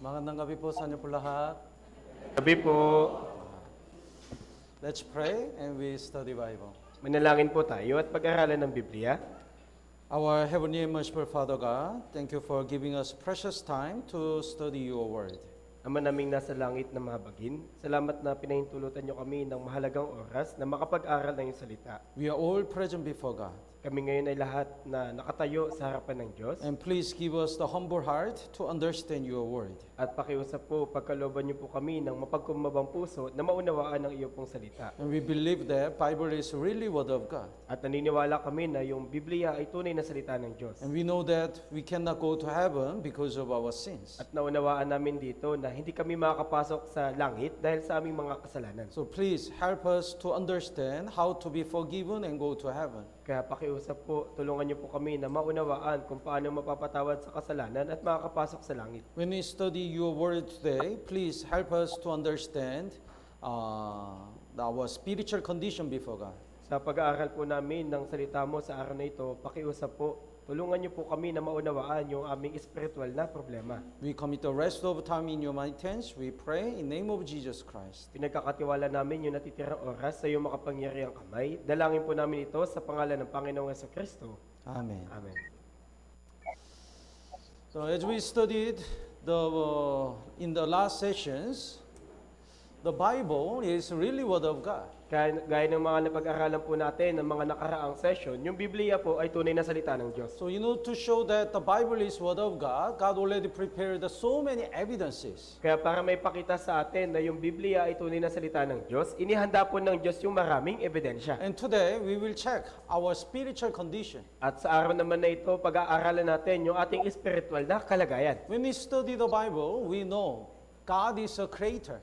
Magandang gabi po sa inyo po lahat. Gabi po, Let's pray and we study Bible. manalangin po tayo at pag-aralan ng Biblia. Our Heavenly and Merciful Father God, thank you for giving us precious time to study your word. Ama naming nasa langit na mahabagin, salamat na pinahintulutan niyo kami ng mahalagang oras na makapag-aral ng iyong salita. We are all present before God. Kami ngayon ay lahat na nakatayo sa harapan ng Diyos And please give us the humble heart to understand your word. at pakiusap po, pagkalooban niyo po kami ng mapagkumabang puso na maunawaan ang iyong pong salita. And we believe that Bible is really word of God. At naniniwala kami na yung Biblia ay tunay na salita ng Diyos. And we know that we cannot go to heaven because of our sins. At naunawaan namin dito na hindi kami makakapasok sa langit dahil sa aming mga kasalanan. So please help us to understand how to be forgiven and go to heaven. Kaya pakiusap po, tulungan niyo po kami na maunawaan kung paano mapapatawad sa kasalanan at makakapasok sa langit. When we study your word today, please help us to understand our spiritual condition before God. Sa pag-aaral po namin ng salita mo sa araw na ito, pakiusap po, tulungan niyo po kami na maunawaan yung aming espiritual na problema. We commit the rest of time in your mighty hands. We pray in the name of Jesus Christ. Pinagkakatiwala namin yung natitirang oras sa iyong makapangyarihang kamay. Dalangin po namin ito sa pangalan ng Panginoong Jesucristo. Amen. Amen. So as we studied in the last sessions, the Bible is really word of God. Kaya gaya ng mga napag-aralan po natin ng mga nakaraang session, yung Biblia po ay tunay na salita ng Diyos. So to show that the Bible is word of God, God already prepared so many evidences. Kaya para may pakita sa atin na yung Biblia ay tunay na salita ng Diyos, inihanda po ng Diyos yung maraming ebidensya. And today we will check our spiritual condition. At sa araw naman na ito, pag-aaralan natin yung ating spiritual na kalagayan. When we study the Bible, we know God is a creator.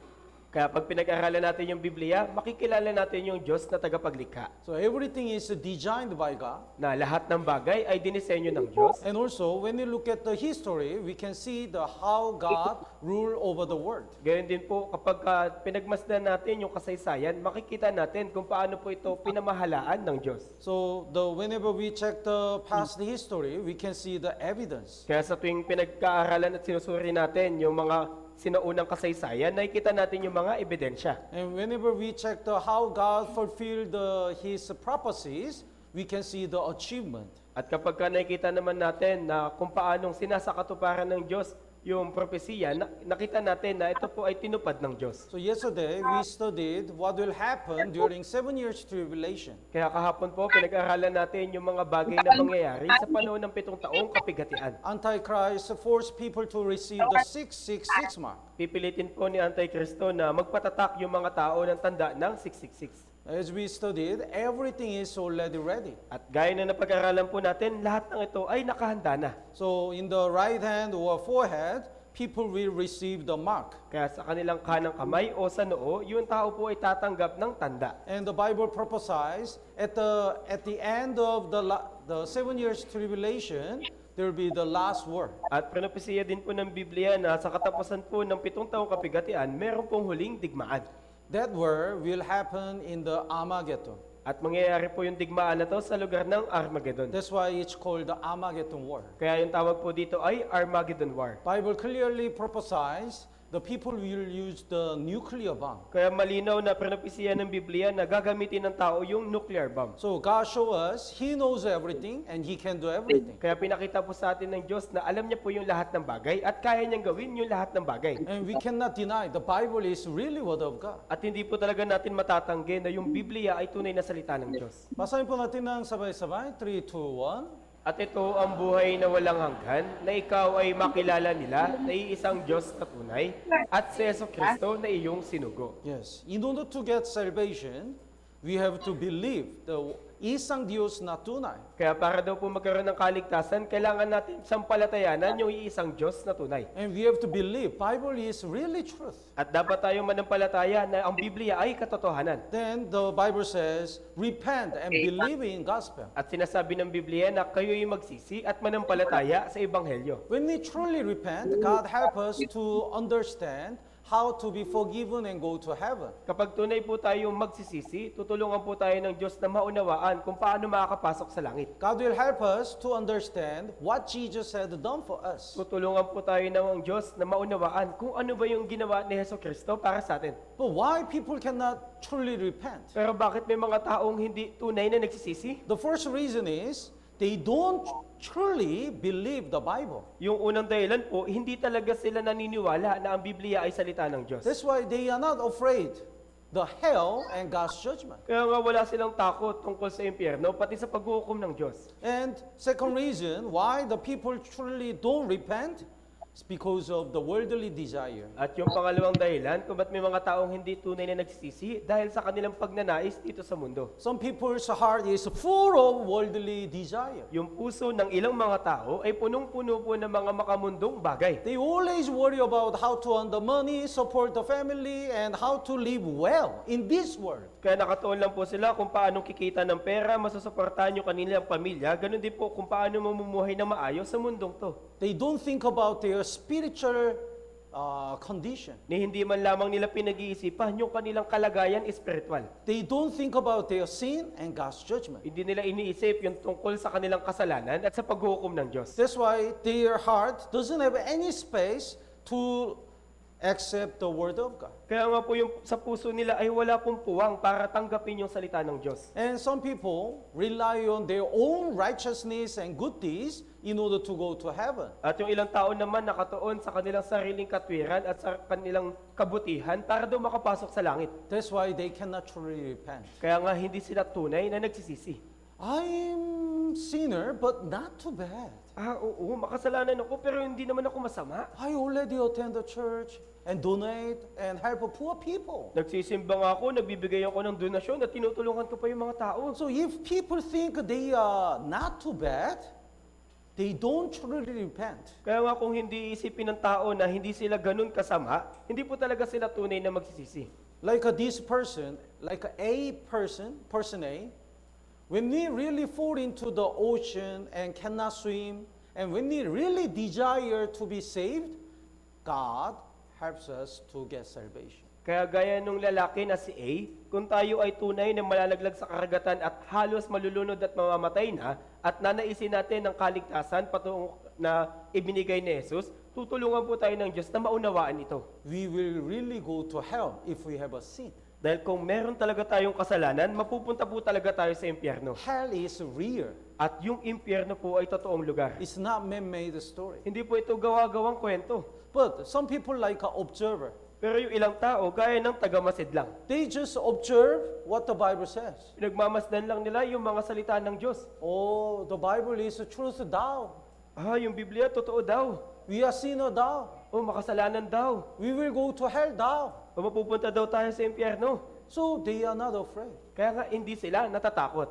Kaya pag pinag-aaralan natin yung Biblia, makikilala natin yung Diyos na tagapaglikha. So everything is designed by God. Na lahat ng bagay ay dinisenyo ng Diyos. And also, when we look at the history, we can see how God ruled over the world. Gayon din po, kapag pinagmasdan natin yung kasaysayan, makikita natin kung paano po ito pinamahalaan ng Diyos. So whenever we check the past history, we can see the evidence. Kaya sa tuwing pinagkaaralan at sinusuri natin yung mga sinaunang kasaysayan, nakikita natin yung mga ebidensya. And whenever we check how God fulfilled His prophecies, we can see the achievement. At kapag nakikita naman natin na kung paanong sinasakatuparan ng Diyos yung propesiya, nakita natin na ito po ay tinupad ng Diyos. So yesterday, we studied what will happen during 7 years tribulation. Kaya kahapon po, pinag-aralan natin yung mga bagay na mangyayari sa panahon ng 7 taong kapigatian. Antichrist forced people to receive the 666 mark. Pipilitin po ni Antikristo na magpatatak yung mga tao ng tanda ng 666. As we studied, everything is already ready. At gaya na napag-aralan po natin, lahat ng ito ay nakahanda na. So in the right hand or forehead, people will receive the mark. Kaya sa kanilang kanang kamay o sa noo, yung tao po ay tatanggap ng tanda. And the Bible prophesies at the end of the 7 years tribulation, there will be the last war. At propesiya din po ng Biblia na sa katapusan po ng 7 taong kapigatian, meron pong huling digmaan. That war will happen in the Armageddon. At mangyayari po yung digmaan na to sa lugar ng Armageddon. That's why it's called the Armageddon War. Kaya yung tawag po dito ay Armageddon War. Bible clearly prophesies the people will use the nuclear bomb. Kaya malinaw na propesiya ng Biblia na gagamitin ng tao yung nuclear bomb. So God shows us He knows everything and He can do everything. Kaya pinakita po sa atin ng Diyos na alam niya po yung lahat ng bagay at kaya niyang gawin yung lahat ng bagay. And we cannot deny the Bible is really word of God. At hindi po talaga natin matatanggi na yung Biblia ay tunay na salita ng Diyos. Basahin po natin ng sabay-sabay. 3, 2, 1. At ito ang buhay na walang hanggan, na ikaw ay makilala nila na iisang Diyos na tunay at si Jesucristo na iyong sinugo. Yes. In order to get salvation, we have to believe the isang Diyos na tunay. Kaya para daw po magkaroon ng kaligtasan, kailangan natin sampalatayanan yung iisang Diyos na tunay. And we have to believe Bible is really truth. At dapat tayong manampalataya na ang Biblia ay katotohanan. Then the Bible says, repent and believe in gospel. At sinasabi ng Biblia na kayo'y magsisi at manampalataya sa Ebanghelyo. When we truly repent, God help us to understand how to be forgiven and go to heaven. Kapag tunay po tayong magsisisi, tutulungan po tayo ng Diyos na maunawaan kung paano makakapasok sa langit. God will help us to understand what Jesus had done for us. Tutulungan po tayo ng Diyos na maunawaan kung ano ba yung ginawa ni Jesucristo para sa atin. But why people cannot truly repent? Pero bakit may mga taong hindi tunay na nagsisisi? The first reason is they don't truly believe the Bible. Yung unang dahilan po, hindi talaga sila naniniwala na ang Biblia ay salita ng Diyos. That's why they are not afraid the hell and God's judgment. Kaya nga wala silang takot tungkol sa impyerno, pati sa paghuhukom ng Diyos. And second reason why the people truly don't repent is because of the worldly desire. At yung pangalawang dahilan kung ba't may mga taong hindi tunay na nagsisisi dahil sa kanilang pagnanais dito sa mundo. Some people's heart is full of worldly desire. Yung puso ng ilang mga tao ay punong-puno po ng mga makamundong bagay. They always worry about how to earn the money, support the family, and how to live well in this world. Kaya nakatuon lang po sila kung paano kikita ng pera, masusuportahan yung kanilang pamilya, ganun din po kung paano mamumuhay na maayos sa mundong to. They don't think about their spiritual condition. Ni hindi man lamang nila pinag-iisipan yung kanilang kalagayan espiritual. They don't think about their sin and God's judgment. Hindi nila iniisip yung tungkol sa kanilang kasalanan at sa paghuhukom ng Diyos. That's why their heart doesn't have any space to accept the word of God. Kaya nga po yung sa puso nila ay wala pong puwang para tanggapin yung salita ng Diyos. And some people rely on their own righteousness and good deeds in order to go to heaven. At yung ilang tao naman nakatuon sa kanilang sariling katwiran at sa kanilang kabutihan para daw makapasok sa langit. That's why they cannot truly repent. Kaya nga hindi sila tunay na nagsisisi. I'm sinner, but not too bad. Oo, makasalanan ako pero hindi naman ako masama. I already attend the church and donate and help poor people. Nagsisimba nga ako, nagbibigay ako ng donasyon at tinutulungan ko pa yung mga tao. So if people think they are not too bad, they don't truly repent. Kaya nga kung hindi isipin ng tao na hindi sila ganun kasama, hindi po talaga sila tunay na magsisisi. Like this person, like person A, when we really fall into the ocean and cannot swim, and when we really desire to be saved, God helps us to get salvation. Kaya gaya nung lalaki na si A, kung tayo ay tunay na malalaglag sa karagatan at halos malulunod at mamamatay na, at nanaisin natin ang kaligtasan patungo na ibinigay ni Jesus, tutulungan po tayo ng Diyos na maunawaan ito. We will really go to hell if we have a sin. Dahil kung meron talaga tayong kasalanan, mapupunta po talaga tayo sa impyerno. Hell is real. At yung impyerno po ay totoong lugar. It's not man-made story. Hindi po ito gawa-gawang kwento. But some people like an observer. Pero yung ilang tao, gaya ng tagamasid lang. They just observe what the Bible says. Pinagmamasdan lang nila yung mga salita ng Diyos. Oh, the Bible is the truth thou. Yung Biblia, totoo daw. We are sinner thou. Makasalanan daw. We will go to hell thou. Mapupunta daw tayo sa impyerno. So they are not afraid. Kaya nga hindi sila natatakot.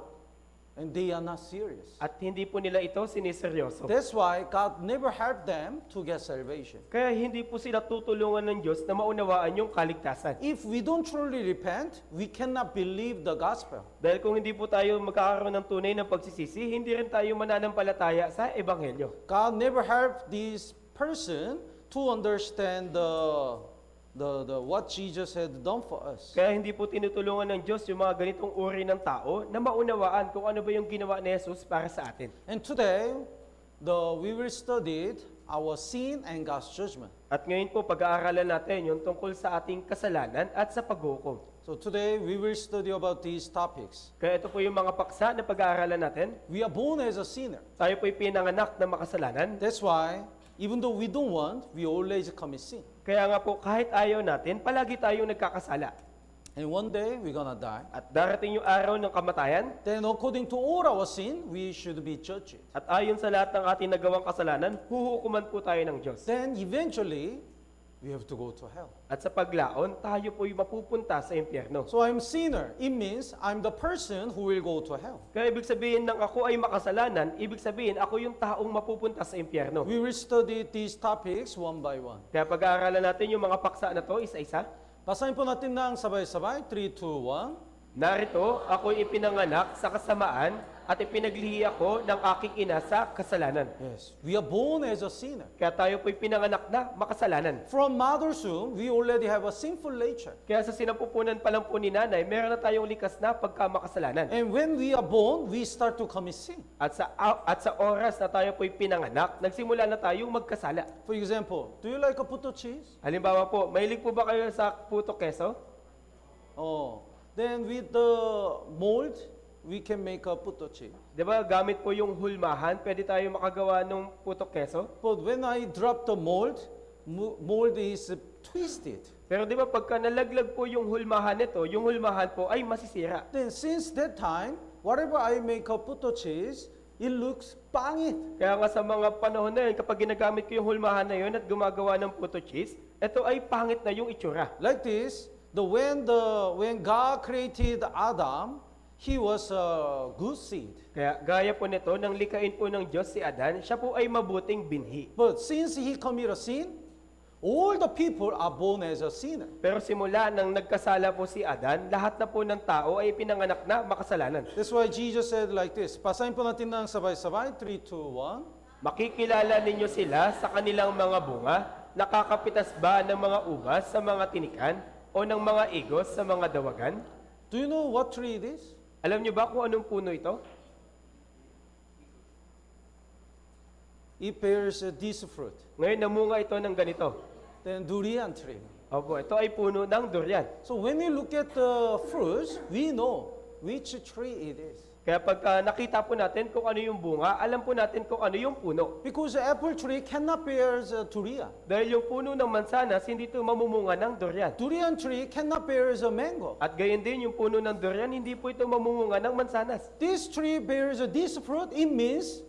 And they are not serious. At hindi po nila ito siniseryoso. That's why God never helped them to get salvation. Kaya hindi po sila tutulungan ng Diyos na maunawaan yung kaligtasan. If we don't truly repent, we cannot believe the gospel. Dahil kung hindi po tayo magkakaroon ng tunay ng pagsisisi, hindi rin tayo mananampalataya sa Ebanghelyo. God never helped this person to understand what Jesus had done for us. Kaya hindi po tinutulungan ng Diyos yung mga ganitong uri ng tao na maunawaan kung ano ba yung ginawa ni Jesus para sa atin. And today, we will study our sin and God's judgment. At ngayon po pag-aaralan natin yung tungkol sa ating kasalanan at sa paghukom. So today, we will study about these topics. Kaya ito po yung mga paksa na pag-aaralan natin. We are born as a sinner. Tayo po'y pinanganak na makasalanan. That's why, even though we don't want, we always commit sin. Kaya nga po kahit ayaw natin, palagi tayong nagkakasala. And one day, we're gonna die. At darating yung araw ng kamatayan, Then according to all our sin, we should be judged. at ayon sa lahat ng ating nagawang kasalanan, huhukuman po tayo ng Diyos. Then eventually, we have to go to hell. At sa paglaon, tayo po'y mapupunta sa impyerno. So I'm sinner. It means I'm the person who will go to hell. Kaya ibig sabihin ng ako ay makasalanan, ibig sabihin ako yung taong mapupunta sa impyerno. We will study these topics one by one. Kaya pag-aaralan natin yung mga paksa na to, isa-isa. Basahin po natin ng sabay-sabay. 3, 2, 1. Narito, ako'y ipinanganak sa kasamaan at ipinaglihi ako ng aking ina sa kasalanan. Yes, we are born as a sinner. Kaya tayo po'y pinanganak na makasalanan. From mother's womb, we already have a sinful nature. Kaya sa sinapupunan pa lang po ni nanay, meron na tayong likas na pagkamakasalanan. And when we are born, we start to commit sin. At sa oras na tayo po'y pinanganak, nagsimula na tayong magkasala. For example, do you like a puto cheese? Halimbawa po, mahilig po ba kayo sa puto keso? Oh, then with the mold, we can make a puto cheese. Di ba gamit po yung hulmahan, pwede tayo makagawa ng puto keso? But when I drop the mold, mold is twisted. Pero di ba pagka nalaglag po yung hulmahan nito, yung hulmahan po ay masisira. Then since that time, whatever I make a puto cheese, it looks pangit. Kaya nga sa mga panahon na yun, kapag ginagamit ko yung hulmahan na yun at gumagawa ng puto cheese, ito ay pangit na yung itsura. Like this, when God created Adam, he was a good seed. Kaya gaya po nito, nang likain po ng Diyos si Adan, siya po ay mabuting binhi. But since he committed a sin, all the people are born as a sinner. Pero simula nang nagkasala po si Adan, lahat na po ng tao ay pinanganak na makasalanan. That's why Jesus said like this. Basahin po natin ng sabay-sabay. 3, 2, 1. Makikilala ninyo sila sa kanilang mga bunga, nakakapitas ba ng mga ubas sa mga tinikan o ng mga igos sa mga dawagan? Do you know what tree it is? Alam niyo ba kung anong puno ito? It bears this fruit. Ngayon namunga ito ng ganito. Then durian tree. Opo, ito ay puno ng durian. So when we look at the fruits, we know which tree it is. Kaya pagka nakita po natin kung ano yung bunga, alam po natin kung ano yung puno. Because the apple tree cannot bear durian. Dahil yung puno ng mansanas, hindi ito mamumunga ng durian. Durian tree cannot bear a mango. At gayon din, yung puno ng durian, hindi po ito mamumunga ng mansanas. This tree bears this fruit, it means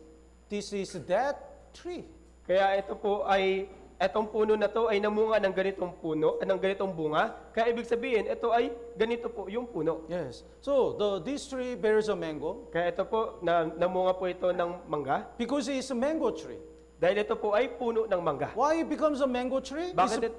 this is that tree. Kaya ito po ay, etong puno na to ay namunga ng ganitong puno, ng ganitong bunga. Kaya ibig sabihin, ito ay ganito po yung puno. Yes. So this tree bears a mango Kaya ito po, namunga po ito ng mangga. because it is a mango tree. Dahil ito po ay puno ng mangga. Why it becomes a mango tree? Bakit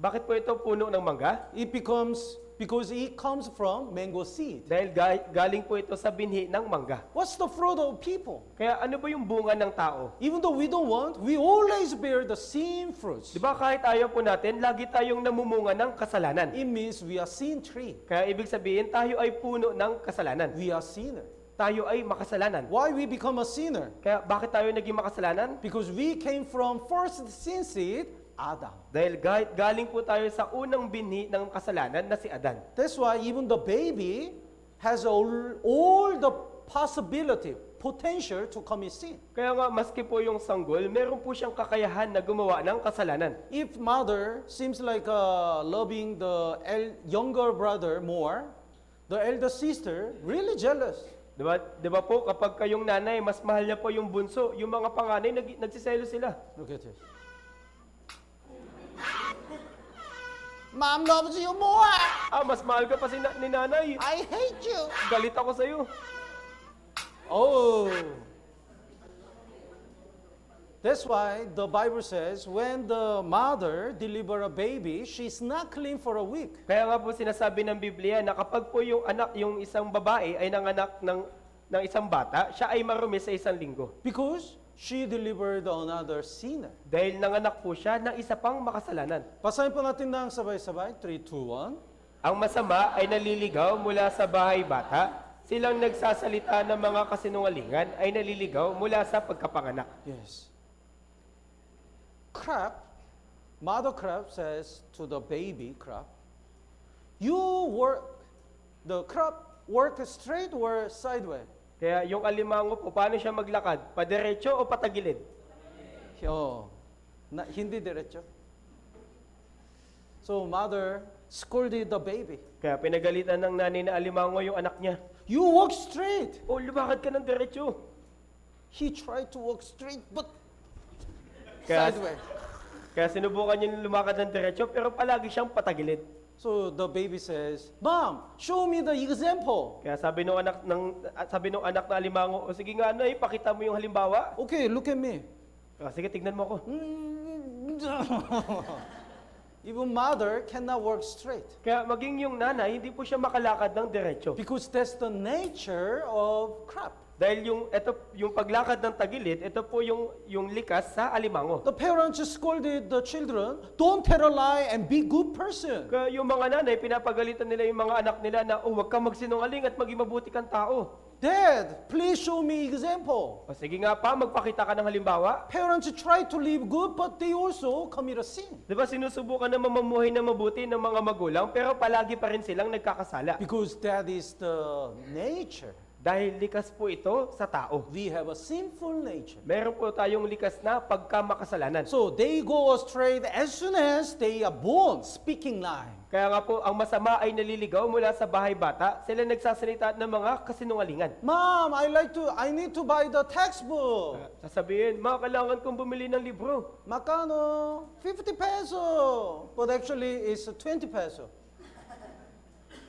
Bakit po ito puno ng mangga? It becomes because it comes from mango seed. Dahil galing po ito sa binhi ng mangga. What's the fruit of people? Kaya ano ba yung bunga ng tao? Even though we don't want, we always bear the same fruits. Di ba kahit ayaw po natin, lagi tayong namumunga ng kasalanan. It means we are sin tree. Kaya ibig sabihin, tayo ay puno ng kasalanan. We are sinner. Tayo ay makasalanan. Why we become a sinner? Kaya bakit tayo naging makasalanan? Because we came from first sin seed, Adam. Dahil galing po tayo sa unang binhi ng kasalanan na si Adan. That's why even the baby has all the possibility, potential to commit sin. Kaya nga, maski po yung sanggol, meron po siyang kakayahan na gumawa ng kasalanan. If mother seems like loving the younger brother more, the elder sister really jealous. Diba po, kapag kayong nanay, mas mahal niya po yung bunso, yung mga panganay, nagsiselo sila. Look at it. Mom loves you more. Mas mahal ka pa ni nanay. I hate you. Galit ako sa'yo. Oh. That's why the Bible says when the mother deliver a baby, she's not clean for a week. Kaya nga po sinasabi ng Biblia na kapag po yung anak, yung isang babae ay nanganak ng isang bata, siya ay marumi sa isang linggo. Because she delivered another sinner. Dahil nanganak po siya ng isa pang makasalanan. Basahin po natin ng sabay-sabay. 3, 2, 1. Ang masama ay naliligaw mula sa bahay bata. Silang nagsasalita ng mga kasinungalingan ay naliligaw mula sa pagkapanganak. Yes. Crab, mother crab says to the baby crab, the crab work straight or sideways? Kaya yung alimango po, paano siya maglakad? Padiretso o patagilid? Hindi diretso. So mother scolded the baby. Kaya pinagalitan ng nanay na alimango yung anak niya. You walk straight. Lumakad ka ng diretso. He tried to walk straight but Kaya, sideways. kaya sinubukan niya lumakad ng diretso pero palagi siyang patagilid. So the baby says, Mom, show me the example. Kaya sabi nung anak na alimango, sige nga na, pakita mo yung halimbawa. Okay, look at me. Sige, tignan mo ako. Even mother cannot work straight. Kaya maging yung nanay, hindi po siya makalakad ng diretso. Because that's the nature of crab. Dahil yung paglakad ng tagilid, ito po yung likas sa alimango. The parents scolded the children, don't tell a lie and be good person. Kaya yung mga nanay, pinapagalitan nila yung mga anak nila na, huwag kang magsinungaling at maging mabuti kang tao. Dad, please show me example. O sige nga pa, magpakita ka ng halimbawa. Parents try to live good, but they also commit a sin. Di ba sinusubukan na mamuhay na mabuti ng mga magulang, pero palagi pa rin silang nagkakasala. Because that is the nature. Dahil likas po ito sa tao. We have a sinful nature. Meron po tayong likas na pagkamakasalanan. So they go astray as soon as they are born, speaking lie. Kaya nga po, ang masama ay naliligaw mula sa bahay bata, sila nagsasalita ng mga kasinungalingan. Mom, I need to buy the textbook. Sasabihin, kailangan kong bumili ng libro. Makano? 50 peso. But actually, it's 20 peso.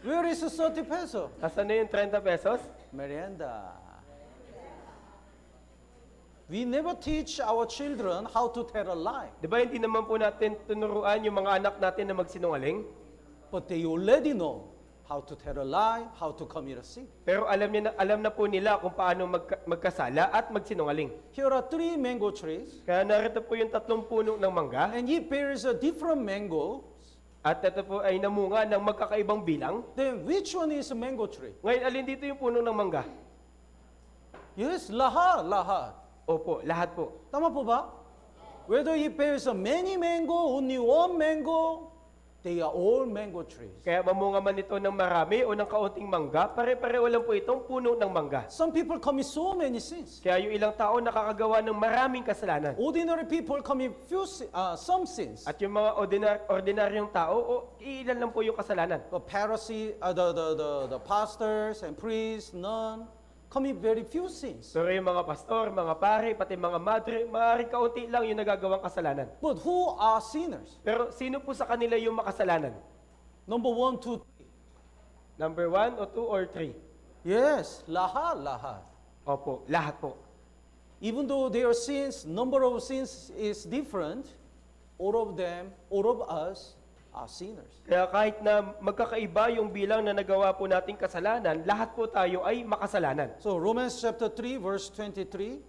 Where is the 30 peso? Asan na yung 30 pesos? Merienda. We never teach our children how to tell a lie. Di ba hindi naman po natin tunuruan yung mga anak natin na magsinungaling? But they already know how to tell a lie, how to commit a sin. Pero alam na po nila kung paano magkasala at magsinungaling. Here are 3 mango trees. Kaya narito po yung 3 puno ng mangga. And it bears a different mango. At ito po ay namunga ng magkakaibang bilang. Then which one is a mango tree? Ngayon, alin dito yung puno ng mangga? Yes, lahat, lahat. Opo, lahat po. Tama po ba? Whether it bears a many mango, only one mango, they are all mango trees. Kaya mamunga man ito ng marami o ng kaunting mangga, pare-pareho lang po itong puno ng mangga. Some people commit so many sins. Kaya yung ilang tao nakakagawa ng maraming kasalanan. Ordinary people commit some sins. At yung mga ordinaryong tao, iilan lang po yung kasalanan. The the pastors and priests, none, commit very few sins. Pero yung mga pastor, mga pare, pati mga madre, maaaring kaunti lang yung nagagawang kasalanan. But who are sinners? Pero sino po sa kanila yung makasalanan? Number 1, 2, 3. Number 1 o 2 or 3? Yes, lahat, lahat. Opo, lahat po. Even though their sins, number of sins is different, all of us are sinners. Kaya kahit na magkakaiba yung bilang na nagawa po nating kasalanan, lahat po tayo ay makasalanan. So Romans chapter 3 verse 23.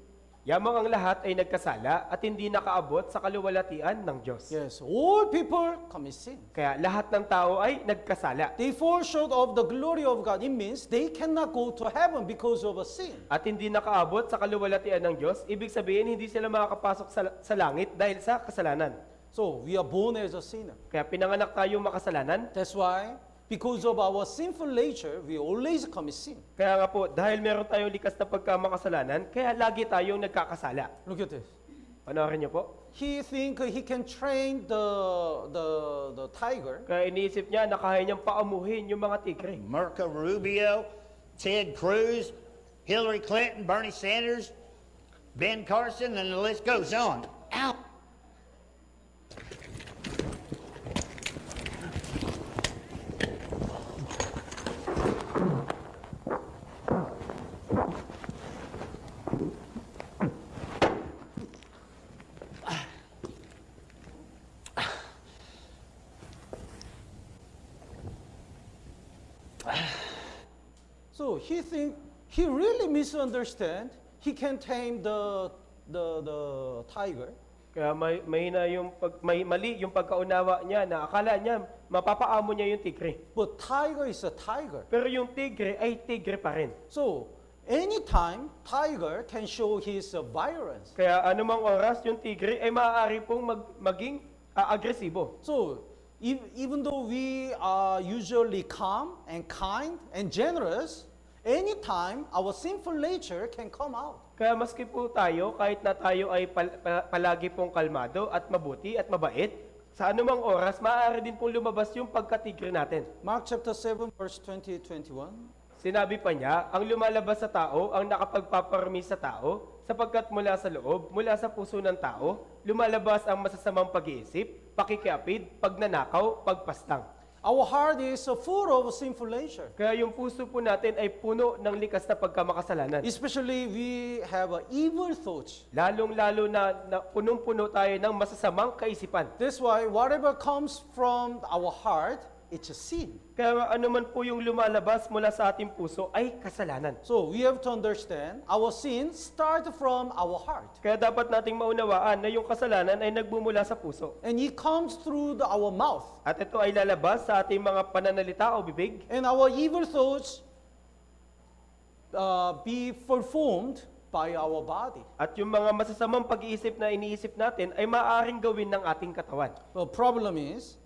Yamang ang lahat ay nagkasala at hindi nakaabot sa kaluwalhatian ng Diyos. Yes, all people commit sin. Kaya lahat ng tao ay nagkasala. They fall short of the glory of God. It means they cannot go to heaven because of a sin. At hindi nakaabot sa kaluwalhatian ng Diyos, ibig sabihin hindi sila makakapasok sa langit dahil sa kasalanan. So we are born as a sinner. Kaya pinanganak tayo makasalanan. That's why, because of our sinful nature, we always commit sin. Kaya nga po, dahil meron tayong likas na pagkamakasalanan, kaya lagi tayong nagkakasala. Look at this. Panoorin niyo po. He think he can train the tiger. Kaya iniisip niya na kaya niyang paamuhin yung mga tigre. Marco Rubio, Ted Cruz, Hillary Clinton, Bernie Sanders, Ben Carson, and the list goes on. Ow! So he really misunderstand. He can tame the tiger. Kaya may mali yung pagkaunawa niya na akala niya mapapaamo niya yung tigre. But tiger is a tiger. Pero yung tigre ay tigre pa rin. So anytime tiger can show his violence. Kaya anumang oras yung tigre ay maaari pong maging agresibo. So even though we are usually calm and kind and generous, anytime our sinful nature can come out. Kaya maski po tayo, kahit na tayo ay palagi pong kalmado at mabuti at mabait, sa anumang oras, maaari din pong lumabas yung pagkatigre natin. Mark chapter 7 verse 20-21. Sinabi pa niya, ang lumalabas sa tao, ang nakapagpaparami sa tao, sapagkat mula sa loob, mula sa puso ng tao, lumalabas ang masasamang pag-iisip, pakikiapid, pagnanakaw, pagpastang. Our heart is full of sinful nature. Kaya yung puso po natin ay puno ng likas na pagkamakasalanan. Especially we have evil thoughts. Lalong-lalo na punong-puno tayo ng masasamang kaisipan. That's why whatever comes from our heart, it's a sin. Kaya nga anuman po yung lumalabas mula sa ating puso ay kasalanan. So we have to understand our sins start from our heart. Kaya dapat nating maunawaan na yung kasalanan ay nagbumula sa puso. And it comes through our mouth. At ito ay lalabas sa ating mga pananalita o bibig. And our evil thoughts be performed by our body. At yung mga masasamang pag-iisip na iniisip natin ay maaaring gawin ng ating katawan. The problem is,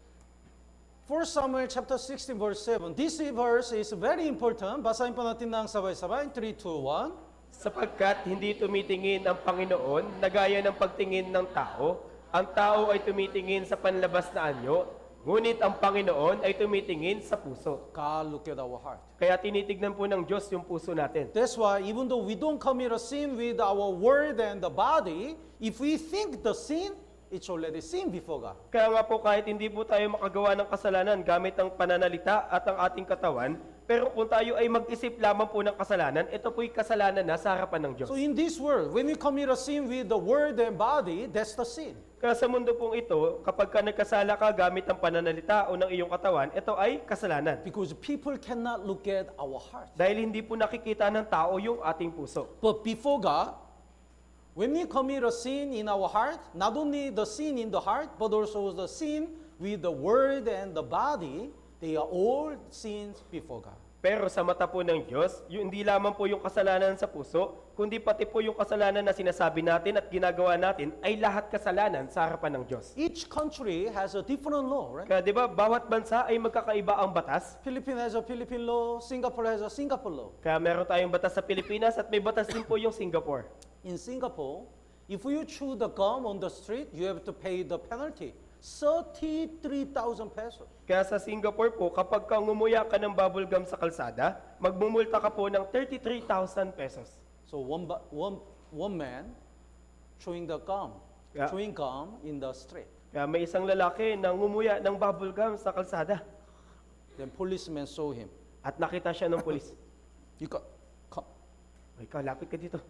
1 Samuel chapter 16 verse 7. This verse is very important. Basahin po natin ng sabay-sabay. 3, 2, 1. Sapagkat hindi tumitingin ang Panginoon na gaya ng pagtingin ng tao. Ang tao ay tumitingin sa panlabas na anyo, ngunit ang Panginoon ay tumitingin sa puso. God look at our heart. Kaya tinitignan po ng Diyos yung puso natin. That's why even though we don't commit a sin with our word and the body, if we think the sin, it's already sin before God. Kaya nga po kahit hindi po tayo makagawa ng kasalanan gamit ang pananalita at ang ating katawan, pero kung tayo ay mag-isip lamang po ng kasalanan, ito po'y kasalanan na sa harapan ng Diyos. So in this world, when we commit a sin with the word and body, that's the sin. Kaya sa mundo pong ito, kapag ka nagkasala ka gamit ang pananalita o ng iyong katawan, ito ay kasalanan. Because people cannot look at our heart. Dahil hindi po nakikita ng tao yung ating puso. But before God, when we commit a sin in our heart, not only the sin in the heart, but also the sin with the word and the body, they are all sins before God. Pero sa mata po ng Diyos, yung hindi lamang po yung kasalanan sa puso, kundi pati po yung kasalanan na sinasabi natin at ginagawa natin ay lahat kasalanan sa harapan ng Diyos. Each country has a different law, right? Kaya di ba, bawat bansa ay magkakaiba ang batas. Philippines has a Philippine law, Singapore has a Singapore law. Kaya meron tayong batas sa Pilipinas at may batas din po yung Singapore. In Singapore, if you chew the gum on the street, you have to pay the penalty, 33,000 pesos. Kaya sa Singapore po, kapag ka ngumuya ka ng bubble gum sa kalsada, magmumulta ka po ng 33,000 pesos. So one man chewing the gum, Yeah. chewing gum in the street. Kaya may isang lalaki na ngumuya ng bubble gum sa kalsada Then policeman saw him. at nakita siya ng pulis. You got, come. O ikaw, lapit ka dito.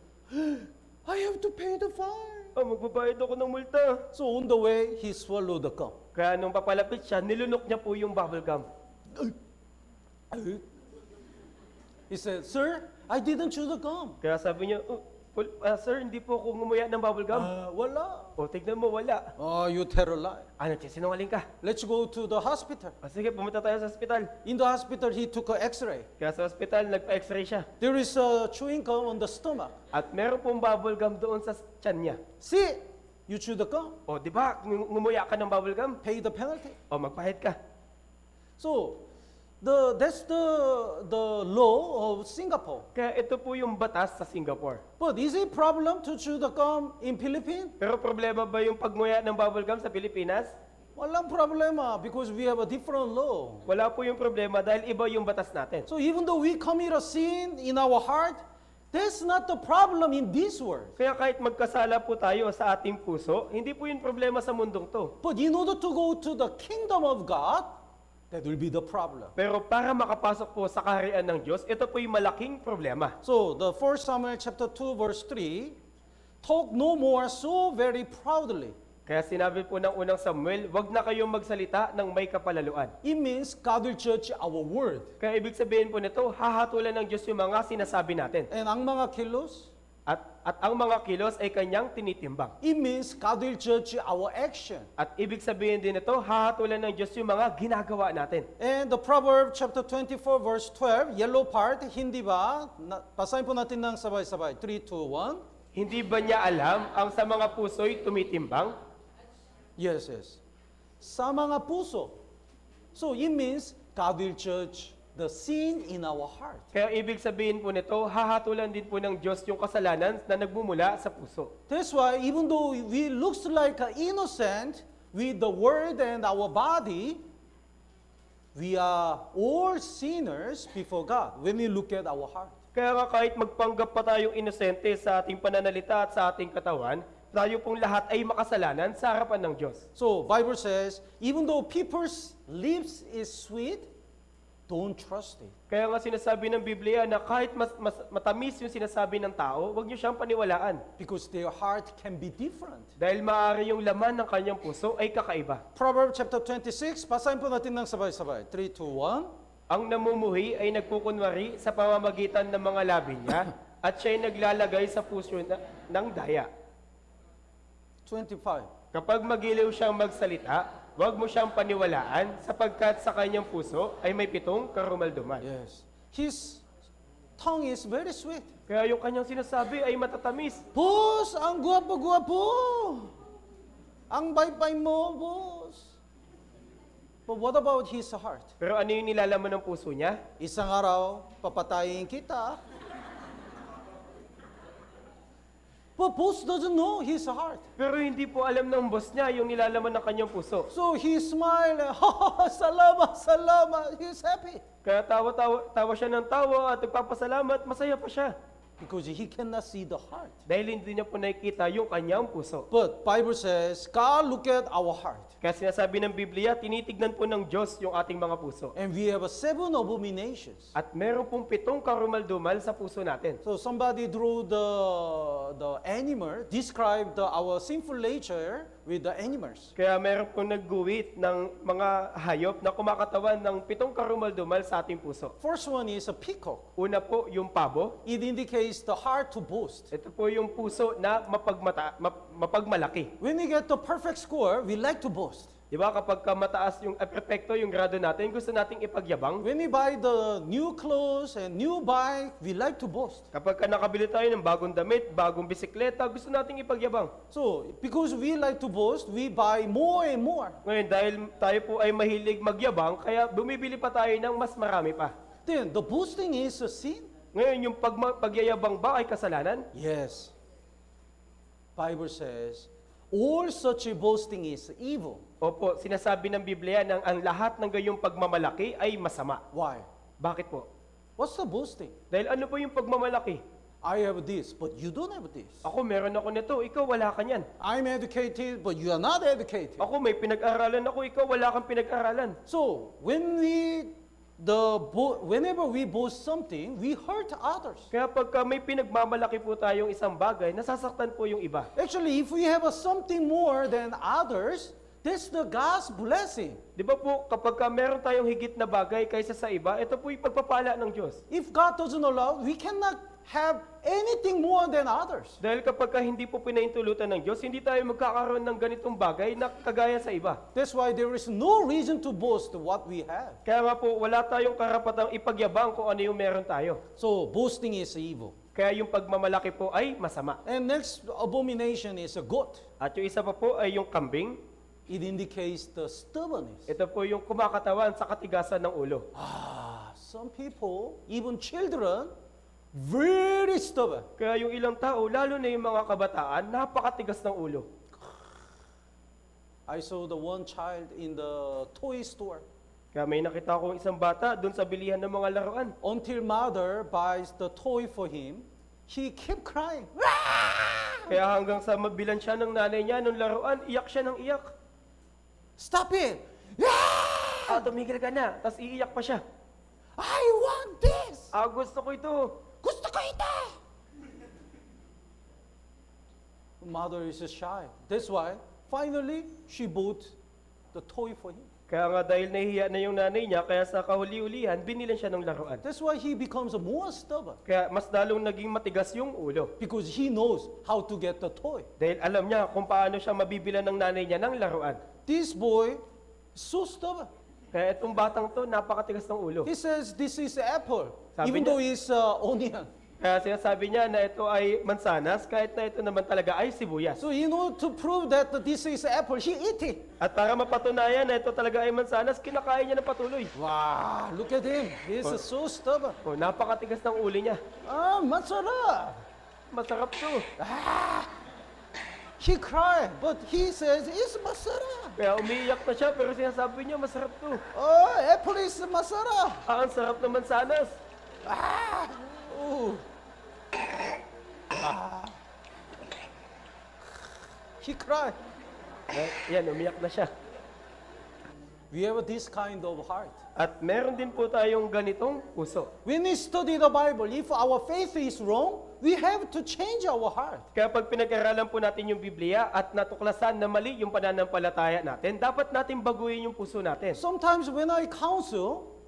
I have to pay the fine. Oh, magbabayad ako ng multa. So on the way, he swallowed the gum. Kaya nung papalapit siya, nilunok niya po yung bubble gum. He said, "Sir, I didn't chew the gum." Kaya sabi niya, sir, hindi po ako ngumuya ng bubble gum. Wala. O, tignan mo, wala. Oh, you tell a lie. Ano, sinungaling ka. Let's go to the hospital. O, sige, pumunta tayo sa ospital. In the hospital, he took an X-ray. Kaya sa ospital, nagpa-x-ray siya. There is a chewing gum on the stomach. At meron pong bubble gum doon sa tiyan niya. See, you chew the gum, O, di ba, ngumuya ka ng bubble gum? pay the penalty. O, magpahid ka. So, that's the law of Singapore. Kaya ito po yung batas sa Singapore. But is it problem to chew the gum in Philippines? Pero problema ba yung pagnguya ng bubble gum sa Pilipinas? Walang problema because we have a different law. Wala po yung problema dahil iba yung batas natin. So even though we commit a sin in our heart, that's not the problem in this world. Kaya kahit magkasala po tayo sa ating puso, hindi po yung problema sa mundong to. But in order to go to the kingdom of God, that will be the problem. Pero para makapasok po sa kaharian ng Diyos, ito po yung malaking problema. So the 1 Samuel chapter 2 verse 3, talk no more so very proudly. Kaya sinabi po ng unang Samuel, wag na kayong magsalita ng may kapalaluan. It means God will judge our word. Kaya ibig sabihin po nito, hahatulan ng Diyos yung mga sinasabi natin. And ang mga kilos, At ang mga kilos ay kanyang tinitimbang. it means God will judge our action. At ibig sabihin din ito, hahatulan ng Diyos yung mga ginagawa natin. And the Proverb chapter 24 verse 12, yellow part, hindi ba? Basahin po natin ng sabay-sabay. 3, 2, 1. Hindi ba niya alam ang sa mga puso'y tumitimbang? Yes, yes. Sa mga puso. So it means God will judge the sin in our heart. Kaya ibig sabihin po nito, hahatulan din po ng Diyos yung kasalanan na nagmumula sa puso. That's why even though we looks like innocent with the word and our body, we are all sinners before God when we look at our heart. Kaya nga kahit magpanggap pa tayong inosente sa ating pananalita at sa ating katawan, tayo pong lahat ay makasalanan sa harapan ng Diyos. So Bible says, even though people's lips is sweet, don't trust it. Kaya nga sinasabi ng Biblia na kahit mas matamis yung sinasabi ng tao, huwag niyo siyang paniwalaan. Because their heart can be different. Dahil maaari yung laman ng kanyang puso ay kakaiba. Proverbs chapter 26, basahin po natin ng sabay-sabay. 3, 2, 1. Ang namumuhi ay nagkukunwari sa pamamagitan ng mga labi niya at siya'y naglalagay sa puso ng daya. 25. Kapag magiliw siyang magsalita, huwag mo siyang paniwalaan sapagkat sa kanyang puso ay may 7 karumalduman. Yes. His tongue is very sweet. Kaya yung kanyang sinasabi ay matatamis. Boss, ang guwapo-guwapo. Ang bay-bay mo, boss. But what about his heart? Pero ano yung nilalaman ng puso niya? Isang araw, papatayin kita. But boss doesn't know his heart. Pero hindi po alam ng boss niya yung nilalaman ng kanyang puso. So he smiled, salamat, salamat. He's happy. Kaya tawa siya ng tawa at nagpapasalamat, masaya pa siya. Because he cannot see the heart. Dahil hindi niya po nakikita yung kanyang puso. But Bible says, God look at our heart. Kaya sinasabi ng Biblia, tinitignan po ng Diyos yung ating mga puso. And we have 7 abominations. At meron pong 7 karumaldumal sa puso natin. So somebody drew the animal, described our sinful nature with the animals. Kaya meron pong nagguwit ng mga hayop na kumakatawan ng 7 karumaldumal sa ating puso. First one is a peacock. Una po yung pabo. It indicates the heart to boast. Ito po yung puso na mapagmalaki. When we get the perfect score, we like to boast. Di ba kapag mataas yung perfecto yung grado natin, gusto nating ipagyabang. When we buy the new clothes and new bike, we like to boast. Kapag nakabili tayo ng bagong damit, bagong bisikleta, gusto nating ipagyabang. So, because we like to boast, we buy more and more. Ngayon, dahil tayo po ay mahilig magyabang, kaya bumibili pa tayo ng mas marami pa. Then, the boasting is a sin? Ngayon, yung pagyayabang ba ay kasalanan? Yes. Bible says, all such boasting is evil. Opo, sinasabi ng Biblia na ang lahat ng gayong pagmamalaki ay masama. Why? Bakit po? What's the boasting? Dahil ano po yung pagmamalaki? I have this, but you don't have this. Ako meron ako nito, ikaw wala ka niyan. I'm educated, but you are not educated. Ako may pinag-aralan ako, ikaw wala kang pinag-aralan. So, whenever we boast something, we hurt others. Kaya pagka may pinagmamalaki po tayong isang bagay, nasasaktan po yung iba. Actually, if we have something more than others, that's the God's blessing. Di ba po, kapag meron tayong higit na bagay kaysa sa iba, ito po yung pagpapala ng Diyos. If God doesn't allow, we cannot have anything more than others. Dahil kapag hindi po pinaintulutan ng Diyos, hindi tayo magkakaroon ng ganitong bagay na kagaya sa iba. That's why there is no reason to boast what we have. Kaya nga po, wala tayong karapatang ipagyabang kung ano yung meron tayo. So, boasting is evil. Kaya yung pagmamalaki po ay masama. And next abomination is a goat. At yung isa pa po ay yung kambing. It indicates the stubbornness. Ito po yung kumakatawan sa katigasan ng ulo. Some people, even children, very stubborn. Kaya yung ilang tao, lalo na yung mga kabataan, napakatigas ng ulo. I saw the one child in the toy store. Kaya may nakita akong isang bata doon sa bilihan ng mga laruan. Until mother buys the toy for him, he kept crying. Kaya hanggang sa mabilan siya ng nanay niya nung laruan, iyak siya ng iyak. Stop it! Tumigil ka na. Tapos iiyak pa siya. I want this! Gusto ko ito. Gusto ko ito! Mother is shy. That's why, finally, she bought the toy for him. Kaya nga dahil nahihiya na yung nanay niya, kaya sa kahuli-ulihan, binilan siya ng laruan. That's why he becomes more stubborn. Kaya mas lalong naging matigas yung ulo. Because he knows how to get the toy. Dahil alam niya kung paano siya mabibilan ng nanay niya ng laruan. This boy is so stubborn. Kaya itong batang to, napakatigas ng ulo. He says this is apple, Sabi even niya- though it's onion. Kaya sinasabi niya na ito ay mansanas, kahit na ito naman talaga ay sibuyas. So to prove that this is apple, he eat it. At para mapatunayan na ito talaga ay mansanas, kinakain niya ng patuloy. Wow, look at him. He's so stubborn. Napakatigas ng uli niya. Masarap. Masarap to. He cried, but he says it's masarap. Kaya umiiyak na siya, pero sinasabi niya masarap to. Oh, apple is masarap. Ang sarap ng mansanas. Ooh. He cried. Yan, umiyak na siya. We have this kind of heart. At meron din po tayong ganitong puso. When we study the Bible, if our faith is wrong, we have to change our heart. Kaya pag pinag-aralan po natin yung Biblia at natuklasan na mali yung pananampalataya natin, dapat natin baguhin yung puso natin. Sometimes when I counsel,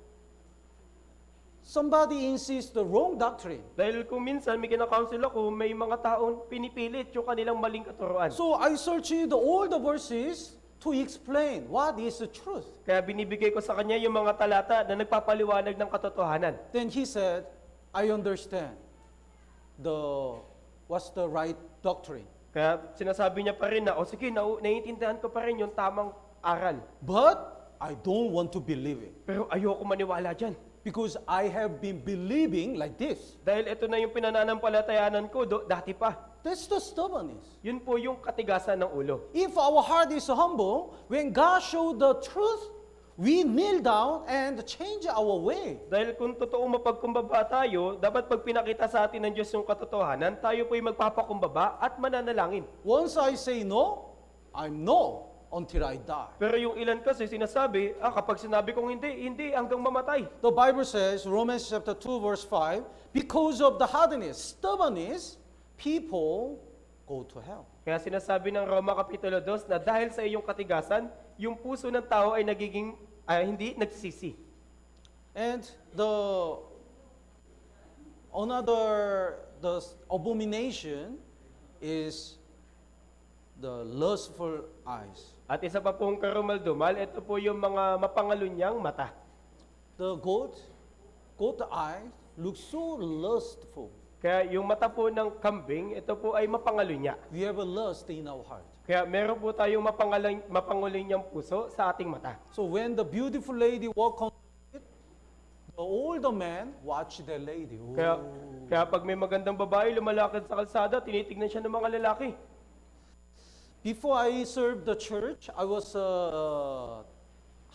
somebody insists the wrong doctrine. Dahil kung minsan may kinakounsel ako, may mga taong pinipilit yung kanilang maling katuruan. So I search all the verses to explain what is the truth. Kaya binibigay ko sa kanya yung mga talata na nagpapaliwanag ng katotohanan. Then he said, I understand what's the right doctrine. Kaya sinasabi niya pa rin na, o sige, naiintindihan ko pa rin yung tamang aral. But I don't want to believe it. Pero ayoko maniwala dyan. Because I have been believing like this. Dahil ito na yung pinananampalatayanan ko dati pa. That's the stubbornness. Yun po yung katigasan ng ulo. If our heart is humble, when God shows the truth, we kneel down and change our way. Dahil kung totoong mapagkumbaba tayo, dapat pag pinakita sa atin ng Diyos yung katotohanan, tayo po'y magpapakumbaba at mananalangin. Once I say no, I'm no until I die. Pero yung ilan kasi sinasabi, kapag sinabi kong hindi hanggang mamatay. The Bible says, Romans chapter 2 verse 5, because of the hardness, stubbornness, people go to hell. Kaya sinasabi ng Roma Kapitulo 2 na dahil sa iyong katigasan, yung puso ng tao ay hindi nagsisisi. And the abomination is the lustful eyes. At isa pa pong karumaldumal, ito po yung mga mapangalunyang mata. The goat eye looks so lustful. Kaya yung mata po ng kambing, ito po ay mapangalunya. We have a lust in our heart. Kaya meron po tayong mapangalunyang puso sa ating mata. So when the beautiful lady walk on it, the older man watch the lady. Oh. Kaya pag may magandang babae lumalakad sa kalsada, tinitignan siya ng mga lalaki. Before I served the church, I was a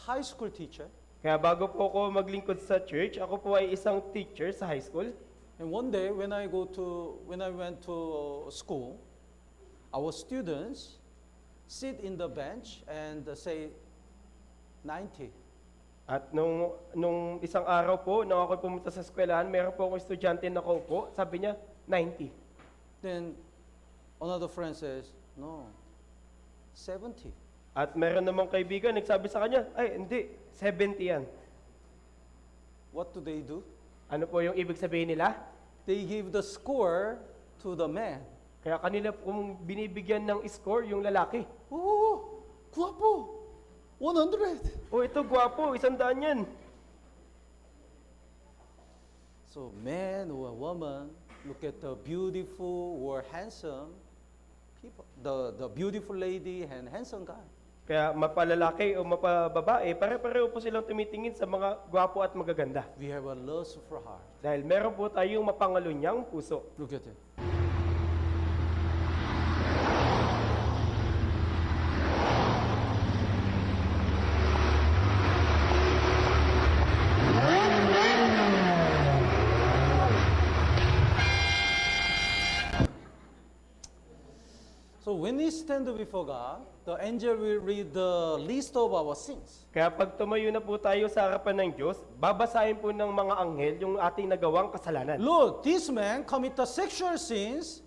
high school teacher. Kaya bago po ako maglingkod sa church, ako po ay isang teacher sa high school. And one day when I went to school, our students sit in the bench and say 90. At nung isang araw po, nung ako pumunta sa eskwelahan, meron po akong estudyante na nakaupo, sabi niya, 90. Then another friend says, no, 70. At meron namang kaibigan, nagsabi sa kanya, ay hindi, 70 yan. What do they do? Ano po yung ibig sabihin nila? They give the score to the man. Kaya kanila pong binibigyan ng score yung lalaki. Oh, guwapo, 100. Oh, ito gwapo, 100 yan. So man or woman, look at the beautiful or handsome people, the beautiful lady and handsome guy. Kaya mapalalaki o mapababae, pare-pareho po silang tumitingin sa mga gwapo at magaganda. We have a lust for heart. Dahil meron po tayong mapangalunyang puso. Look at it. So when we stand before God, the angel will read the list of our sins. Kaya pag tumayo na po tayo sa harapan ng Diyos, babasahin po ng mga anghel yung ating nagawang kasalanan. Lord, this man committed sexual sins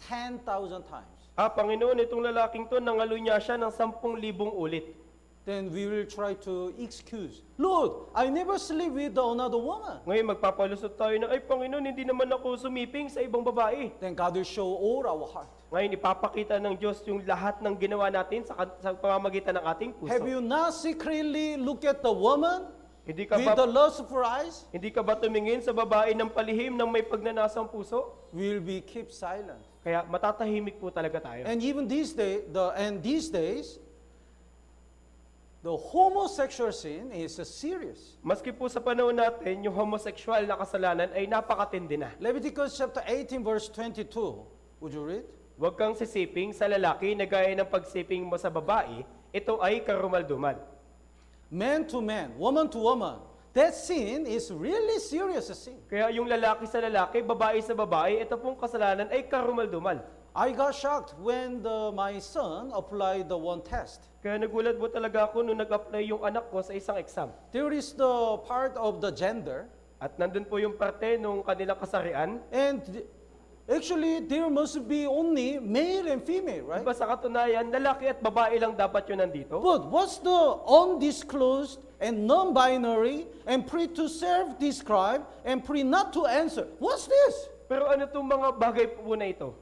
10,000 times. Panginoon, itong lalaking to, nangalunya siya ng 10,000 ulit. Then we will try to excuse. Lord, I never sleep with another woman. Ngayon magpapalusot tayo na, ay Panginoon, hindi naman ako sumiping sa ibang babae. Then God will show all our heart. Ngayon ipapakita ng Diyos yung lahat ng ginawa natin sa pamamagitan ng ating puso. Have you not secretly looked at the woman Hindi ka with the ba, lustful eyes? hindi ka ba tumingin sa babae ng palihim ng may pagnanasang puso? We will be keep silent. Kaya matatahimik po talaga tayo. And even these days, the homosexual sin is serious. Maski po sa panahon natin, yung homosexual na kasalanan ay napakatindi na. Leviticus chapter 18 verse 22. Would you read? Huwag kang sisiping sa lalaki na gaya ng pagsiping mo sa babae, ito ay karumaldumal. Man to man, woman to woman. That sin is really serious sin. Kaya yung lalaki sa lalaki, babae sa babae, ito pong kasalanan ay karumaldumal. I got shocked when my son applied the one test. Kaya nagulat po talaga ako nung nag-apply yung anak ko sa isang exam. There is the part of the gender, At nandun po yung parte nung kanilang kasarian. and actually there must be only male and female, right? Diba sa katunayan, lalaki at babae lang dapat yun nandito. But what's the undisclosed and non-binary and pre to self-describe and pre not to answer? What's this? Pero ano itong mga bagay po na ito?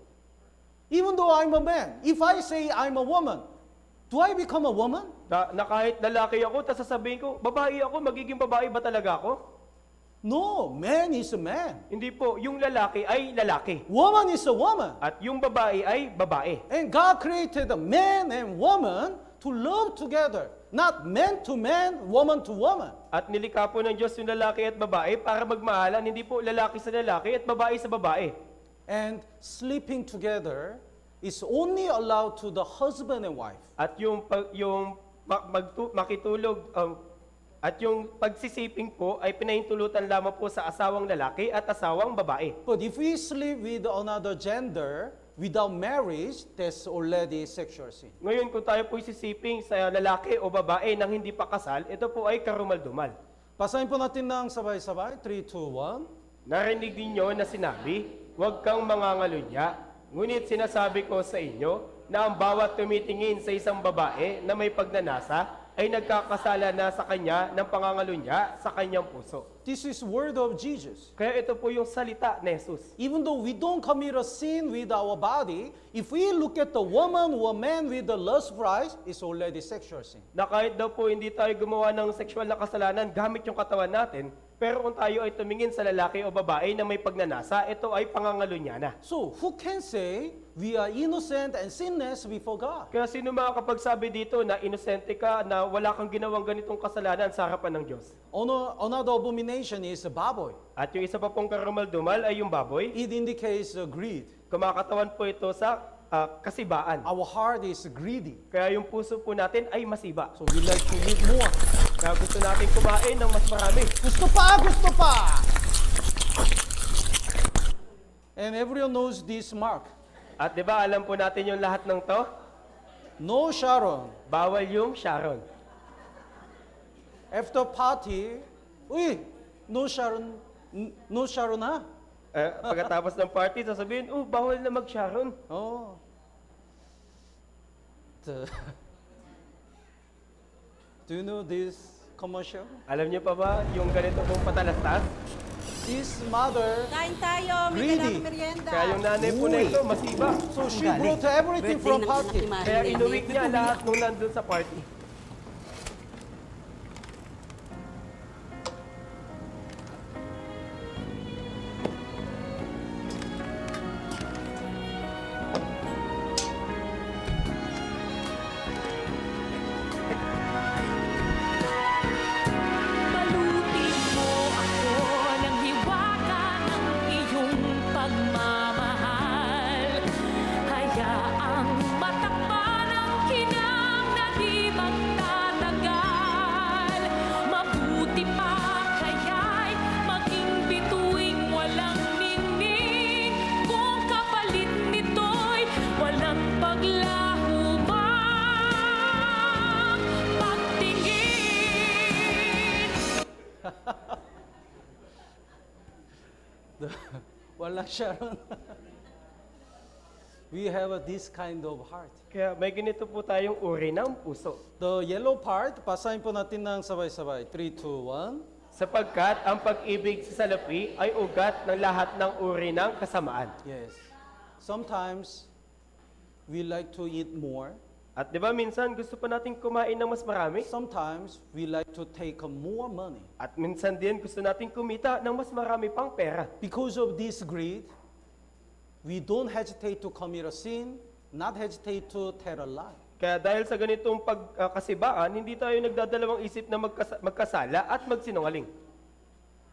Even though I'm a man, if I say I'm a woman, do I become a woman? Na kahit lalaki ako, tapos sasabihin ko, babae ako, magiging babae ba talaga ako? No, man is a man. Hindi po, yung lalaki ay lalaki. Woman is a woman. At yung babae ay babae. And God created a man and woman to love together. Not man to man, woman to woman. At nilikha po ng Diyos yung lalaki at babae para magmahalan, hindi po lalaki sa lalaki at babae sa babae. And sleeping together is only allowed to the husband and wife. At makitulog, at yung pagsisiping po ay pinahintulutan lamang po sa asawang lalaki at asawang babae. But if we sleep with another gender without marriage, that's already sexual sin. Ngayon, kung tayo po isisiping sa lalaki o babae nang hindi pa kasal, ito po ay karumal-dumal. Basahin po natin ng sabay-sabay. 3, 2, 1. Narinig ninyo na sinabi, huwag kang mangangalunya, ngunit sinasabi ko sa inyo na ang bawat tumitingin sa isang babae na may pagnanasa ay nagkakasala na sa kanya ng pangangalunya sa kanyang puso. This is word of Jesus. Kaya ito po yung salita ni Jesus. Even though we don't commit a sin with our body, if we look at the woman or man with the lust for eyes, it's already sexual sin. Na kahit daw po hindi tayo gumawa ng sexual na kasalanan gamit yung katawan natin, pero kung tayo ay tumingin sa lalaki o babae na may pagnanasa, ito ay pangangalunya na. So who can say we are innocent and sinless before God? Kaya sino makakapagsabi dito na inosente ka, na wala kang ginawang ganitong kasalanan sa harapan ng Diyos? Another abomination is baboy. At yung isa pa pong karumal-dumal ay yung baboy. It indicates greed. Kumakatawan po ito sa kasibaan. Our heart is greedy. Kaya yung puso po natin ay masiba. So we like to eat more. Kaya gusto natin kumain ng mas marami. Gusto pa, gusto pa! And everyone knows this mark. At di ba alam po natin yung lahat ng to? No Sharon. Bawal yung Sharon. After party, uy, no Sharon, no Sharon ha? Pagkatapos ng party, sasabihin, bawal na mag-Sharon. Oh. Do you know this commercial? Alam niyo pa ba yung ganito pong patalastas? This mother, Kain tayo, may Greedy. dalang merienda. Kaya yung nanay po na ito, masiba. so she brought everything from party. Kaya inuwi niya lahat nung nandun sa party. Balutin mo ako ng hiwaga ng iyong pagmamahal. Hayaang matakpan ang kinang na di magtatagal. Mabuti pa kaya'y maging bituing walang ningning. Kung kapalit nito'y walang paglaho mang pagtingin. Walang Sharon. We have this kind of heart. Kaya may ganito po tayong uri ng puso. The yellow part, basahin po natin ng sabay-sabay. 3, 2, 1. Sapagkat ang pag-ibig sa salapi ay ugat ng lahat ng uri ng kasamaan. Yes. Sometimes we like to eat more. At di ba minsan gusto pa natin kumain ng mas marami? Sometimes we like to take more money. At minsan din gusto natin kumita ng mas marami pang pera. Because of this greed, we don't hesitate to commit a sin, not hesitate to tell a lie. Kaya dahil sa ganitong pagkasibaan, hindi tayo nagdadalawang isip na magkasala at magsinungaling.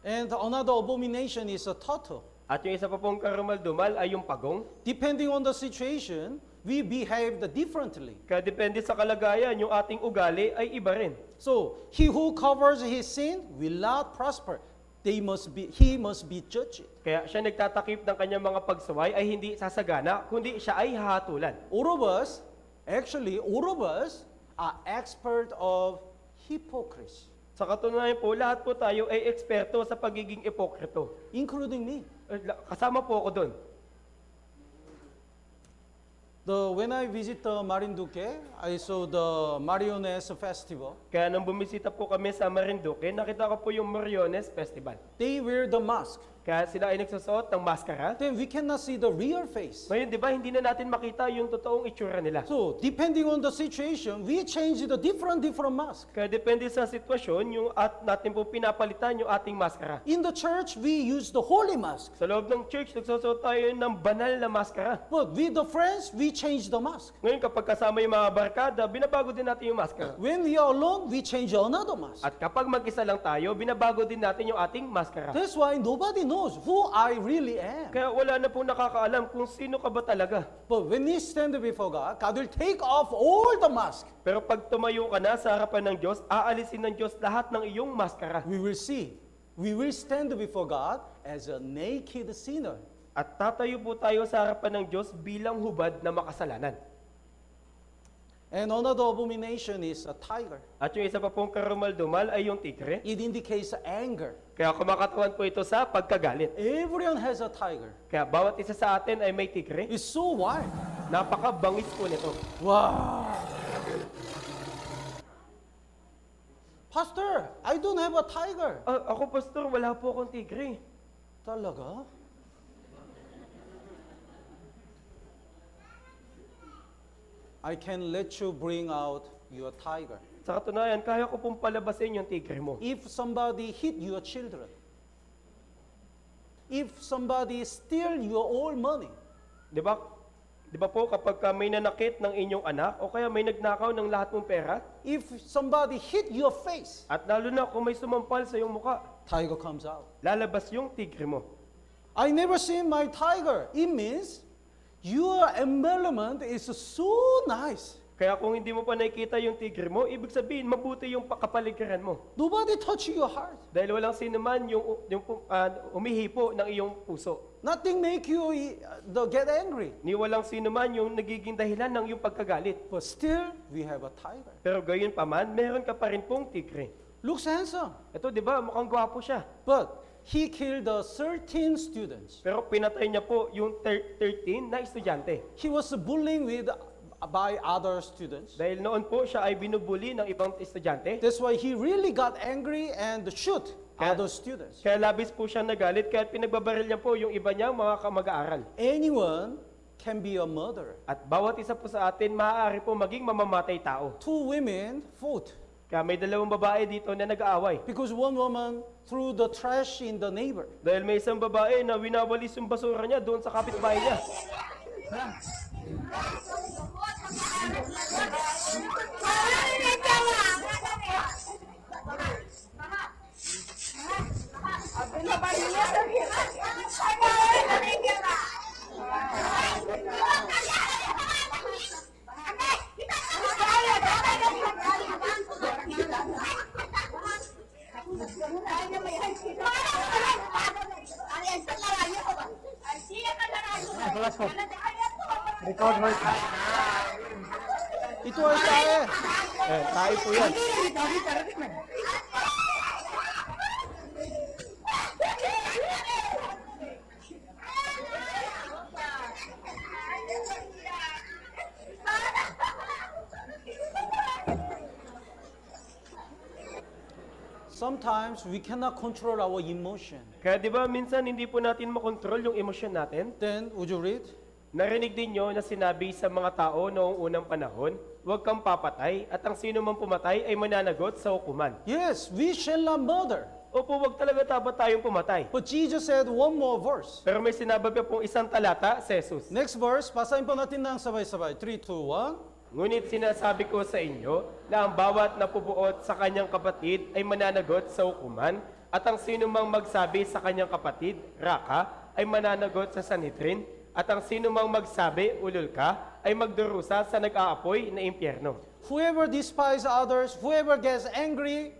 And another abomination is a turtle. At yung isa pa pong karumal-dumal ay yung pagong. Depending on the situation, we behave differently. Kaya depende sa kalagayan, yung ating ugali ay iba rin. So, he who covers his sin will not prosper. he must be judged. Kaya siya nagtatakip ng kanyang mga pagsuway ay hindi sasagana, kundi siya ay hahatulan. All of us are expert of hypocrisy, Sa katunayan po, lahat po tayo ay eksperto sa pagiging ipokrito. including me. Kasama po ako doon. When I visit the Marinduque, I saw the Mariones Festival. Kaya nung bumisita po kami sa Marinduque, nakita ko po yung Moriones Festival. They wear the mask. Kaya sila ay nagsusuot ng maskara. Then we cannot see the real face. Ngayon, di ba, hindi na natin makita yung totoong itsura nila. So depending on the situation, we change the different mask. Kaya depende sa sitwasyon, yung natin po pinapalitan yung ating maskara. In the church, we use the holy mask. Sa loob ng church, nagsusuot tayo ng banal na maskara. But with the friends, we change the mask. Ngayon, kapag kasama yung mga barkada, binabago din natin yung maskara. When we are alone, we change another mask. At kapag mag-isa lang tayo, binabago din natin yung ating maskara. That's why nobody knows who I really am. Kaya wala na po nakakaalam kung sino ka ba talaga. But when we stand before God, God will take off all the mask. Pero pag tumayo ka na sa harapan ng Diyos, aalisin ng Diyos lahat ng iyong maskara. We will see. We will stand before God as a naked sinner. At tatayo po tayo sa harapan ng Diyos bilang hubad na makasalanan. And another abomination is a tiger. At yung isa pa pong karumal-dumal ay yung tigre. It indicates anger. Kaya kumakatawan po ito sa pagkagalit. Everyone has a tiger. Kaya bawat isa sa atin ay may tigre. It's so wild. Napakabangis po nito. Wow. Pastor, I don't have a tiger. Ako, pastor, wala po akong tigre. Talaga? I can let you bring out your tiger. Sa katunayan, kaya ko pong palabasin yung tigre mo. If somebody hit your children, if somebody steal your all money, Di ba? Di ba po kapag may nanakit ng inyong anak o kaya may nagnakaw ng lahat mong pera, if somebody hit your face, at lalo na kung may sumampal sa iyong muka, tiger comes out. lalabas yung tigre mo. I never seen my tiger. It means your environment is so nice. Kaya kung hindi mo pa nakikita yung tigre mo, ibig sabihin, mabuti yung kapaligiran mo. Nobody touch your heart. Dahil walang sino man yung umihipo ng iyong puso. Nothing make you get angry. Ni walang sino man yung nagiging dahilan ng iyong pagkagalit. But still, we have a tiger. Pero gayon pa man, meron ka pa rin pong tigre. Looks handsome. Ito, di ba, mukhang gwapo siya. But he killed the 13 students. Pero pinatay niya po yung 13 na estudyante. He was bullying by other students. Dahil noon po siya ay binubuli ng ibang estudyante. That's why he really got angry and shoot Kaya- other students. Kaya labis po siya nagalit, kaya pinagbabaril niya po yung iba niyang mga kamag-aaral. Anyone can be a murderer. At bawat isa po sa atin, maaari po maging mamamatay tao. 2 women fought Kaya may dalawang babae dito na nag-aaway. because one woman threw the trash in the neighbor. Dahil may isang babae na winawalis yung basura niya doon sa kapitbahay niya. Ito ay tae. Tayo po yan. Sometimes we cannot control our emotion. Kaya di ba minsan hindi po natin makontrol yung emosyon natin? Then, would you read? Narinig din nyo na sinabi sa mga tao noong unang panahon, huwag kang papatay at ang sino man pumatay ay mananagot sa hukuman. Yes, we shall not murder. Opo, huwag talaga dapat tayong pumatay. But Jesus said one more verse. Pero may sinabi pa pong isang talata sa Jesus. Next verse, basahin po natin ng sabay-sabay. 3, 2, 1. Ngunit sinasabi ko sa inyo na ang bawat napubuot sa kanyang kapatid ay mananagot sa hukuman at ang sino mang magsabi sa kanyang kapatid, Raka, ay mananagot sa Sanhedrin at ang sino mang magsabi, ulol ka, ay magdurusa sa nag-aapoy na impyerno. Whoever despises others, whoever gets angry,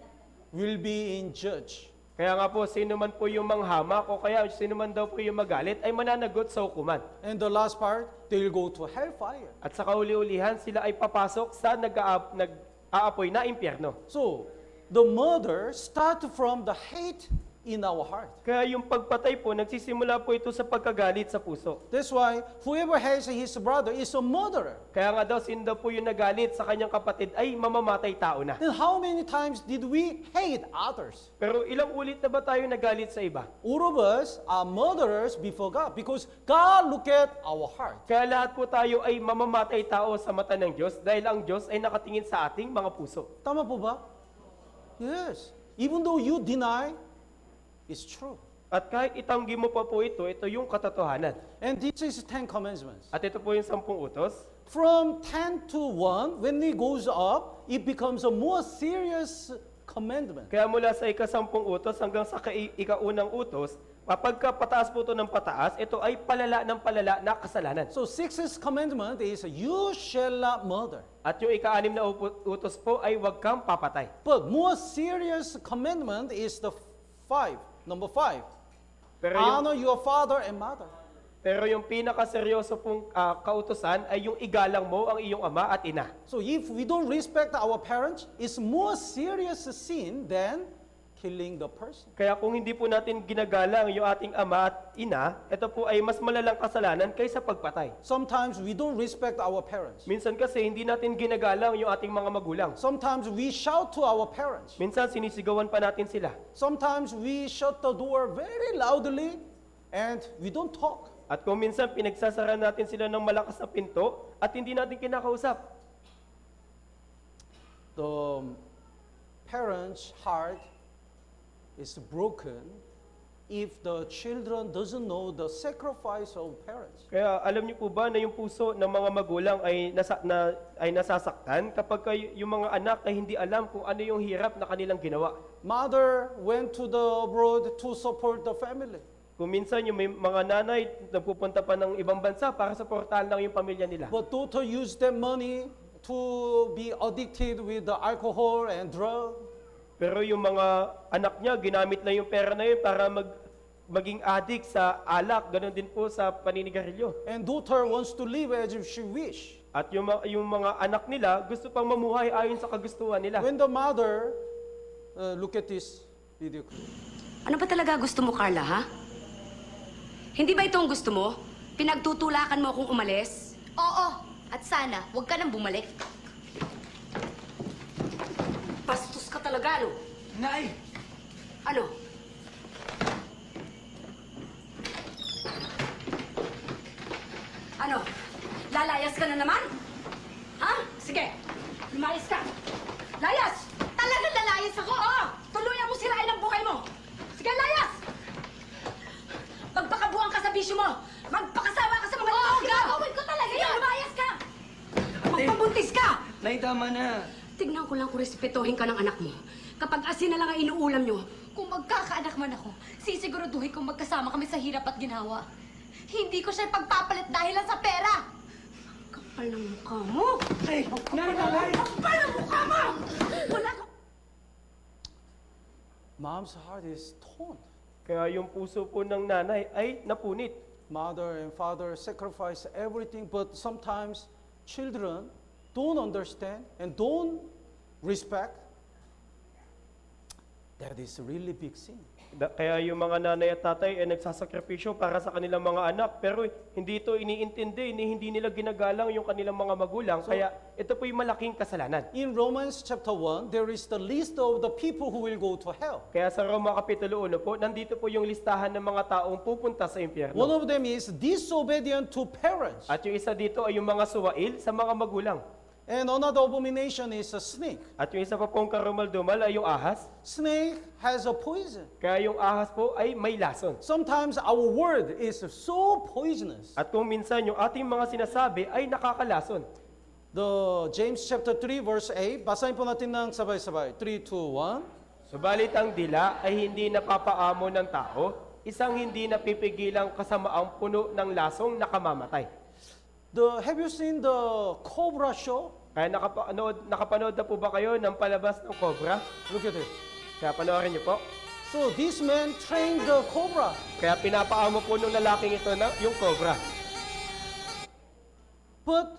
will be in judge. Kaya nga po, sino man po yung manghamak o kaya sino man daw po yung magalit ay mananagot sa hukuman. And the last part, they will go to hellfire. At sa kauli-ulihan, sila ay papasok sa nag-aapoy na impyerno. So, the murder starts from the hate in our heart. Kaya yung pagpatay po, nagsisimula po ito sa pagkagalit sa puso. That's why whoever hates his brother is a murderer. Kaya nga daw, sino daw po yung nagalit sa kanyang kapatid ay mamamatay tao na. Then how many times did we hate others? Pero ilang ulit na ba tayo nagalit sa iba? All of us are murderers before God because God look at our heart. Kaya lahat po tayo ay mamamatay tao sa mata ng Diyos dahil ang Diyos ay nakatingin sa ating mga puso. Tama po ba? Yes. Even though you deny, it's true. At kahit itanggi mo pa po ito yung katotohanan. And this is 10 commandments. At ito po yung 10 utos. From 10 to 1, when it goes up, it becomes a more serious commandment. Kaya mula sa ika-10 utos hanggang sa ika-unang utos, kapag pataas po ito ng pataas, ito ay palala ng palala na kasalanan. So sixth commandment is you shall not murder. At yung ika-6 na utos po ay huwag kang papatay. But more serious commandment is the number 5. Pero yung, Honor your father and mother. pero yung pinakaseryoso pong kautusan ay yung igalang mo ang iyong ama at ina. So if we don't respect our parents, it's more serious sin than killing the person. Kaya kung hindi po natin ginagalang yung ating ama at ina, ito po ay mas malalang kasalanan kaysa pagpatay. Sometimes we don't respect our parents. Minsan kasi hindi natin ginagalang yung ating mga magulang. Sometimes we shout to our parents. Minsan sinisigawan pa natin sila. Sometimes we shut the door very loudly and we don't talk. At kung minsan pinagsasara natin sila ng malakas na pinto at hindi natin kinakausap. The parents' heart is broken if the children doesn't know the sacrifice of parents. Kaya alam niyo po ba na yung puso ng mga magulang ay nasasaktan kapag yung mga anak ay hindi alam kung ano yung hirap na kanilang ginawa. Mother went to the abroad to support the family. Kung minsan yung may mga nanay nagpupunta pa ng ibang bansa para suportahan lang yung pamilya nila. But daughter used that money to be addicted with the alcohol and drug. Pero yung mga anak niya, ginamit na yung pera na yun para maging addict sa alak. Ganon din po sa paninigarilyo. And daughter wants to live as if she wish. At yung mga anak nila, gusto pang mamuhay ayon sa kagustuhan nila. When the mother, look at this video. Ano ba talaga gusto mo, Carla, ha? Hindi ba ito ang gusto mo? Pinagtutulakan mo akong umalis? Oo, at sana, huwag ka nang bumalik. Bastos ka talaga, no? Nay! Ano? Ano? Lalayas ka na naman? Ha? Sige, lumayas ka. Layas! Talagang lalayas ako! Oo! Tuluyan mo sirain ang buhay mo! Sige, layas! Magpakabuang ka sa bisyo mo! Magpakasawa ka sa mga Oo, lalaki mo! gagawin ko talaga Sige, yan! lumayas ka! Magpabuntis ka! Nay, tama na. Tignan ko lang kung respetuhin ka ng anak mo. Kapag asin na lang ang inuulam nyo, Kung magkakaanak man ako, sisiguraduhin kong magkasama kami sa hirap at ginawa. Hindi ko siya pagpapalit dahil lang sa pera! kapal ng mukha mo! Nay! Nay! Kapal ng mukha mo! Wala ka... Mom's heart is torn. Kaya yung puso po ng nanay ay napunit. Mother and father sacrifice everything, but sometimes children don't understand and don't respect. That is a really big sin. Kaya yung mga nanay at tatay ay nagsasakripisyo para sa kanilang mga anak, pero hindi ito iniintindi, hindi nila ginagalang yung kanilang mga magulang, kaya ito po yung malaking kasalanan. In Romans chapter 1, there is the list of the people who will go to hell. Kaya sa Roma Kapitulo 1 po, nandito po yung listahan ng mga taong pupunta sa impyerno. One of them is disobedient to parents. At yung isa dito ay yung mga suwail sa mga magulang. And another abomination is a snake. At yung isa pa pong karumal-dumal ay yung ahas. Snake has a poison. Kaya yung ahas po ay may lason. Sometimes our word is so poisonous. At kung minsan yung ating mga sinasabi ay nakakalason. The James chapter 3 verse 8, basahin po natin ng sabay-sabay. 3, 2, 1. Subalit ang dila ay hindi napapaamo ng tao, isang hindi napipigilang kasamaang puno ng lasong nakamamatay. Have you seen the Cobra show? Kaya nakapanood na po ba kayo ng palabas ng Cobra? Look at it. Kaya panoorin niyo po. So this man trained the cobra. Kaya pinapaamo po ng lalaking ito na yung cobra. But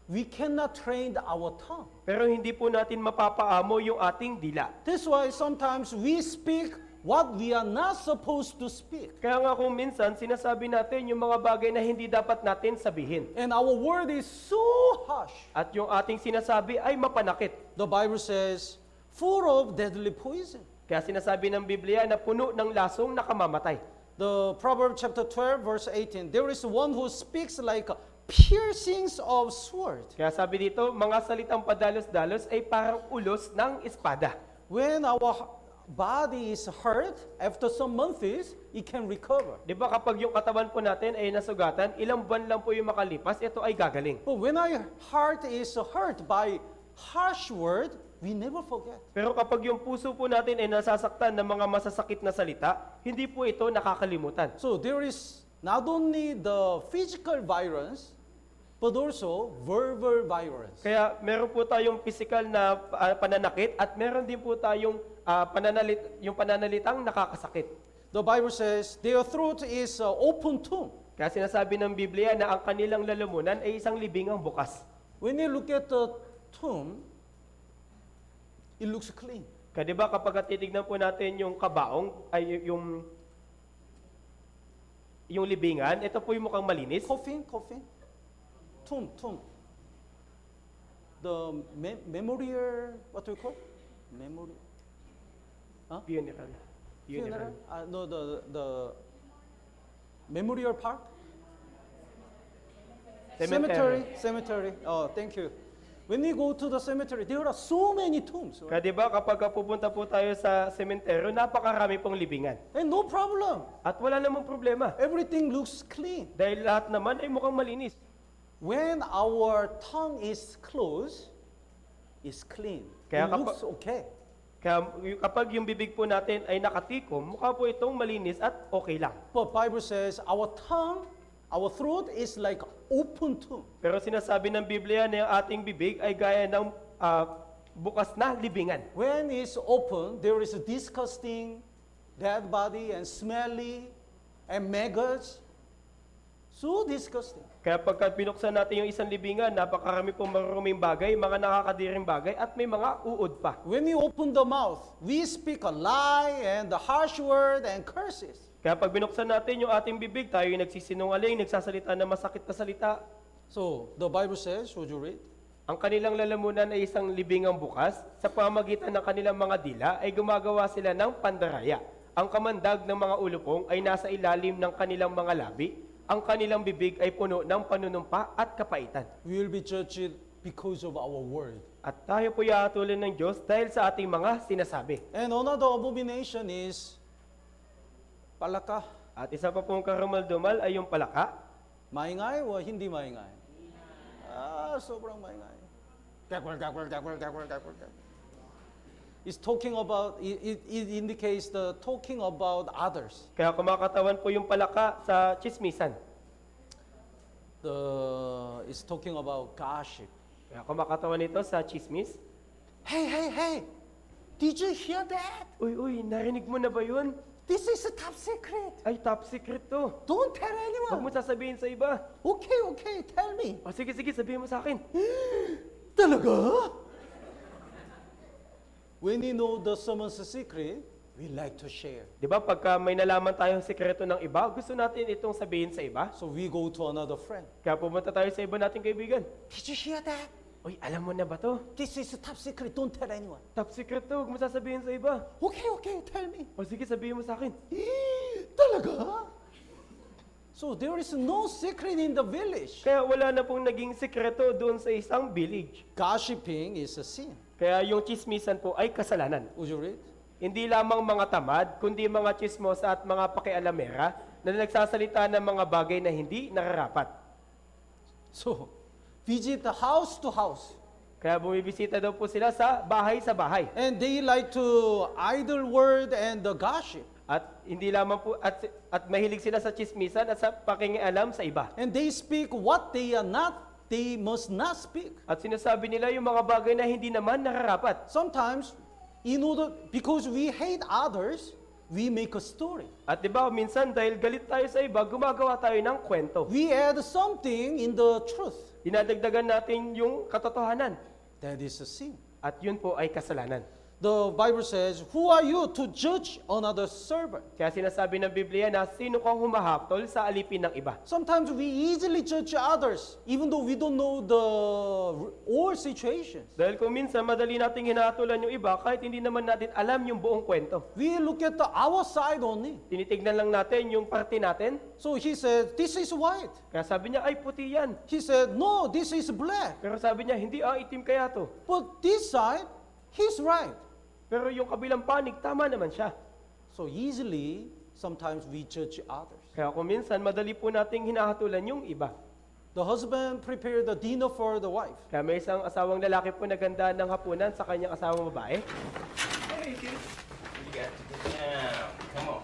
we cannot train our tongue. Pero hindi po natin mapapaamo yung ating dila. That's why sometimes we speak what we are not supposed to speak. Kaya nga kung minsan, sinasabi natin yung mga bagay na hindi dapat natin sabihin. And our word is so harsh. At yung ating sinasabi ay mapanakit. The Bible says, full of deadly poison. Kaya sinasabi ng Biblia na puno ng lasong nakamamatay. The Proverbs chapter 12 verse 18, there is one who speaks like piercings of sword. Kaya sabi dito, mga salitang padalos-dalos ay parang ulos ng espada. When our body is hurt, after some months, it can recover. Di ba kapag yung katawan po natin ay nasugatan, ilang buwan lang po yung makalipas, ito ay gagaling. But when our heart is hurt by harsh word, we never forget. Pero kapag yung puso po natin ay nasasaktan ng mga masasakit na salita, hindi po ito nakakalimutan. So there is not only the physical violence, but also verbal violence. Kaya meron po tayong physical na pananakit at meron din po tayong yung pananalitang nakakasakit. The Bible says their throat is open tomb. Kaya sinasabi ng Biblia na ang kanilang lalamunan ay isang libingang bukas. When you look at the tomb, it looks clean. Kaya di ba kapag titignan po natin yung kabaong, ay yung libingan, ito po yung mukhang malinis. Coffin. Tomb. The memorial, what do you call? Memorial. Funeral. Funeral? No, the memorial park? Cemetery. Oh, thank you. When we go to the cemetery, there are so many tombs. Right? Kaya di ba kapag pupunta po tayo sa sementeryo, napakarami pong libingan. And no problem. At wala namang problema. Everything looks clean. Dahil lahat naman ay mukhang malinis. When our tongue is closed, it's clean. Kaya It looks okay. Kaya kapag yung bibig po natin ay nakatikom, mukha po itong malinis at okay lang. But Bible says our tongue, our throat is like open tomb. Pero sinasabi ng Biblia na yung ating bibig ay gaya ng bukas na libingan. When it's open, there is a disgusting dead body and smelly and maggots. So disgusting. Kaya pagka binuksan natin yung isang libingan, napakarami pong maruruming bagay, mga nakakadiring bagay, at may mga uod pa. When you open the mouth, we speak a lie and the harsh word and curses. Kaya pag binuksan natin yung ating bibig, tayo yung nagsisinungaling, nagsasalita ng masakit na salita. So the Bible says, should you read? Ang kanilang lalamunan ay isang libingang bukas, sa pamagitan ng kanilang mga dila ay gumagawa sila ng pandaraya. Ang kamandag ng mga ulupong ay nasa ilalim ng kanilang mga labi, ang kanilang bibig ay puno ng panunumpa at kapaitan. We will be judged because of our word. At tayo po ihahatulin ng Diyos dahil sa ating mga sinasabi. And another abomination is palaka. At isa pa pong karumal-dumal ay yung palaka. Maingay o hindi maingay? Sobrang maingay. Gakwal. It's talking about, it indicates the talking about others. Kaya kumakatawan po yung palaka sa chismisan. It's talking about gossip. Kaya kumakatawan ito sa chismis. Hey, did you hear that? Uy, narinig mo na ba yun? This is a top secret. Ay, top secret to. Don't tell Huwag mo anyone. sasabihin sa iba. Okay, tell me. O sige, sabihin mo sa akin. Talaga? When you know the someone's secret, we like to share. Di ba pagka may nalaman tayong sekreto ng iba, gusto natin itong sabihin sa iba? So we go to another friend. Kaya pumunta tayo sa iba nating kaibigan. Did you hear that? Uy, alam mo na ba to? This is a top secret. Don't tell anyone. Top secret to, huwag mo sasabihin sa iba. Okay, tell me. O sige, sabihin mo sa akin. Talaga? So there is no secret in the village. Kaya wala na pong naging sekreto doon sa isang village. Gossiping is a sin. Kaya yung chismisan po ay kasalanan. Would you read? Hindi lamang mga tamad, kundi mga chismosa at mga pakialamera na nagsasalita ng mga bagay na hindi nararapat. So, visit the house to house. Kaya bumibisita daw po sila sa bahay. And they like to idle word and the gossip. At hindi lamang po at mahilig sila sa chismisan at sa pakingialam sa iba. And they speak what they must not speak. At sinasabi nila yung mga bagay na hindi naman nararapat. Sometimes in order, because we hate others, we make a story. At di ba, minsan dahil galit tayo sa iba, gumagawa tayo ng kwento. We add something in the truth. Dinadagdagan natin yung katotohanan. That is a sin. At yun po ay kasalanan. The Bible says, who are you to judge another servant? Kaya sinasabi ng Biblia na sino kang humahatol sa alipin ng iba. Sometimes we easily judge others, even though we don't know the all situations. Dahil kung minsan madali nating hinahatulan yung iba kahit hindi naman natin alam yung buong kwento. We look at our side only. Tinitignan lang natin yung parte natin. So he said, this is white. Kaya sabi niya, ay puti yan. He said, no, this is black. Pero sabi niya, hindi itim kaya to. But this side, he's right. Pero yung kabilang panig, tama naman siya. So easily, sometimes we judge others. Kaya kung minsan, madali po nating hinahatulan yung iba. The husband prepared the dinner for the wife. Kaya may isang asawang lalaki po naganda ng hapunan sa kanyang asawang babae. Hey, kid. What you got? Now, come on.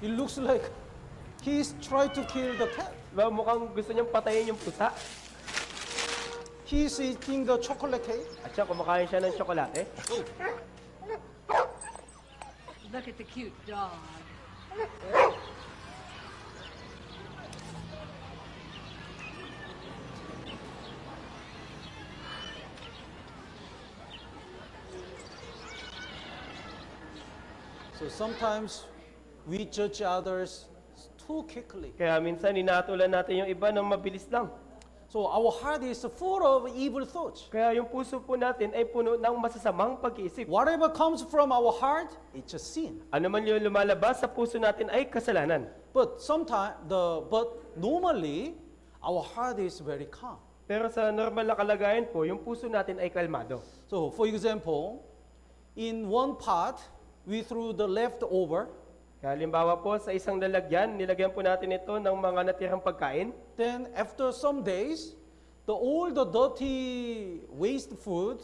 It looks like he's trying to kill the cat. Diba, mukhang gusto niyang patayin yung pusa. He's eating the chocolate cake. At siya, kumakain siya ng tsokolate. Look at the cute dog. So sometimes we judge others too quickly. Kaya minsan, hinahatulan natin yung iba ng mabilis lang. So our heart is full of evil thoughts. Kaya yung puso po natin ay puno ng masasamang pag-iisip. Whatever comes from our heart, it's a sin. Ano man yung lumalabas sa puso natin ay kasalanan. But normally, our heart is very calm. Pero sa normal na kalagayan po, yung puso natin ay kalmado. So for example, in one pot, we threw the leftover. Kaya halimbawa po, sa isang lalagyan, nilagyan po natin ito ng mga natirang pagkain. Then after some days, all the dirty waste food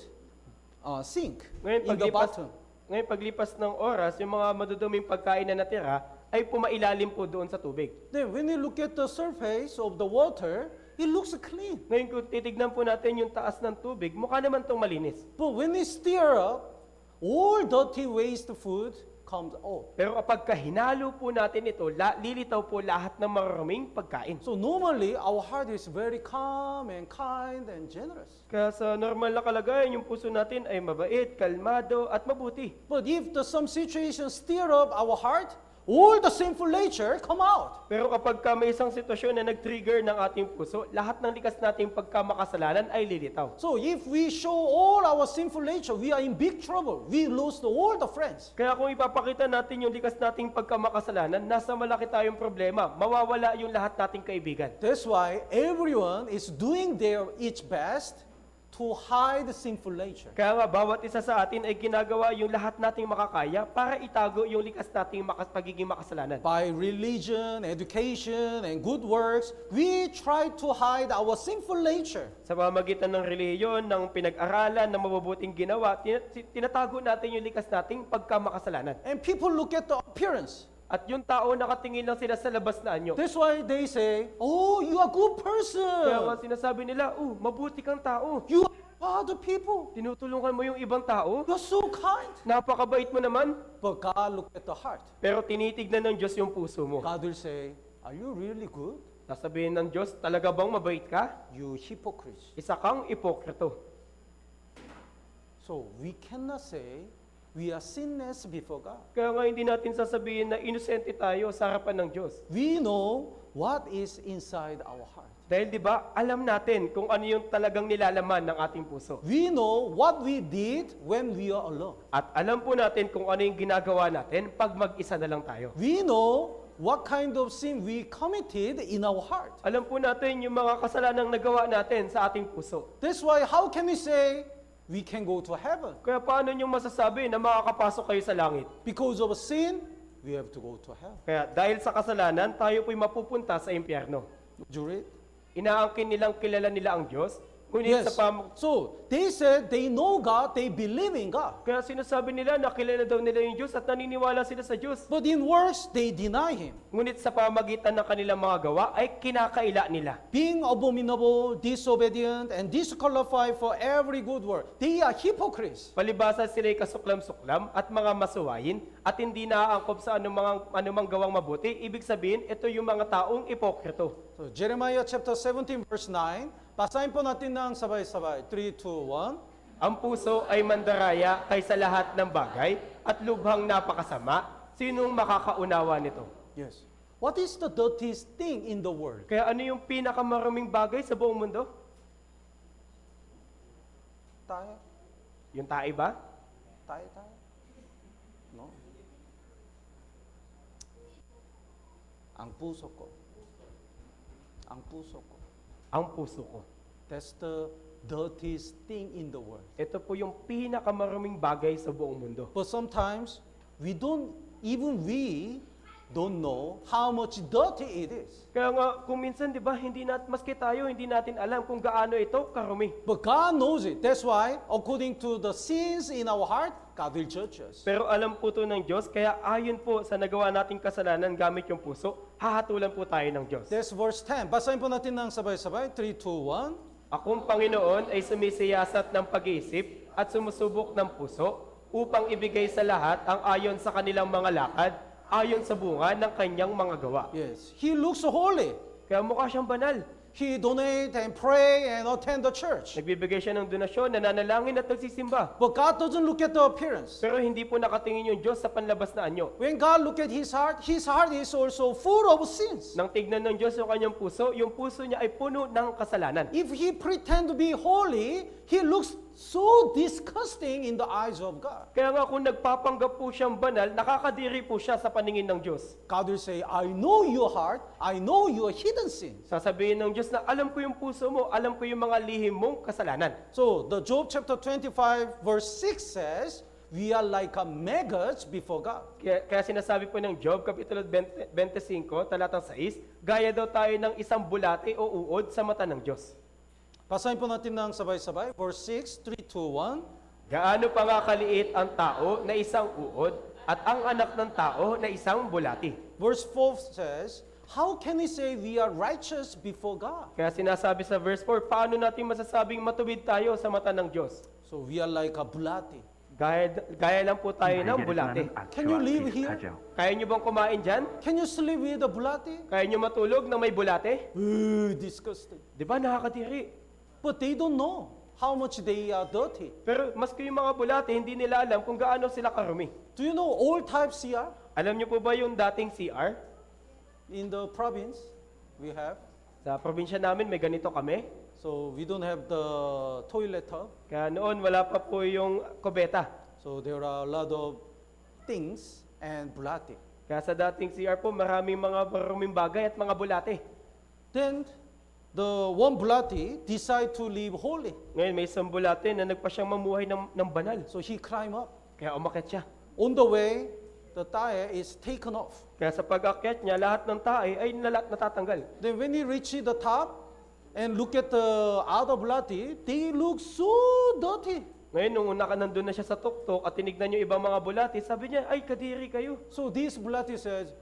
sink Ngayon, in the bottom. paglipas ng oras, yung mga maduduming pagkain na natira ay pumailalim po doon sa tubig. Then when you look at the surface of the water, it looks clean. Ngayon kung titignan po natin yung taas ng tubig, mukha naman itong malinis. But when you stir up, all dirty waste food comes out. Pero kapag hinalo po natin ito, lilitaw po lahat ng maruming pagkain. So normally, our heart is very calm and kind and generous. Kaya sa normal na kalagayan, yung puso natin ay mabait, kalmado, at mabuti. But if some situation stir up our heart, all the sinful nature come out. Pero kapag may isang sitwasyon na nag-trigger ng ating puso, lahat ng likas nating pagkamakasalanan ay lilitaw. So if we show all our sinful nature, we are in big trouble. We lose all the friends. Kaya kung ipapakita natin yung likas nating pagkamakasalanan, nasa malaki tayong problema. Mawawala yung lahat nating kaibigan. That's why everyone is doing their its best to hide sinful nature. Kaya nga, bawat isa sa atin ay ginagawa yung lahat nating makakaya para itago yung likas nating pagiging makasalanan. By religion, education, and good works, we try to hide our sinful nature. Sa pamamagitan ng reliyon, ng pinag-aralan, ng mabubuting ginawa, tinatago natin yung likas nating pagkamakasalanan. And people look at the appearance. At yung tao, nakatingin lang sila sa labas na anyo. That's why they say, oh, you are a good Kaya nga person. sinasabi nila, mabuti kang tao. You are other people. Tinutulungan mo yung ibang tao. You are so kind. Napakabait mo naman. But God look at the heart. Pero tinitignan ng Diyos yung puso mo. God will say, are you really good? Sasabihin ng Diyos, talaga bang mabait ka? You hypocrites. Isa kang ipokrito. So we cannot say we are sinless before God. Kaya nga hindi natin sasabihin na inosente tayo sa harapan ng Diyos. We know what is inside our heart. Dahil di ba, alam natin kung ano yung talagang nilalaman ng ating puso. We know what we did when we are alone. At alam po natin kung ano yung ginagawa natin pag mag-isa na lang tayo. We know what kind of sin we committed in our heart. Alam po natin yung mga kasalanang nagawa natin sa ating puso. That's why how can we say we can go to heaven? Kaya paano nyo masasabi na makakapasok kayo sa langit? Because of sin, we have to go to hell. Kaya dahil sa kasalanan, tayo po'y mapupunta sa impyerno. Would you read? Inaangkin nilang kilala nila ang Diyos Ngunit Yes. sa So they said they know God, they believe in God. kaya sinasabi nila na kilala daw nila yung Diyos at naniniwala sila sa Diyos. But in works, they deny Him. Ngunit sa pamagitan ng kanilang mga gawa ay kinakaila nila. Being abominable, disobedient, and disqualified for every good work. They are hypocrites. Palibasa sila'y kasuklam-suklam at mga masuwayin at hindi naaangkop sa anumang gawang mabuti. Ibig sabihin, ito yung mga taong ipokrito. So Jeremiah chapter 17 verse 9. Basahin po natin ng sabay-sabay. 3, 2, 1. Ang puso ay mandaraya kaysa lahat ng bagay at lubhang napakasama. Sinong makakaunawa nito? Yes. What is the dirtiest thing in the world? Kaya ano yung pinakamaruming bagay sa buong mundo? Tayo. Yung tae ba? Tayo. No. Ang puso ko. Ang puso ko. Ang puso ko. That's the dirtiest thing in the world. Ito po yung pinakamaruming bagay sa buong mundo. But sometimes we don't know how much dirty it is. Kaya nga, kung minsan, di ba, maski tayo, hindi natin alam kung gaano ito karumi. But God knows it. That's why, according to the sins in our heart, God will judge us. Pero alam po ito ng Diyos, kaya ayon po sa nagawa nating kasalanan gamit yung puso, hahatulan po tayo ng Diyos. That's verse 10. Basahin po natin ng sabay-sabay. 3, 2, 1. Akong Panginoon ay sumisiyasat ng pag-iisip at sumusubok ng puso upang ibigay sa lahat ang ayon sa kanilang mga lakad, ayon sa bunga ng kanyang mga gawa. Yes. He looks holy. Kaya mukha siyang banal. He donate and pray and attend the church. Nagbibigay siya ng donasyon, nananalangin at nagsisimba. But God doesn't look at the appearance. Pero hindi po nakatingin yung Diyos sa panlabas na anyo. When God look at his heart is also full of sins. Nang tignan ng Diyos yung kanyang puso, yung puso niya ay puno ng kasalanan. If he pretend to be holy, he looks so disgusting in the eyes of God. Kaya nga kung nagpapanggap po siyang banal, nakakadiri po siya sa paningin ng Diyos. God will say, I know your heart, I know your hidden sins. Sasabihin ng Diyos na alam ko yung puso mo, alam ko yung mga lihim mong kasalanan. So, the Job chapter 25 verse 6 says, we are like a maggots before God. Kaya sinasabi po ng Job, Kapitulo 25, talatang 6, gaya daw tayo ng isang bulate o uod sa mata ng Diyos. Basahin po natin ng sabay-sabay. Verse 6, 3, 2, 1. Gaano pa nga kaliit ang tao na isang uod at ang anak ng tao na isang bulati. Verse 4 says, how can we say we are righteous before God? Kaya sinasabi sa verse 4, paano natin masasabing matuwid tayo sa mata ng Diyos? So, we are like a bulati. Gaya lang po tayo ng bulate. Can you live here? Kaya nyo bang kumain dyan? Can you sleep with a bulati? Kaya nyo matulog na may bulate? Disgusting. Di ba nakakadiri? But they don't know how much they are dirty. Pero maski yung mga bulate, hindi nila alam kung gaano sila karumi. Do you know all type CR Alam nyo po ba yung dating CR? in the province? We have. Sa probinsya namin, may ganito kami. So we don't have the toilet tub. Kaya noon, wala pa po yung kubeta. So there are a lot of things and bulati. Kaya sa dating CR po, maraming mga maruming bagay at mga bulate. Then the one bulati decide to live holy. Ngayon, may isang bulate na nagpa siyang mamuhay ng banal. So he climb up. Kaya umakyat siya. On the way, the tire is taken off. Kaya sa pag-akyat niya, lahat ng tae ay natatanggal. Then when he reaches the top and look at the other bulati, they look so dirty. Ngayon, nung una ka nandun na siya sa tuktok at tinignan yung ibang mga bulati, sabi niya, ay, kadiri kayo. So this bulati says,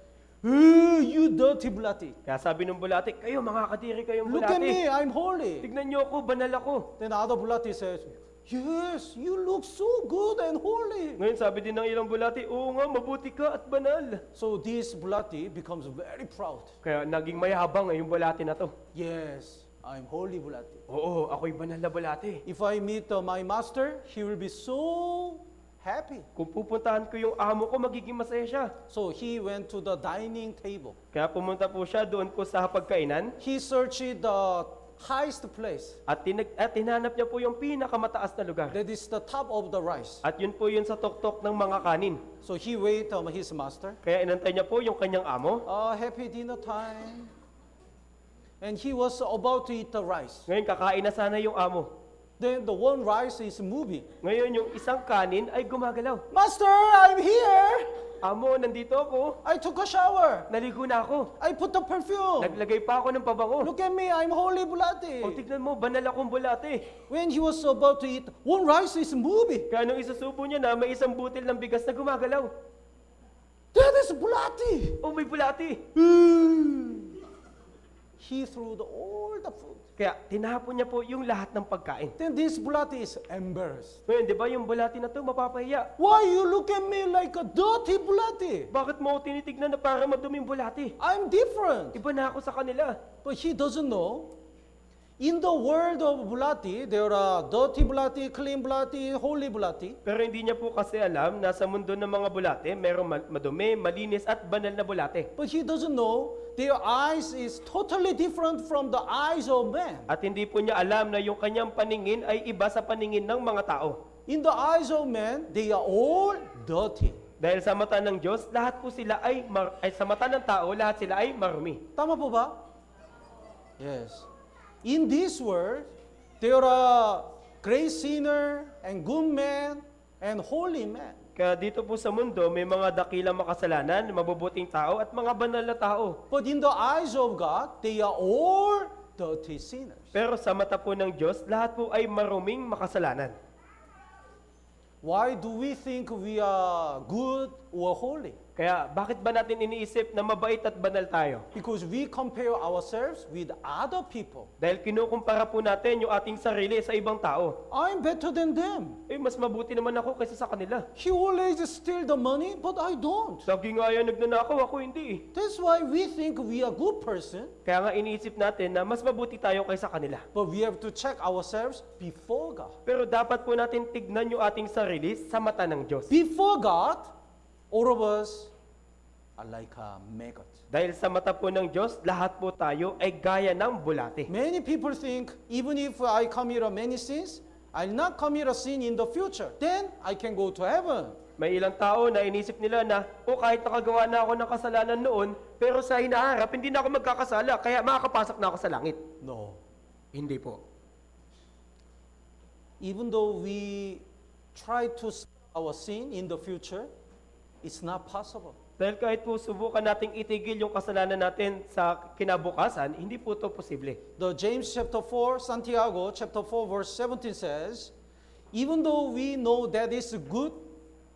you dirty bulati. Kaya sabi ng bulati, kayo, mga kadiri kayong Look at bulati. me, I'm holy. Tignan niyo ako, banal ako. Then the other bulati says, yes, you look so good and holy. Ngayon, sabi din ng ilang bulati, oo nga, mabuti ka at banal. So this bulati becomes very proud. Kaya naging mayabang yung bulati na to. Yes, I'm holy bulati. Oo, ako'y banal na bulati. If I meet my master, he will be so happy. Kung pupuntahan ko yung amo ko, magiging masaya siya. So he went to the dining table. Kaya pumunta po siya doon po sa hapagkainan He searched the highest place. at tinanap niya po yung pinakamataas na lugar. That is the top of the rice. At yun po yun sa tuktok ng mga kanin. So he wait his master. Kaya inantay niya po yung kanyang amo. Happy dinner time. And he was about to eat the rice. Ngayon, kakain na sana yung amo. Then the one rice is moving. Ngayon, yung isang kanin ay gumagalaw. Master, I'm here. Amo, nandito ako. I took a shower. Naligo na ako. I put the perfume. Naglagay pa ako ng pabango. Look at me, I'm holy O, bulati. tignan mo, banal akong bulate. When he was about to eat, one rice is moving. Kaya nung isusubo niya na, may isang butil ng bigas na gumagalaw. That is bulati. Oh, may bulati. He threw all the food. Kaya tinapon niya po yung lahat ng pagkain. Then this bulati is embarrassed. Ngayon, di ba yung bulati na to mapapahiya? Why you look at me like a dirty bulati? Bakit mo ako tinitignan na para maduming bulati? I'm different. Iba na ako sa kanila. But he doesn't know. In the world of bulati, there are dirty bulati, clean bulati, holy bulati. Pero hindi niya po kasi alam na sa mundo ng mga bulate, merong madumi, malinis at banal na bulate. But he doesn't know their eyes is totally different from the eyes of man. At hindi po niya alam na yung kanyang paningin ay iba sa paningin ng mga tao. In the eyes of man, they are all dirty. Dahil sa mata ng Diyos, lahat po sila ay sa mata ng tao, lahat sila ay marumi. Tama po ba? Yes. In this world, there are great sinner and good man and holy man. Kaya dito po sa mundo, may mga dakilang makasalanan, mabubuting tao at mga banal na tao. But in the eyes of God, they are all dirty sinners. Pero sa mata po ng Diyos, lahat po ay maruming makasalanan. Why do we think we are good or holy? Kaya bakit ba natin iniisip na mabait at banal tayo? Because we compare ourselves with other people. Dahil kinukumpara po natin yung ating sarili sa ibang tao. I'm better than them. Eh, mas mabuti naman ako kaysa sa kanila. He always steal the money, but I don't. Lagi nga yan nagnanakaw, ako hindi eh. That's why we think we are good person, Kaya nga iniisip natin na mas mabuti tayo kaysa kanila. but we have to check ourselves before God. Pero dapat po natin tignan yung ating sarili sa mata ng Diyos. Before God, all of us are like a maggot. Dahil sa mata po ng Diyos, lahat po tayo ay gaya ng bulate. Many people think, even if I commit many sins, I'll not commit a sin in the future. Then I can go to heaven. May ilang tao na inisip nila na, kahit nakagawa na ako ng kasalanan noon, pero sa hinaharap, hindi na ako magkakasala, kaya makakapasok na ako sa langit. No. Hindi po. Even though we try to stop our sin in the future, it's not possible. Dahil kahit po subukan nating itigil yung kasalanan natin sa kinabukasan, hindi po ito posible. The James chapter 4, Santiago chapter 4 verse 17 says, even though we know that is good,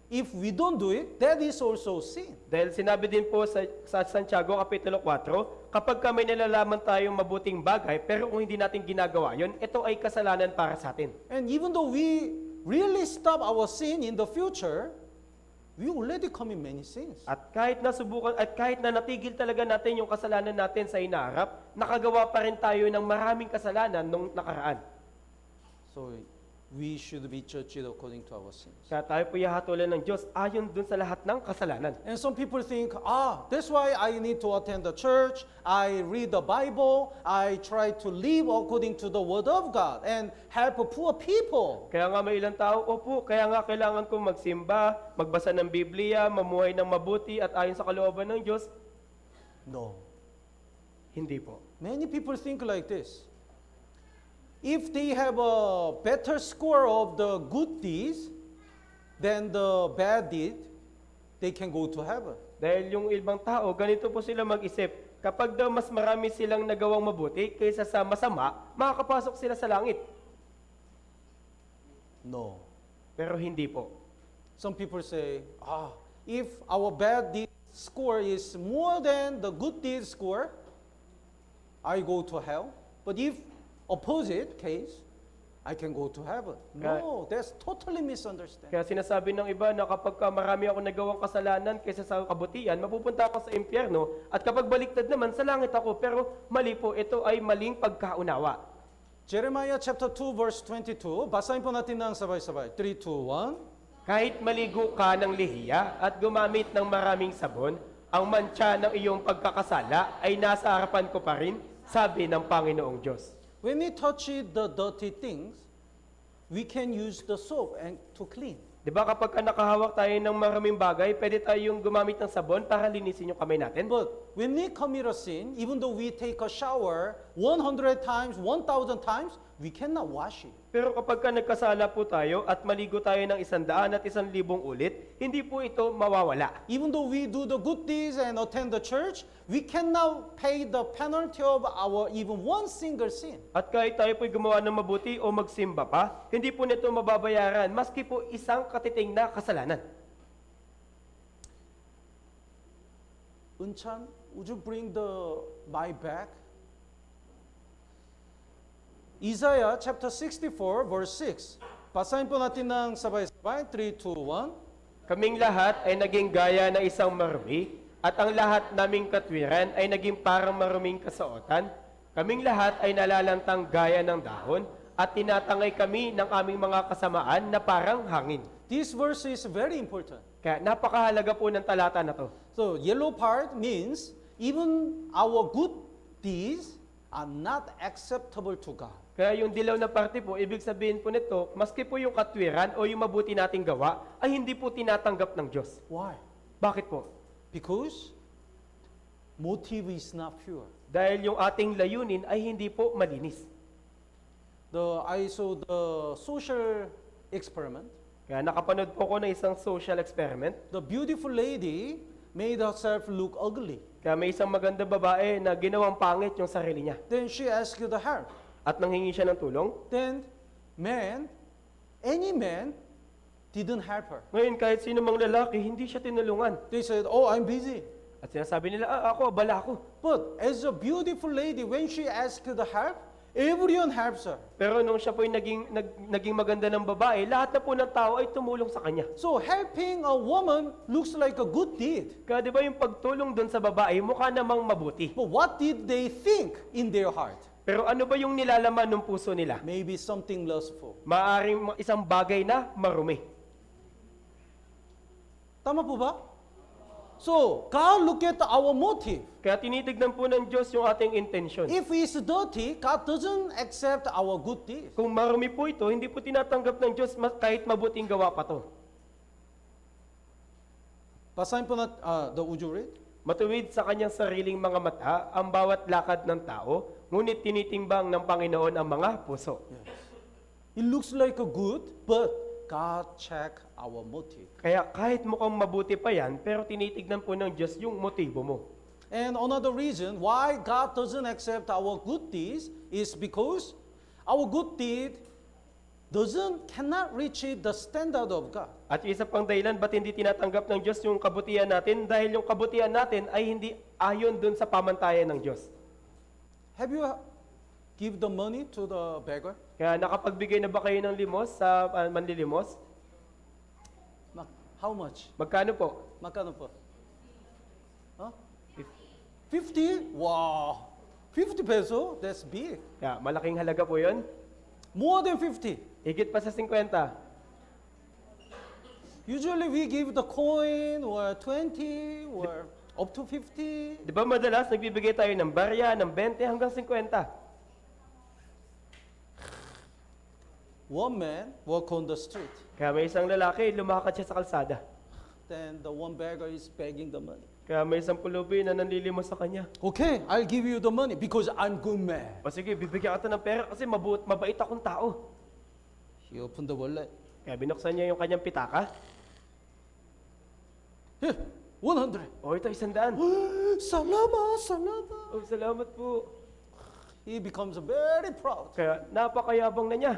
if we don't do it, that is also sin. Dahil sinabi din po sa Santiago Kapitulo 4, kapag may nalalaman tayong mabuting bagay, pero kung hindi natin ginagawa yon, ito ay kasalanan para sa atin. And even though we really stop our sin in the future, we already commit many sins. At kahit nasubukan at kahit na natigil talaga natin yung kasalanan natin sa hinaharap, nakagawa pa rin tayo ng maraming kasalanan nung nakaraan. So we should be judged according to our sins. Kaya tayo po ihatulan ng Diyos ayon dun sa lahat ng kasalanan. And some people think, that's why I need to attend the church, I read the Bible, I try to live according to the Word of God and help poor people. Kaya nga may ilang tao, kaya nga kailangan kong magsimba, magbasa ng Biblia, mamuhay ng mabuti at ayon sa kalooban ng Diyos. No. Hindi po. Many people think like this. If they have a better score of the good deeds than the bad deed, they can go to heaven. Dahil yung ibang tao, ganito po sila mag-isip. Kapag daw mas marami silang nagawang mabuti kaysa sa masama, makakapasok sila sa langit. No. Pero hindi po. Some people say, if our bad deed score is more than the good deed score, I go to hell. But if opposite case, I can go to heaven. No, that's totally misunderstanding. Kaya sinasabi ng iba na kapag marami ako nagawang kasalanan kaysa sa kabutihan, mapupunta ako sa impyerno at kapag baliktad naman, sa langit ako. Pero mali po, ito ay maling pagkaunawa. Jeremiah chapter 2 verse 22. Basahin po natin ng sabay-sabay. 3, 2, 1. Kahit maligo ka ng lihiya at gumamit ng maraming sabon, ang mantsa ng iyong pagkakasala ay nasa harapan ko pa rin, sabi ng Panginoong Diyos. When we touch the dirty things, we can use the soap and to clean. Di ba kapag nakahawak tayo ng maraming bagay, pwede tayong gumamit ng sabon para linisin yung kamay natin? But when we commit a sin, even though we take a shower 100 times, 1,000 times, we cannot wash it. Pero kapag ka nagkasala po tayo at maligo tayo ng 100 at 1,000 ulit, hindi po ito mawawala. Even though we do the good deeds and attend the church, we cannot pay the penalty of our even one single sin. At kahit tayo po'y gumawa ng mabuti o magsimba pa, hindi po nito mababayaran maski po isang katiting na kasalanan. Unchan, would you bring the my back? Isaiah chapter 64 verse 6. Basahin po natin ng sabay-sabay. 3, 2, 1. Kaming lahat ay naging gaya ng isang marumi, at ang lahat naming katwiran ay naging parang maruming kasuotan. Kaming lahat ay nalalantang gaya ng dahon, at tinatangay kami ng aming mga kasamaan na parang hangin. This verse is very important. Kaya napakahalaga po ng talata na to. So yellow part means even our good deeds are not acceptable to God. Kaya yung dilaw na parte po, ibig sabihin po nito, maski po yung katwiran o yung mabuti nating gawa, ay hindi po tinatanggap ng Diyos. Why? Bakit po? Because motive is not pure. Dahil yung ating layunin ay hindi po malinis. I saw the social experiment. Kaya nakapanood po ko ng isang social experiment. The beautiful lady made herself look ugly. Kaya may isang maganda babae na ginawang pangit yung sarili niya. Then she asked the help. At nanghingi siya ng tulong. Then any man didn't help her. Ngayon kahit sino mang lalaki, hindi siya tinulungan. They said, "Oh, I'm busy." At sinasabi nila, ako, abala ako. But as a beautiful lady, when she asked the help, everyone helps her. Pero nung siya po'y naging maganda ng babae, lahat na po ng tao ay tumulong sa kanya. So helping a woman looks like a good deed. Kaya di ba yung pagtulong doon sa babae, mukha namang mabuti. But what did they think in their heart? Pero ano ba yung nilalaman ng puso nila? Maybe something lustful. Maaring isang bagay na marumi. Tama po ba? So, God look at our motive. Kaya tinitignan po ng Diyos yung ating intention. If it's dirty, God doesn't accept our good deeds. Kung marumi po ito, hindi po tinatanggap ng Diyos kahit mabuting gawa pa to. Basahin po na, would you read? Matuwid sa kanyang sariling mga mata ang bawat lakad ng tao, ngunit tinitimbang ng Panginoon ang mga puso. It looks like a good, but God check our motive. Kaya kahit mukhang mabuti pa yan, pero tinitignan po ng Diyos yung motibo mo. And another reason why God doesn't accept our good deeds is because our good deed cannot reach the standard of God. At isa pang dahilan ba't hindi tinatanggap ng Diyos yung kabutihan natin dahil yung kabutihan natin ay hindi ayon dun sa pamantayan ng Diyos. Have you give the money to the beggar? Kaya nakapagbigay na ba kayo ng limos sa manlilimos? How much? Magkano po? Magkano po? Huh? 50? Wow! 50 peso? That's big. Kaya malaking halaga po yun. More than 50. Higit pa sa 50. Usually we give the coin or 20 or up to 50. Di ba madalas nagbibigay tayo ng barya, ng 20 hanggang 50? One man walk on the street. Kaya may isang lalaki, lumakad siya sa kalsada. Then the one beggar is begging the money. Kaya may isang pulubi na nanlilimos sa kanya. Okay, I'll give you the money because I'm good man. O sige, bibigyan kita ng pera kasi mabait akong tao. He opened the wallet. Kaya binuksan niya yung kanyang pitaka. Here, 100. O ito, 100. Salamat, salamat. Oh, salamat po. He becomes very proud. Kaya napakayabang na niya.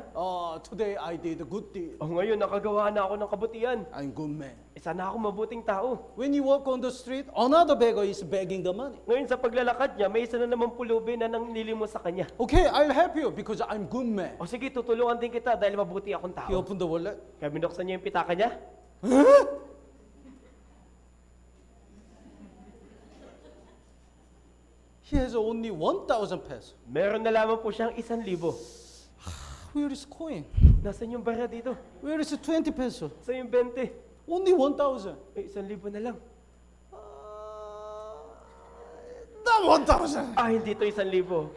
Today I did a good deed. O ngayon, nakagawa na ako ng kabutihan. I'm good man. Isa na ako mabuting tao. When you walk on the street, another beggar is begging the money. Ngayon, sa paglalakad niya, may isa na naman pulubi na nanglilimos sa kanya. Okay, I'll help you because I'm good man. O sige, tutulungan din kita dahil mabuti akong He tao. opened the wallet. Kaya binuksan niya yung pitaka niya. He has only 1,000 pesos. Meron na lamang po siyang 1,000. Where is coin? Nasaan yung barya dito? Where is the 20 pesos? Sa yung 20. Only 1,000. Eh, 1,000 na lang. Not 1,000. Ah, hindi to 1,000.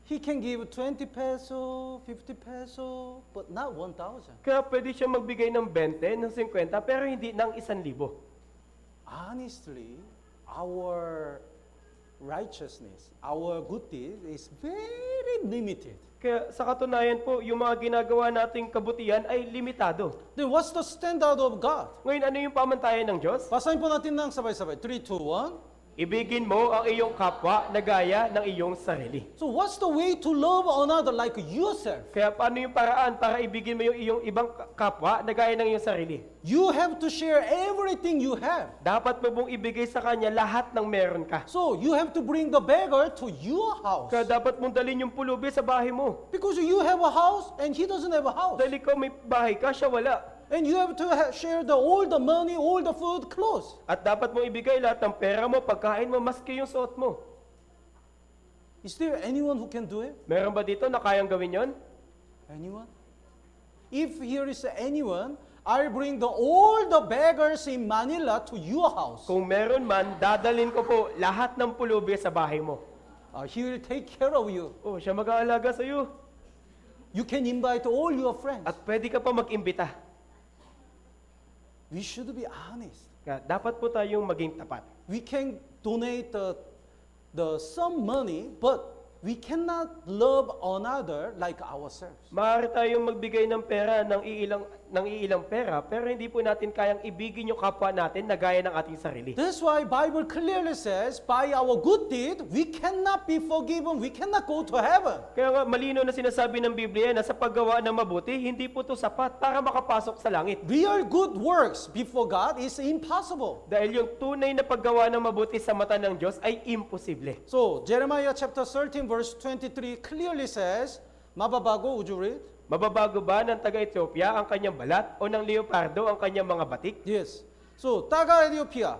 He can give 20 peso, 50 peso, but not 1,000. Kaya pwede siya magbigay ng 20, ng 50, pero hindi ng 1,000. Honestly, our righteousness, our good deed is very limited. Kaya sa katunayan po, yung mga ginagawa nating kabutihan ay limitado. Then what's the standard of God? Ngayon, ano yung pamantayan ng Diyos? Basahin po natin ng sabay-sabay. 3, 2, 1. Ibigin mo ang iyong kapwa na gaya ng iyong sarili. So what's the way to love another like yourself? Kaya paano yung paraan para ibigin mo yung iyong ibang kapwa na gaya ng iyong sarili? You have to share everything you have. Dapat mo pong ibigay sa kanya lahat ng meron ka. So you have to bring the beggar to your house. Kaya dapat mong dalhin yung pulubi sa bahay mo. Because you have a house and he doesn't have a house. Dahil ikaw may bahay ka, siya wala. And you have to share all the money, all the food, clothes. At dapat mong ibigay lahat ng pera mo, pagkain mo, maski yung suot mo. Is there anyone who can do it? Meron ba dito na kayang gawin yon? Anyone? If here is anyone, I'll bring all the beggars in Manila to your house. Kung meron man, dadalhin ko po lahat ng pulubi sa bahay mo. He will take care of you. Oh, siya mag-aalaga sa iyo. You can invite all your friends. At pwede ka pa mag-imbita. We should be honest. Kaya dapat po tayong maging tapat. We can donate some money, but we cannot love another like ourselves. Maaari tayong magbigay ng pera ng iilang pera, pero hindi po natin kayang ibigin yung kapwa natin na gaya ng ating sarili. That's why Bible clearly says, by our good deed, we cannot be forgiven, we cannot go to heaven. Kaya nga malino na sinasabi ng Biblia na sa paggawa ng mabuti, hindi po to sapat para makapasok sa langit. Real good works before God is impossible. Dahil yung tunay na paggawa ng mabuti sa mata ng Diyos ay imposible. So, Jeremiah chapter 13 verse 23 clearly says, mababago, would you read? Mababago ba ng taga-Ethiopia ang kanyang balat o ng leopardo ang kanyang mga batik? Yes. So, taga Ethiopia,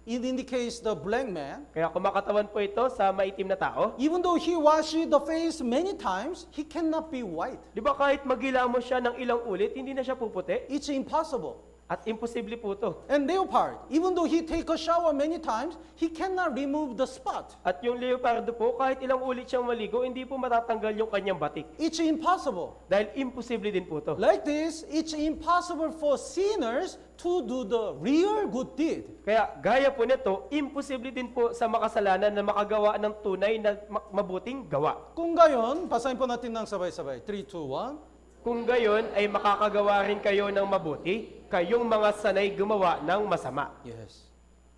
it indicates the black man. Kaya kumakatawan po ito sa maitim na tao. Even though he washed the face many times, he cannot be white. Di ba kahit magila mo siya ng ilang ulit, hindi na siya puputi? It's impossible. At imposible po ito. And leopard, even though he take a shower many times, he cannot remove the spot. At yung leopardo po, kahit ilang ulit siyang maligo, hindi po matatanggal yung kanyang batik. It's impossible. Dahil imposible din po ito. Like this, it's impossible for sinners to do the real good deed. Kaya gaya po nito, imposible din po sa makasalanan na makagawa ng tunay na mabuting gawa. Kung gayon, basahin po natin ng sabay-sabay. 3, 2, 1. Kung gayon ay makakagawa rin kayo ng mabuti, kayong mga sanay gumawa ng masama. Yes.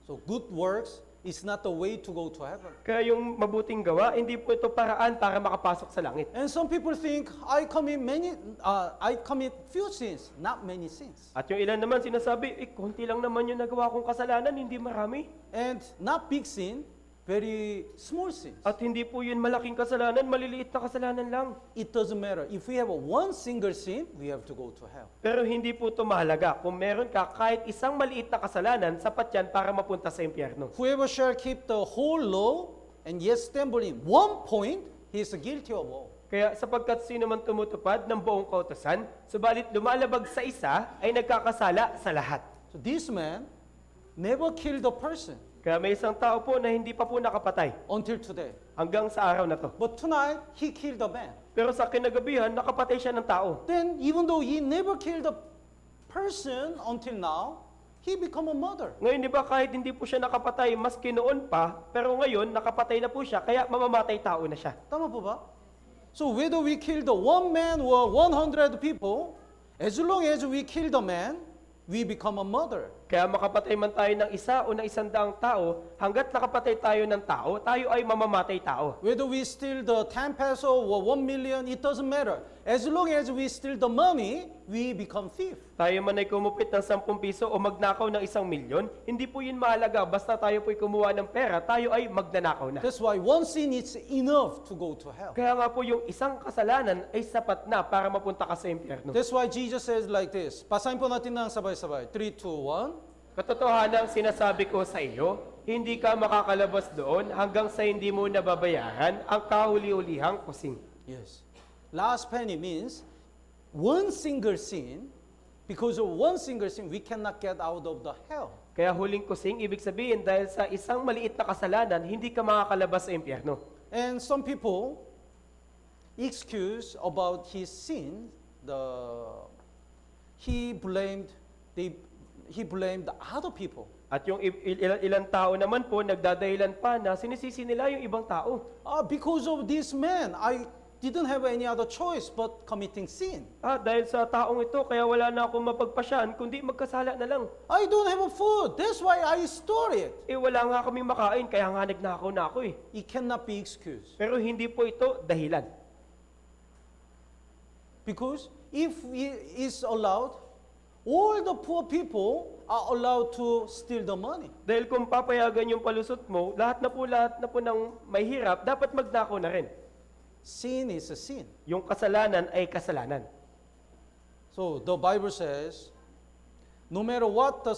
So good works is not the way to go to heaven. Kaya yung mabuting gawa, hindi po ito paraan para makapasok sa langit. And some people think I commit few sins, not many sins. At yung ilan naman sinasabi, konti lang naman yung nagawa kong kasalanan, hindi marami. And not big sin, very small sins. At hindi po yun malaking kasalanan, maliliit na kasalanan lang. It doesn't matter. If we have one single sin, we have to go to hell. Pero hindi po ito mahalaga. Kung meron ka kahit isang maliit na kasalanan, sapat yan para mapunta sa impyerno. Whoever shall keep the whole law and yet stumble in one point, he is guilty of all. Kaya sapagkat sino man tumutupad ng buong kautosan, subalit lumalabag sa isa, ay nagkakasala sa lahat. So this man never killed a person Kaya may isang tao po na hindi pa po nakapatay until today. hanggang sa araw na to. But tonight, he killed a man. Pero sa kinagabihan, nakapatay siya ng tao. Then, even though he never killed a person until now, he become a murderer. Ngayon, di ba, kahit hindi po siya nakapatay, maski noon pa, pero ngayon, nakapatay na po siya, kaya mamamatay tao na siya. Tama po ba? So whether we kill the one man or 100 people, as long as we kill the man, we become a murderer. Kaya makapatay man tayo ng isa o ng 100 tao, hanggat nakapatay tayo ng tao, tayo ay mamamatay tao. Whether we steal the 10 peso or 1 million, it doesn't matter. As long as we steal the money, we become thief. Tayo man ay kumupit ng 10 piso o magnakaw ng 1 milyon, hindi po yun mahalaga. Basta tayo po'y kumuha ng pera, tayo ay magnanakaw na. That's why one sin is enough to go to hell. Kaya nga po yung isang kasalanan ay sapat na para mapunta ka sa impyerno. That's why Jesus says like this. Basahin po natin ng sabay-sabay. 3, 2, 1. Katotohanan sinasabi ko sa iyo, hindi ka makakalabas doon hanggang sa hindi mo nababayaran ang kahuli-hulihang kusing. Yes. Last penny means one single sin. Because of one single sin, we cannot get out of the hell. Kaya huling kusing, ibig sabihin dahil sa isang maliit na kasalanan, hindi ka makakalabas sa impyerno. And some people excuse about his sin. He blamed he blamed other people. At yung ilang tao naman po, nagdadahilan pa na sinisisi nila yung ibang tao. Because of this man, I didn't have any other choice but committing sin. Dahil sa taong ito, kaya wala na akong mapagpasyan, kundi magkasala na lang. I don't have a food. That's why I stole it. Wala nga kaming makain, kaya nga nagnakaw na ako eh. It cannot be excused. Pero hindi po ito dahilan. Because if it is allowed, all the poor people are allowed to steal the money. Dahil kung papayagan yung palusot mo, lahat na po ng may hirap, dapat magnakaw na rin. Sin is a sin. Yung kasalanan ay kasalanan. So the Bible says, no matter what the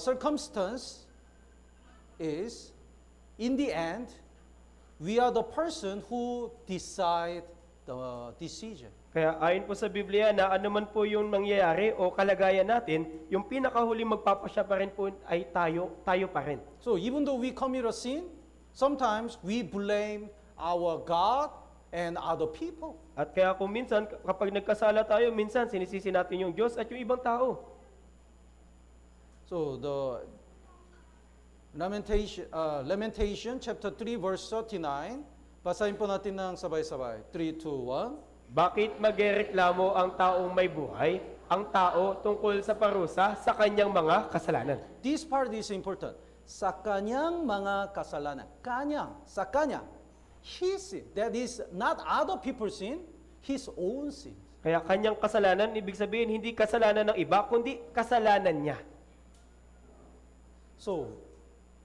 circumstance is, in the end, we are the person who decide the decision. Kaya ayon po sa Biblia na anuman po yung nangyayari o kalagayan natin, yung pinakahuling magpapasya pa rin po ay tayo pa rin. So even though we commit a sin, sometimes we blame our God and other people. At kaya kung minsan, kapag nagkasala tayo, minsan sinisisi natin yung Diyos at yung ibang tao. So the Lamentation chapter 3 verse 39, basahin po natin ng sabay-sabay. 3, 2, 1. Bakit magreklamo ang taong may buhay, ang tao tungkol sa parusa sa kanyang mga kasalanan? This part is important. Sa kanyang mga kasalanan. Sa kanya. His sin. That is not other people's sin, his own sin. Kaya kanyang kasalanan, ibig sabihin hindi kasalanan ng iba, kundi kasalanan niya. So,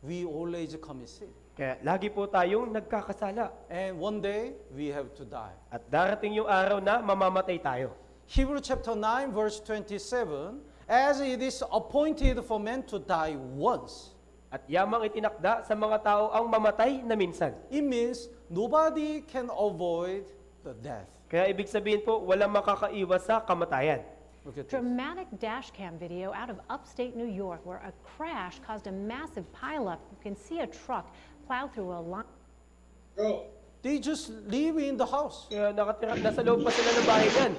we always commit sin. Kaya lagi po tayong nagkakasala. And one day, we have to die. At darating yung araw na mamamatay tayo. Hebrew chapter 9 verse 27, as it is appointed for men to die once. At yamang itinakda sa mga tao ang mamatay na minsan. It means nobody can avoid the death. Kaya ibig sabihin po, walang makakaiwas sa kamatayan. Look at this. Dramatic dashcam video out of upstate New York where a crash caused a massive pileup. You can see a truck plow through a line. They just live in the house. Kaya nasa loob pa sila ng bahay yan.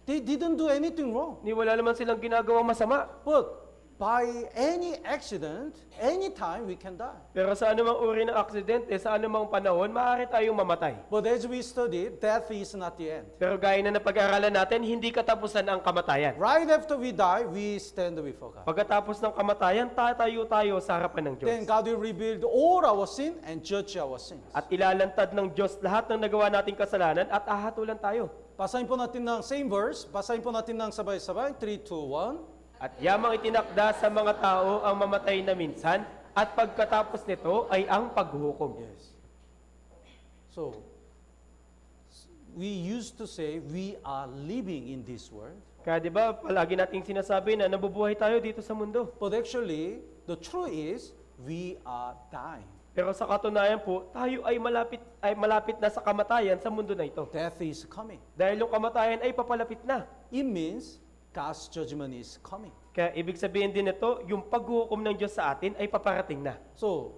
They didn't do anything wrong. Ni wala naman silang ginagawang masama. But by any accident, anytime we can die. Pero sa anumang uri ng aksidente, sa anumang panahon, maaari tayong mamatay. But as we study, death is not the end. Pero gaya na napag-aralan natin, hindi katapusan ang kamatayan. Right after we die, we stand before God. Pagkatapos ng kamatayan, tayo sa harapan ng Diyos. Then God will reveal all our sin and judge our sins. At ilalantad ng Diyos lahat ng nagawa nating kasalanan at ahatulan tayo. Basahin po natin ng same verse. Basahin po natin ng sabay-sabay. 3, 2, 1. At yamang itinakda sa mga tao ang mamatay na minsan, at pagkatapos nito ay ang paghuhukom. Yes. So, we used to say we are living in this world. Kaya di ba palagi nating sinasabi na nabubuhay tayo dito sa mundo. But actually, the truth is, we are dying. Pero sa katunayan po, tayo ay malapit na sa kamatayan sa mundo na ito. Death is coming. Dahil yung kamatayan ay papalapit na. It means God's judgment is coming. Kaya ibig sabihin din ito, yung paghuhukom ng Diyos sa atin ay paparating na. So,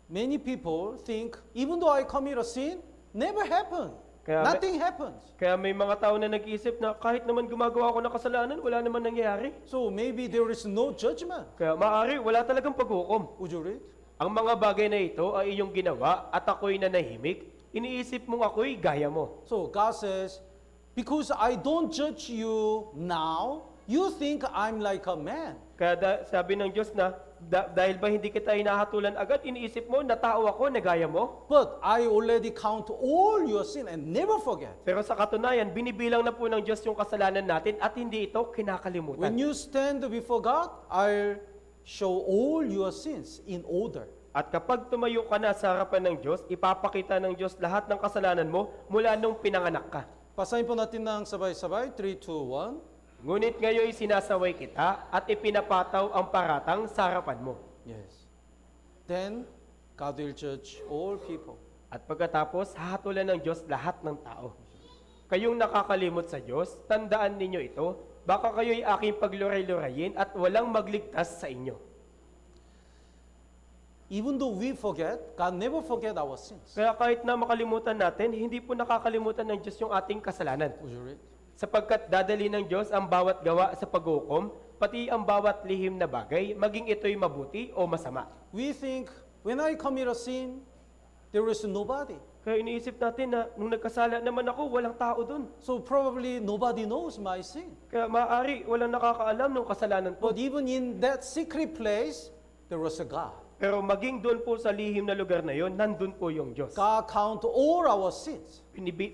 many people think, even though I commit a sin, never happened. Nothing happens. Kaya may mga tao na nag-iisip na kahit naman gumagawa ako ng kasalanan, wala naman nangyayari. So, maybe there is no judgment. Kaya maaari, wala talagang paghuhukom. Would you read? Ang mga bagay na ito ay iyong ginawa at ako'y nanahimik, iniisip mong ako'y gaya mo. So, God says, because I don't judge you now, you think I'm like a man. Kaya sabi ng Diyos na, dahil ba hindi kita hinahatulan agad, iniisip mo na tao ako na gaya mo? But I already count all your sin and never forget. Pero sa katunayan, binibilang na po ng Diyos yung kasalanan natin at hindi ito kinakalimutan. When you stand before God, I'll show all your sins in order. At kapag tumayo ka na sa harapan ng Diyos, ipapakita ng Diyos lahat ng kasalanan mo mula nung pinanganak ka. Basahin po natin ng sabay-sabay. 3, 2, 1. Ngunit ngayon sinasaway kita at ipinapataw ang paratang sa harapan mo. Yes. Then, God will judge all people. At pagkatapos, hahatulan ng Diyos lahat ng tao. Kayong nakakalimot sa Diyos, tandaan ninyo ito, baka kayo'y aking pagluray-lurayin at walang magligtas sa inyo. Even though we forget, God never forget our sins. Kaya kahit na makalimutan natin, hindi po nakakalimutan ng Diyos yung ating kasalanan. Would you read? Sapagkat dadali ng Diyos ang bawat gawa sa paghukom, pati ang bawat lihim na bagay, maging ito'y mabuti o masama. We think, when I commit a sin, there is nobody. Kaya iniisip natin na nung nagkasala naman ako, walang tao dun. So probably nobody knows my sin. Kaya maaari, walang nakakaalam ng kasalanan ko. But even in that secret place, there was a God. Pero maging doon po sa lihim na lugar na yon, nandun po yung Diyos. God count all our sins.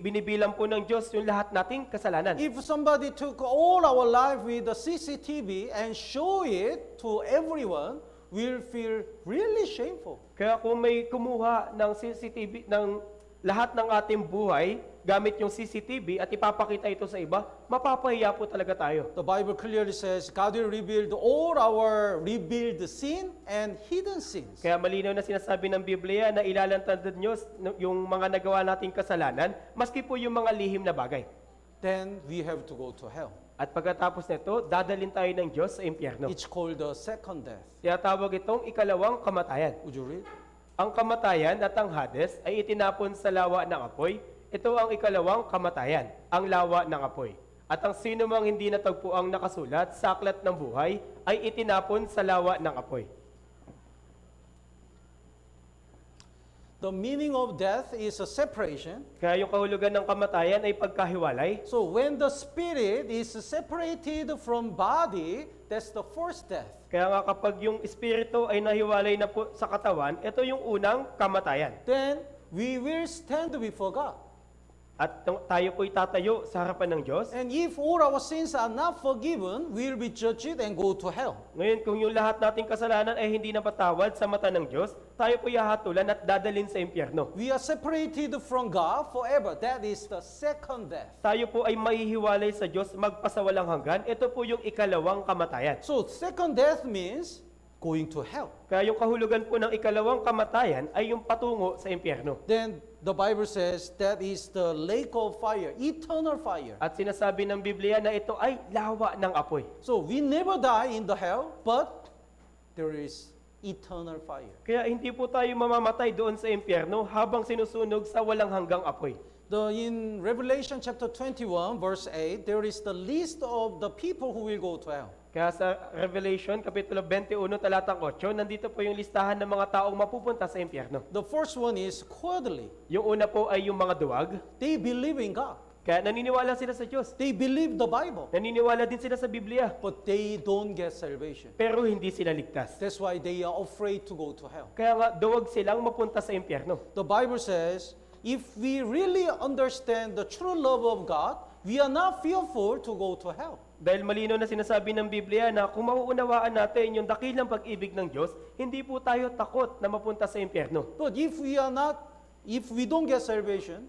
Binibilang po ng Diyos yung lahat nating kasalanan. If somebody took all our life with the CCTV and show it to everyone, we'll feel really shameful. Kaya kung may kumuha ng CCTV, ng lahat ng ating buhay, gamit yung CCTV at ipapakita ito sa iba, mapapahiya po talaga tayo. The Bible clearly says God will reveal all our revealed sin and hidden sins. Kaya malinaw na sinasabi ng Biblia na ilalantad ng Diyos yung mga nagawa nating kasalanan, maski po yung mga lihim na bagay. Then we have to go to hell. At pagkatapos nito, dadalhin tayo ng Diyos sa impyerno. It's called the second death. Tinatawag itong ikalawang kamatayan. Would you read? Ang kamatayan at ang Hades ay itinapon sa lawa ng apoy. Ito ang ikalawang kamatayan, ang lawa ng apoy. At ang sino mang hindi natagpo ang nakasulat sa aklat ng buhay ay itinapon sa lawa ng apoy. The meaning of death is a separation. Kaya yung kahulugan ng kamatayan ay pagkahiwalay. So when the spirit is separated from body, that's the first death. Kaya nga kapag yung espiritu ay nahiwalay na po sa katawan, ito yung unang kamatayan. Then we will stand before God. At tayo po'y tatayo sa harapan ng Diyos. And if all our sins are not forgiven, we will be judged and go to hell. Ngayon, kung yung lahat nating kasalanan ay hindi napatawad sa mata ng Diyos, tayo po'y hahatulan at dadalhin sa impyerno. We are separated from God forever. That is the second death. Tayo po ay mahihiwalay sa Diyos magpasawalang hanggan. Ito po yung ikalawang kamatayan. So second death means going to hell. Kaya yung kahulugan po ng ikalawang kamatayan ay yung patungo sa impyerno. Then the Bible says that is the lake of fire, eternal fire. At sinasabi ng Biblia na ito ay lawa ng apoy. So we never die in the hell, but there is eternal fire. Kaya hindi po tayo mamamatay doon sa impyerno habang sinusunog sa walang hanggang apoy. In Revelation chapter 21 verse 8, there is the list of the people who will go to hell. Kaya sa Revelation, Kapitulo 21, talatang 8, nandito po yung listahan ng mga taong mapupunta sa impyerno. The first one is cowardly. Yung una po ay yung mga duwag. They believe in God. Kaya naniniwala sila sa Diyos. They believe the Bible, Naniniwala din sila sa Biblia. but they don't get salvation. Pero hindi sila ligtas. That's why they are afraid to go to hell. Kaya nga, duwag silang mapunta sa impyerno. The Bible says, if we really understand the true love of God, we are not fearful to go to hell. Dahil malinaw na sinasabi ng Biblia na kung mauunawaan natin yung dakilang pag-ibig ng Diyos, hindi po tayo takot na mapunta sa impyerno. But if we don't get salvation,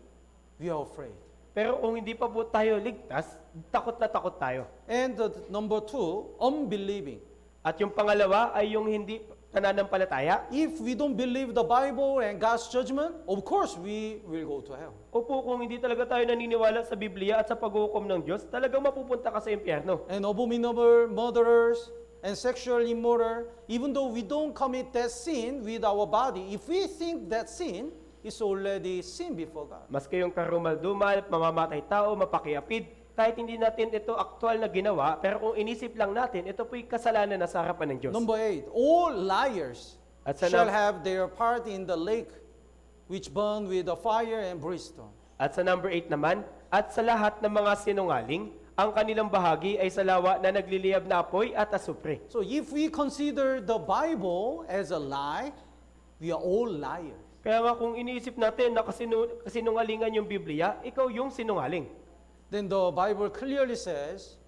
we are afraid. Pero kung hindi pa po tayo ligtas, takot na takot tayo. And number two, unbelieving. At yung pangalawa ay yung hindi nananampalataya. If we don't believe the Bible and God's judgment, of course we will go to hell. Opo, kung hindi talaga tayo naniniwala sa Biblia at sa paghukom ng Diyos, talagang mapupunta ka sa impyerno. And abominable murderers and sexual immoral, even though we don't commit that sin with our body, if we think that sin is already sin before God. Maski yung karumal-dumal, mamamatay tao, mapakiapid, kahit hindi natin ito aktual na ginawa, pero kung inisip lang natin, ito po'y kasalanan na sa harapan ng Diyos. Number 8, all liars At sa shall num- have their part in the lake which burn with the fire and brimstone. At sa number 8 naman, at sa lahat ng mga sinungaling, ang kanilang bahagi ay sa lawa na nagliliyab na apoy at asupre. So if we consider the Bible as a lie, we are all liars. Kaya nga kung iniisip natin na kasinungalingan yung Biblia, ikaw yung sinungaling. Then the Bible clearly says,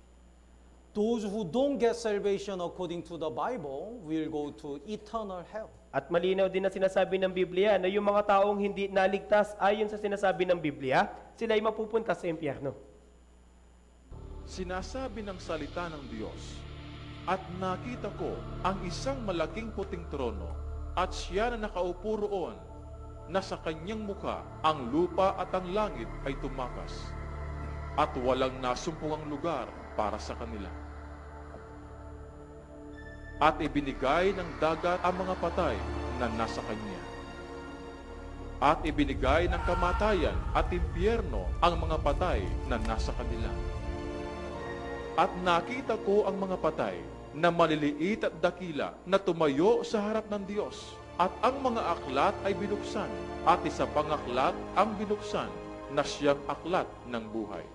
those who don't get salvation according to the Bible will go to eternal hell. At malinaw din na sinasabi ng Biblia na yung mga taong hindi naligtas ayon sa sinasabi ng Biblia, sila ay mapupunta sa impyerno. Sinasabi ng salita ng Diyos, at nakita ko ang isang malaking puting trono at siya na nakaupo roon, na sa kanyang mukha ang lupa at ang langit ay tumakas, at walang nasumpungang lugar para sa kanila. At ibinigay ng dagat ang mga patay na nasa kanya. At ibinigay ng kamatayan at impyerno ang mga patay na nasa kanila. At nakita ko ang mga patay na maliliit at dakila na tumayo sa harap ng Diyos. At ang mga aklat ay binuksan, at isa pang aklat ang binuksan na siyang aklat ng buhay.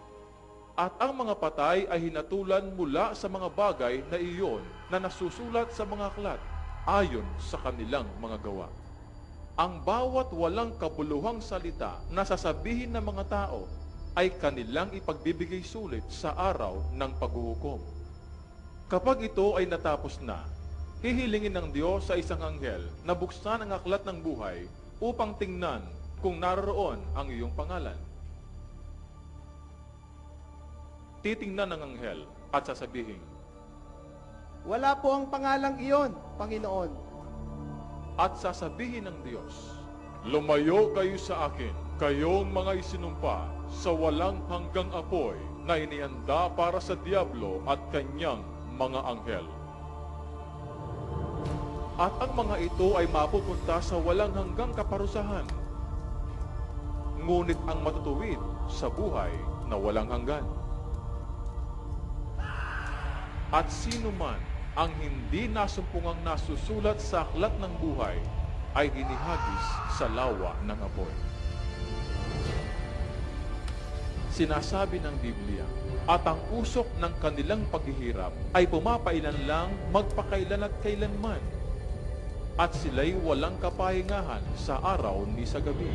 At ang mga patay ay hinatulan mula sa mga bagay na iyon na nasusulat sa mga aklat ayon sa kanilang mga gawa. Ang bawat walang kabuluhang salita na sasabihin ng mga tao ay kanilang ipagbibigay sulit sa araw ng paghuhukom. Kapag ito ay natapos na, hihilingin ng Diyos sa isang anghel na buksan ang aklat ng buhay upang tingnan kung naroon ang iyong pangalan. Titingnan ng anghel at sasabihin, Wala po ang pangalang iyon, Panginoon. at sasabihin ng Diyos, lumayo kayo sa akin, kayong mga isinumpa sa walang hanggang apoy na inianda para sa diablo at kanyang mga anghel. At ang mga ito ay mapupunta sa walang hanggang kaparusahan. Ngunit ang matutuwid sa buhay na walang hanggan. At sino man ang hindi nasumpungang nasusulat sa aklat ng buhay ay hinihagis sa lawa ng apoy. Sinasabi ng Biblia, at ang usok ng kanilang paghihirap ay pumapailan lang magpakailan at kailanman, at sila'y walang kapahingahan sa araw ni sa gabi.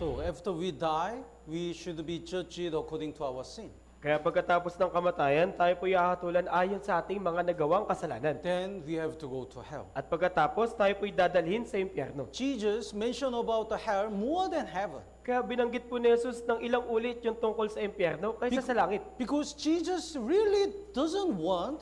So after we die, we should be judged according to our sin. Kaya pagkatapos ng kamatayan, tayo po ihahatulan ayon sa ating mga nagawang kasalanan. Then we have to go to hell. At pagkatapos, tayo po'y dadalhin sa impyerno. Jesus mentioned about the hell more than heaven. Kaya binanggit po ni Jesus ng ilang ulit yung tungkol sa impyerno kaysa sa langit. Because Jesus really doesn't want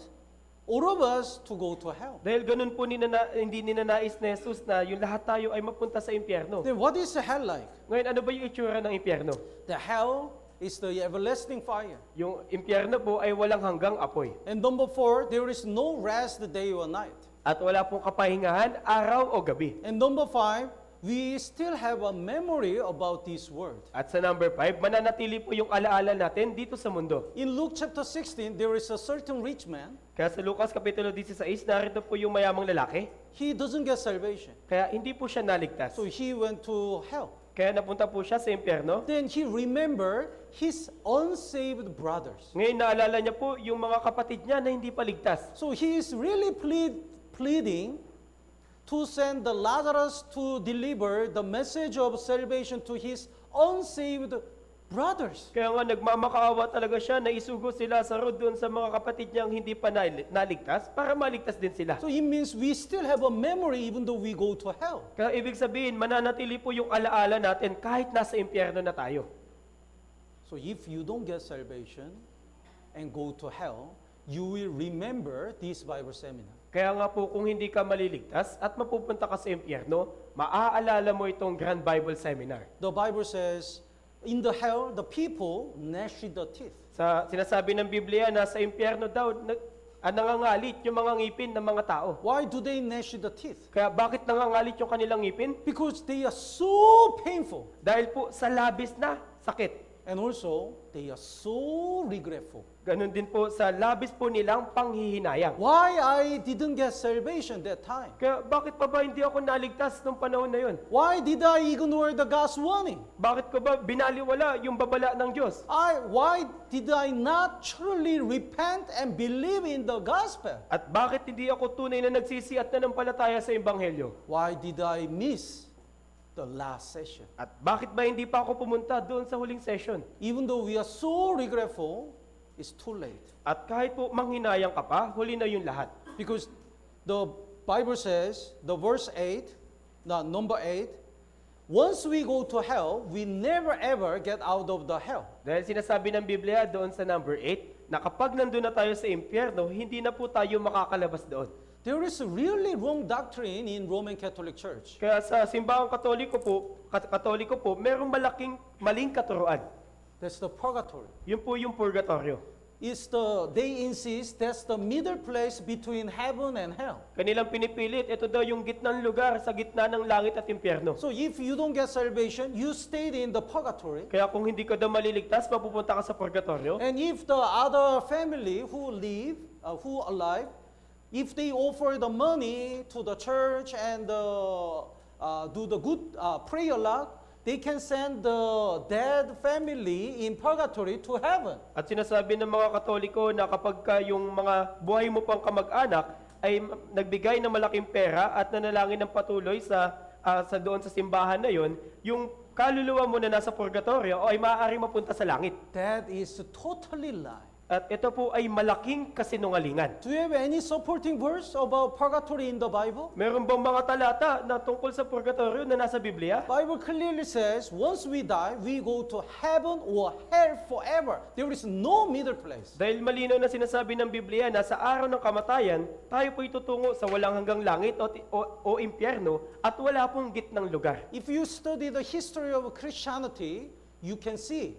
all of us to go to hell. Dahil ganun po hindi ninanais ni Jesus na yung lahat tayo ay mapunta sa impyerno. Then what is the hell like? Ngayon, ano ba yung itsura ng impyerno? The hell is the everlasting fire. Yung impyerno po ay walang hanggang apoy. And number 4, there is no rest day or night. At wala pong kapahingahan, araw o gabi. And number 5, we still have a memory about this world. At sa number 5, mananatili po yung alaala natin dito sa mundo. In Luke chapter 16, there is a certain rich man. Kaya sa Lucas Kapitulo 16, narito po yung mayamang lalaki. He doesn't get salvation. Kaya hindi po siya naligtas. So he went to hell. Kaya napunta po siya sa impyerno. Then he remembered his unsaved brothers. Ngayon naalala niya po yung mga kapatid niya na hindi pa ligtas. So he is really pleading to send the Lazarus to deliver the message of salvation to his unsaved brothers. Kaya nga nagmamakaawa talaga siya na isugo sila sa road doon sa mga kapatid niyang hindi pa naligtas para maligtas din sila. So it means we still have a memory even though we go to hell. Kaya ibig sabihin, mananatili po yung alaala natin kahit nasa impyerno na tayo. So if you don't get salvation and go to hell, you will remember this Bible seminar. Kaya nga po kung hindi ka maliligtas at mapupunta ka sa impyerno, maaalala mo itong Grand Bible Seminar. The Bible says, in the hell, the people gnash their teeth. Sinasabi ng Biblia na sa impyerno daw, nangangalit yung mga ngipin ng mga tao. Why do they gnash the teeth? Kaya bakit nangangalit yung kanilang ngipin? Because they are so painful. Dahil po sa labis na sakit. And also, they are so regretful. Ganon din po sa labis po nilang panghihinayang. Why I didn't get salvation that time? Kaya bakit pa ba hindi ako naligtas nung panahon na yun? Why did I ignore the God's warning? Bakit ko ba binaliwala yung babala ng Diyos? Why did I not truly repent and believe in the gospel? At bakit hindi ako tunay na nagsisi at nanampalataya sa Ebanghelyo? Why did I miss the last session? At bakit ba hindi pa ako pumunta doon sa huling session? Even though we are so regretful, it's too late. At kahit po manghinayang ka pa, huli na yung lahat. Because the Bible says, the verse 8, number 8, once we go to hell, we never ever get out of the hell. Dahil sinasabi ng Biblia doon sa number 8, na kapag nandun na tayo sa impyerno, hindi na po tayo makakalabas doon. There is a really wrong doctrine in Roman Catholic Church. Kaya sa simbahang katoliko po, merong maling katuruan. That's the purgatory. Yun po yung purgatorio. they insist that's the middle place between heaven and hell. Kanilang pinipilit, ito daw yung gitnang lugar sa gitna ng langit at impyerno. So if you don't get salvation, you stayed in the purgatory. Kaya kung hindi ka daw maliligtas, mapupunta ka sa purgatorio. And if the other family who alive, if they offer the money to the church and do the good pray a lot, they can send the dead family in purgatory to heaven. At sinasabi ng mga Katoliko na kapag ka yung mga buhay mo pang kamag-anak ay nagbigay ng malaking pera at nanalangin ng patuloy sa doon sa simbahan na yon, yung kaluluwa mo na nasa purgatorio ay maaaring mapunta sa langit. That is totally lie. At ito po ay malaking kasinungalingan. Do you have any supporting verse about purgatory in the Bible? Meron bang mga talata na tungkol sa purgatorio na nasa Biblia? Bible clearly says once we die, we go to heaven or hell forever. There is no middle place. Dahil malinaw na sinasabi ng Biblia na sa araw ng kamatayan, tayo po'y tutungo sa walang hanggang langit o impyerno at wala pong gitnang lugar. If you study the history of Christianity, you can see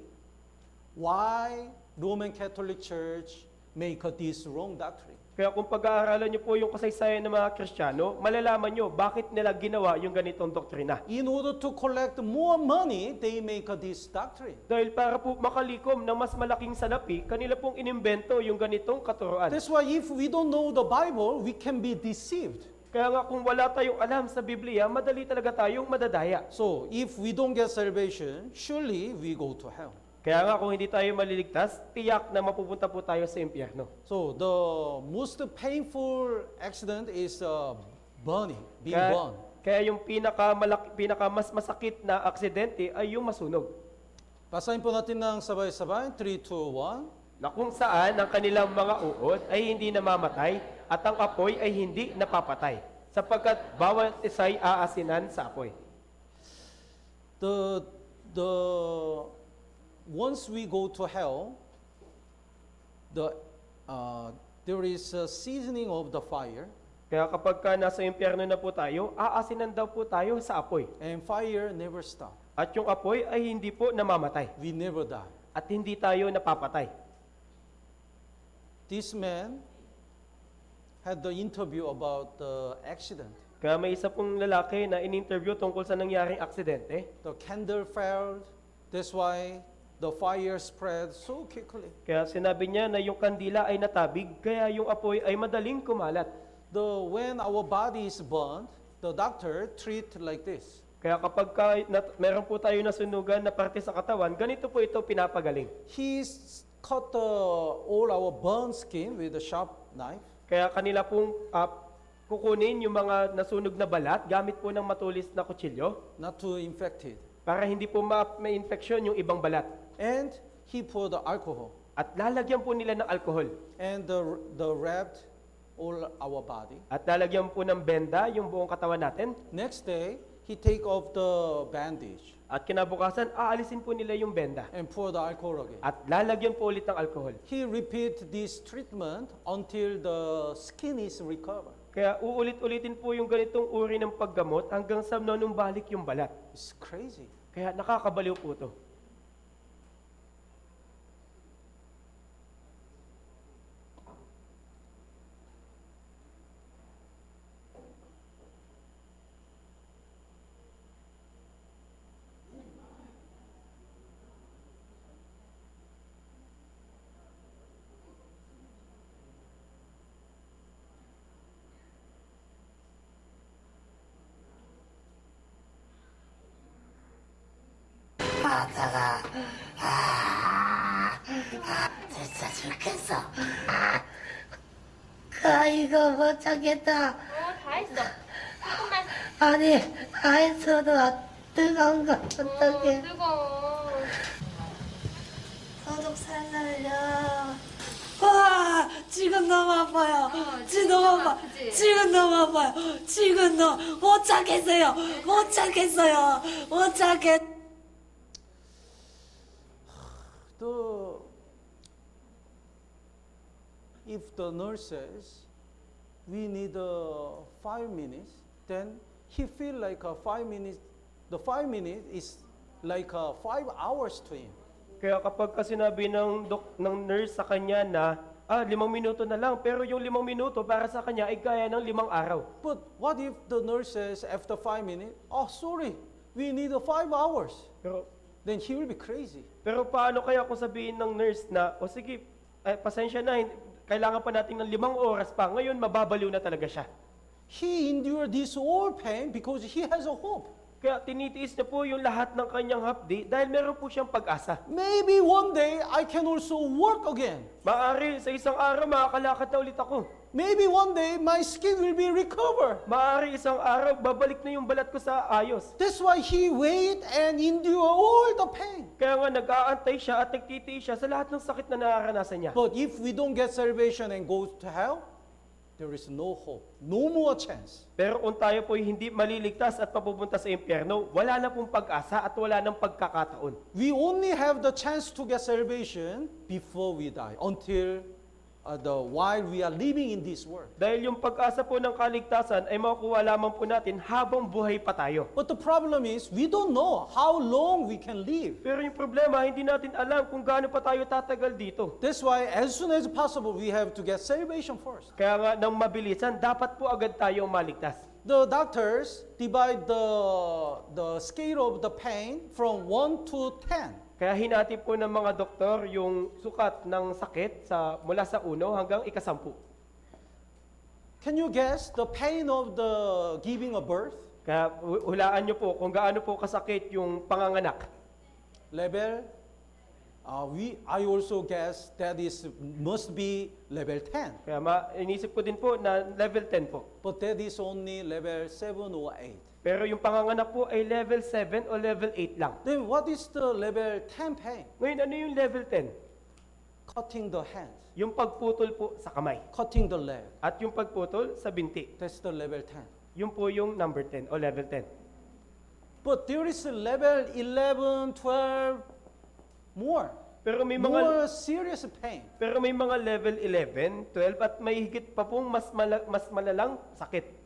why Roman Catholic Church make this wrong doctrine. Kaya kung pag-aaralan niyo po yung kasaysayan ng mga Kristiyano, malalaman niyo bakit nila ginawa yung ganitong doktrina. In order to collect more money, they make this doctrine. Dahil para po makalikom ng mas malaking salapi, kanila pong inimbento yung ganitong katuroan. That's why if we don't know the Bible, we can be deceived. Kaya nga kung wala tayong alam sa Biblia, madali talaga tayong madadaya. So if we don't get salvation, surely we go to hell. Kaya nga kung hindi tayo maliligtas, tiyak na mapupunta po tayo sa impyerno. So the most painful accident is being burned. Kaya yung pinaka mas masakit na aksidente ay yung masunog. Basahin po natin ng sabay-sabay, 3, 2, 1. Na kung saan ang kanilang mga uod ay hindi namamatay at ang apoy ay hindi napapatay, sapagkat bawat isa'y aasinan sa apoy. Once we go to hell, there is a seasoning of the fire. Kaya kapag ka nasa impyerno na po tayo, aasinan daw po tayo sa apoy. And fire never stop. At yung apoy ay hindi po namamatay. We never die. At hindi tayo napapatay. This man had the interview about the accident. Kaya may isa pong lalaki na in-interview tungkol sa nangyaring aksidente. The candle fell, that's why the fire spread so quickly. Kaya sinabi niya na yung kandila ay natabig, kaya yung apoy ay madaling kumalat. When our body is burned, the doctor treat like this. Kaya kapag meron po tayo nasunugan na parte sa katawan, ganito po ito pinapagaling. He cut all our burned skin with a sharp knife. Kaya kanila pong kukunin yung mga nasunog na balat gamit po ng matulis na kutsilyo. Not to infect it. Para hindi po ma-infeksyon yung ibang balat. And he poured the alcohol. At lalagyan po nila ng alcohol. And the wrapped all our body. At lalagyan po ng benda yung buong katawan natin. Next day, he take off the bandage. At kinabukasan, aalisin po nila yung benda. And pour the alcohol again. At lalagyan po ulit ng alcohol. He repeat this treatment until the skin is recovered. Kaya uulit-ulitin po yung ganitong uri ng paggamot hanggang sa nanumbalik yung balat. It's crazy. Kaya nakakabaliw po ito. 진짜 죽겠어. 이거 못 참겠다. 다 했어. 조금만. 아니, 다 했어도 뜨거운 거 어떡해. 뜨거워. 소독 살살려. 와, 지금 너무 아파요. 지금 너무 아파. 지금 너무 아파요. 지금 못 참겠어요. 못 참겠어요. 못 참겠. If the nurse says we need 5 minutes, then he feel like 5 minutes. The 5 minutes is like 5 hours to him. Kaya kapag ka sinabi ng nurse sa kanya na, 5 minuto na lang, pero yung 5 minuto para sa kanya ay gaya ng 5 araw. But what if the nurse says after 5 minutes, oh, sorry, we need 5 hours? Pero, Then he will be crazy. pero paano kaya kung sabihin ng nurse na, o sige, pasensya na, kailangan pa natin ng 5 oras pa, ngayon mababaliw na talaga siya. He endured this all pain because he has a hope. Kaya tinitiis niya po yung lahat ng kanyang hapdi dahil meron po siyang pag-asa. Maybe one day I can also work again. Maaari sa isang araw makakalakad na ulit ako. Maybe one day my skin will be recovered. Maaari isang araw babalik na yung balat ko sa ayos. That's why he wait and endure all the pain. Kaya nga nag-aantay siya at nagtitiis siya sa lahat ng sakit na nararanasan niya. But if we don't get salvation and go to hell, there is no hope, no more chance. Pero kung tayo po hindi maliligtas at mapupunta sa impyerno, wala na pong pag-asa at wala nang pagkakataon. We only have the chance to get salvation before we die, until while we are living in this world. Dahil yung pag-asa po ng kaligtasan ay makukuha lamang po natin habang buhay pa tayo. But the problem is, we don't know how long we can live. Pero yung problema, hindi natin alam kung gaano pa tayo tatagal dito. That's why as soon as possible, we have to get salvation first. Kaya nga, nang mabilisan, dapat po agad tayong maligtas. The doctors divide the scale of the pain from 1 to 10. Kaya hinati po ng mga doktor yung sukat ng sakit mula sa 1 hanggang 10. Can you guess the pain of the giving a birth? Kaya hulaan nyo po kung gaano po kasakit yung panganganak. Level, I also guess that must be level 10. Kaya inisip ko din po na level 10 po. But that is only level 7 or 8. Pero yung panganganak po ay level 7 o level 8 lang. Then what is the level 10 pain? Ngayon, ano yung level 10? Cutting the hand, Yung pagputol po sa kamay. cutting the leg. At yung pagputol sa binti. That's the level 10. Yun po yung number 10 o level 10. But there is a level 11, 12, more. Pero may More serious pain. Pero may mga level 11, 12 at may higit pa pong mas malalang sakit.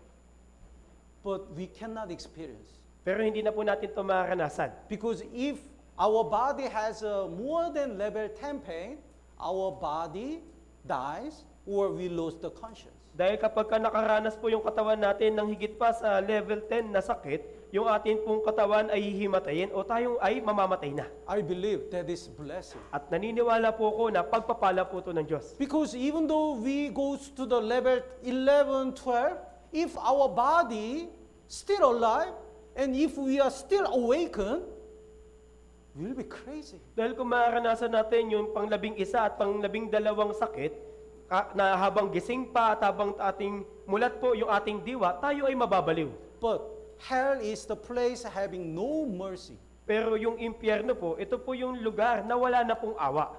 But we cannot experience. Pero hindi na po natin ito maranasan. Because if our body has more than level 10 pain, our body dies or we lose the conscience. Dahil kapag ka nakaranas po yung katawan natin ng higit pa sa level 10 na sakit, yung atin pong katawan ay hihimatayin o tayo ay mamamatay na. I believe that is blessing. At naniniwala po ako na pagpapala po ito ng Diyos. Because even though we go to the level 11, 12, if our body still alive and if we are still awakened, we'll be crazy. Dahil kung maranasan natin yung pang-11 at pang-12 sakit, na habang gising pa at habang ating mulat po yung ating diwa, tayo ay mababaliw. But hell is the place having no mercy. Pero yung impyerno po, ito po yung lugar na wala na pong awa.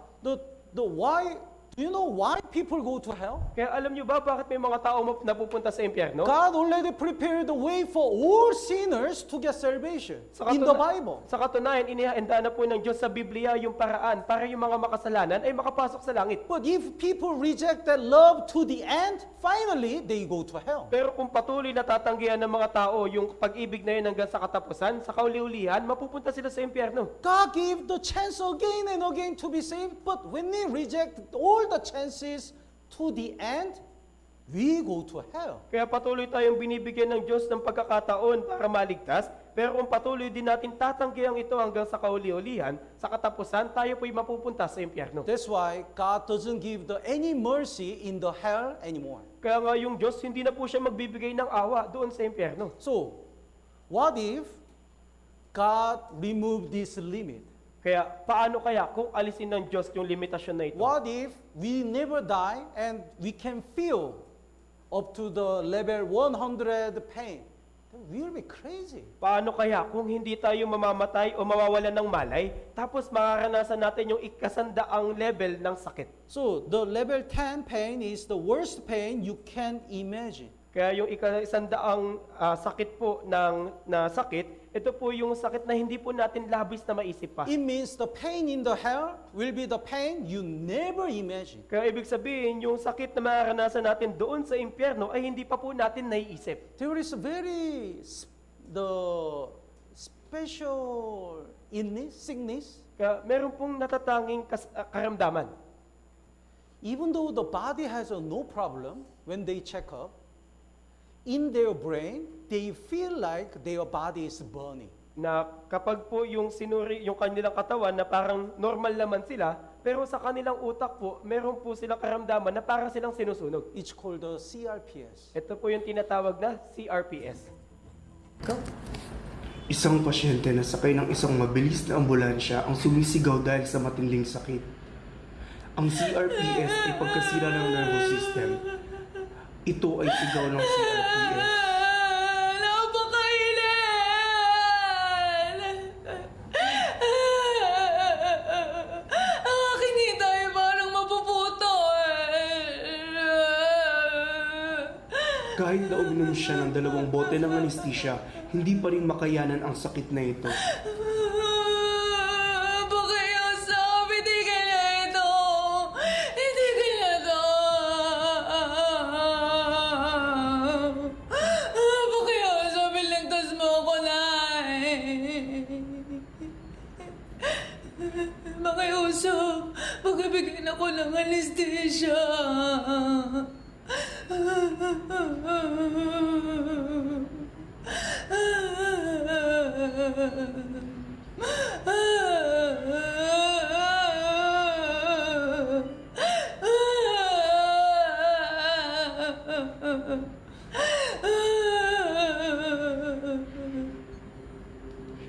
Do you know why people go to hell? Kaya alam nyo ba bakit may mga tao napupunta sa impyerno? God already prepared the way for all sinners to get salvation in the Bible. Sa katunayan, inihanda na po ng Diyos sa Biblia yung paraan para yung mga makasalanan ay makapasok sa langit. But if people reject that love to the end, finally they go to hell. Pero kung patuloy na tatanggihan ng mga tao yung pag-ibig na yun hanggang sa katapusan, sa kauli-ulihan, mapupunta sila sa impyerno. God gave the chance again and again to be saved, but when they reject all the chances to the end, we go to hell. Kaya patuloy tayong binibigyan ng Diyos ng pagkakataon para maligtas, pero kung patuloy din natin tatanggihan ito hanggang sa kauli-ulihan, sa katapusan, tayo po'y mapupunta sa impyerno. That's why God doesn't give any mercy in the hell anymore. Kaya nga yung Diyos, hindi na po siya magbibigay ng awa doon sa impyerno. So, what if God removed this limit? Kaya paano kaya kung alisin ng Diyos yung limitasyon na ito? What if we never die and we can feel up to the level 100 pain? We'll be crazy. Paano kaya kung hindi tayo mamamatay o mawawalan ng malay, tapos mararanasan natin yung ikasandaang level ng sakit? So, the level 10 pain is the worst pain you can imagine. Kaya yung ikasandaang sakit po na sakit, ito po yung sakit na hindi po natin labis na maisip pa. It means the pain in the hell will be the pain you never imagine. Kaya ibig sabihin, yung sakit na mararanasan natin doon sa impyerno ay hindi pa po natin naiisip. There is a very special illness, sickness Kaya meron pong natatanging karamdaman. Even though the body has no problem when they check up, in their brain, they feel like their body is burning. Na kapag po yung sinuri, yung kanilang katawan na parang normal naman sila, pero sa kanilang utak po, meron po silang karamdaman na parang silang sinusunog. It's called the CRPS. Ito po yung tinatawag na CRPS. Isang pasyente na sakay ng isang mabilis na ambulansya ang sumisigaw dahil sa matinding sakit. Ang CRPS ay pagkasira ng nervous system. Ito ay sigaw ng CRPS. Ang aking hita ay parang mapuputol. Kahit na uminom siya ng 2 bote ng anesthesia, hindi pa rin makayanan ang sakit na ito. Pakiusap, hindi kaya ito. Hindi kaya ito. Pakiusap, iligtas mo ako, Nay. Pakiusap, pagbibigyan ako ng anesthesia.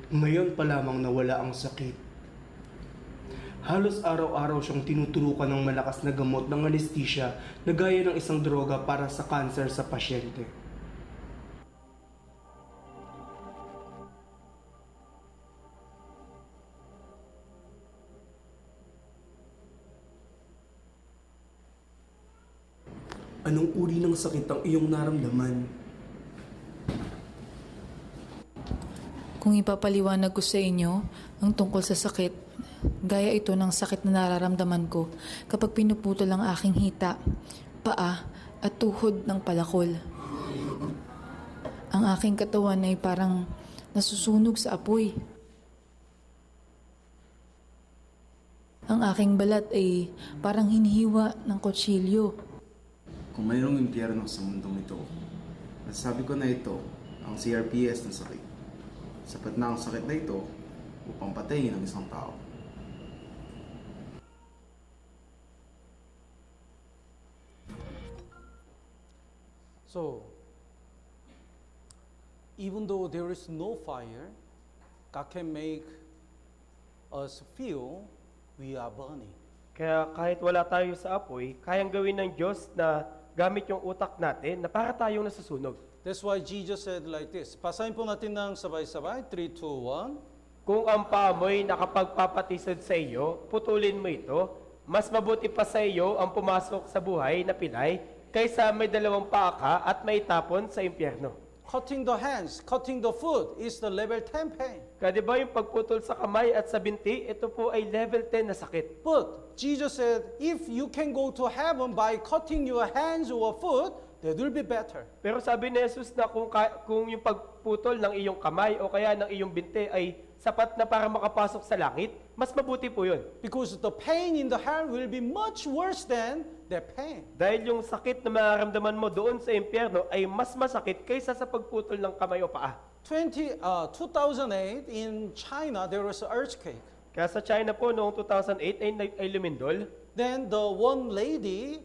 Ngayon pa lamang nawala ang sakit. Halos araw-araw siyang tinuturukan ng malakas na gamot ng anesthesia na gaya ng isang droga para sa kanser sa pasyente. Anong uri ng sakit ang iyong naramdaman? Kung ipapaliwanag ko sa inyo ang tungkol sa sakit, gaya ito ng sakit na nararamdaman ko kapag pinuputol ang aking hita, paa at tuhod ng palakol. Ang aking katawan ay parang nasusunog sa apoy. Ang aking balat ay parang hinihiwa ng kutsilyo. Kung mayroong impyerno sa mundong ito, nasabi ko na ito ang CRPS ng sakit. Sapat na ang sakit na ito upang patayin ang isang tao. So, even though there is no fire, God can make us feel we are burning. Kaya kahit wala tayo sa apoy, kayang gawin ng Diyos na gamit yung utak natin na para tayong nasusunog. That's why Jesus said like this. Basahin po natin ng sabay-sabay. 3, 2, 1. Kung ang paamoy nakapagpapatisod sa iyo, putulin mo ito, mas mabuti pa sa iyo ang pumasok sa buhay na pilay kaysa may 2 paa ka at may tapon sa impyerno. Cutting the hands, cutting the foot is the level 10 pain. Kaya di ba yung pagputol sa kamay at sa binti, ito po ay level 10 na sakit. But Jesus said, if you can go to heaven by cutting your hands or foot, that will be better. Pero sabi ni Jesus na kung yung pagputol ng iyong kamay o kaya ng iyong binti ay sapat na para makapasok sa langit, mas mabuti po yun. Because the pain in the hell will be much worse than the pain. Dahil yung sakit na mararamdaman mo doon sa impyerno ay mas masakit kaysa sa pagputol ng kamay o paa. 2008 in China, there was an earthquake. Kaya sa China po noong 2008 ay lumindol. Then the one lady,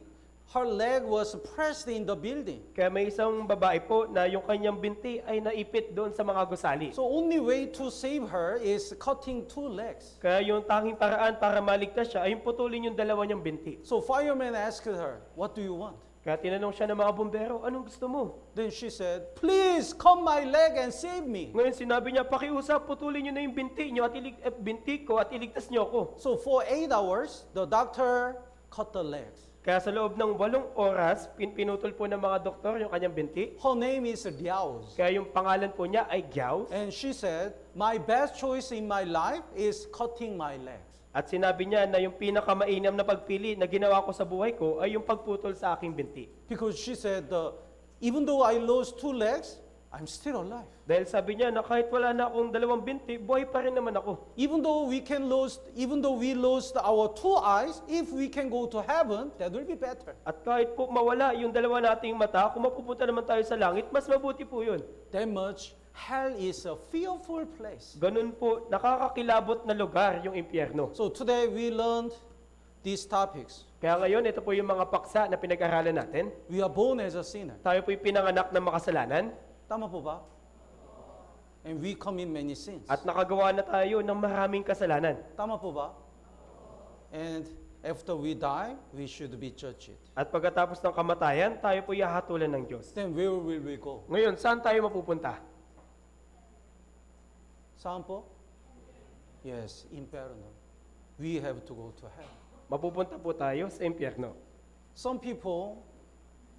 her leg was pressed in the building. Kaya may isang babae po na yung kanyang binti ay naipit doon sa mga gusali. So only way to save her is cutting 2 legs. Kaya yung tanging paraan para maligtas siya ay yung putulin yung 2 niyang binti. So fireman asked her, what do you want? Kaya tinanong siya ng mga bumbero, anong gusto mo? Then she said, please cut my leg and save me. Ngayon sinabi niya, pakiusap, putulin niyo na yung binti niyo at binti ko at iligtas niyo ako. So for 8 hours, the doctor cut the legs. Kaya sa loob ng 8 oras, pinutol po ng mga doktor yung kanyang binti. Her name is Diao. Kaya yung pangalan po niya ay Giao. And she said, my best choice in my life is cutting my legs. At sinabi niya na yung pinakamainam na pagpili na ginawa ko sa buhay ko ay yung pagputol sa aking binti. Because she said, even though I lost 2 legs, I'm still alive. Dahil sabi niya na kahit wala na akong 2 binti, buhay pa rin naman ako. Even though we lost our 2 eyes, if we can go to heaven, that will be better. At kahit po mawala yung 2 nating mata, kung mapupunta naman tayo sa langit, mas mabuti po yun. That much, hell is a fearful place. Ganun po, nakakakilabot na lugar yung impyerno. So today we learned these topics. Kaya ngayon, ito po yung mga paksa na pinag-aralan natin. We are born as a sinner. Tayo po yung pinanganak ng makasalanan. Tama po ba? And we commit many sins. At nakagawa na tayo ng maraming kasalanan. Tama po ba? And after we die, we should be judged. At pagkatapos ng kamatayan, tayo po ihahatulan ng Diyos. Then where will we go? Ngayon, saan tayo mapupunta? Saan po? Yes, inferno. We have to go to hell. Mapupunta po tayo sa impyerno. Some people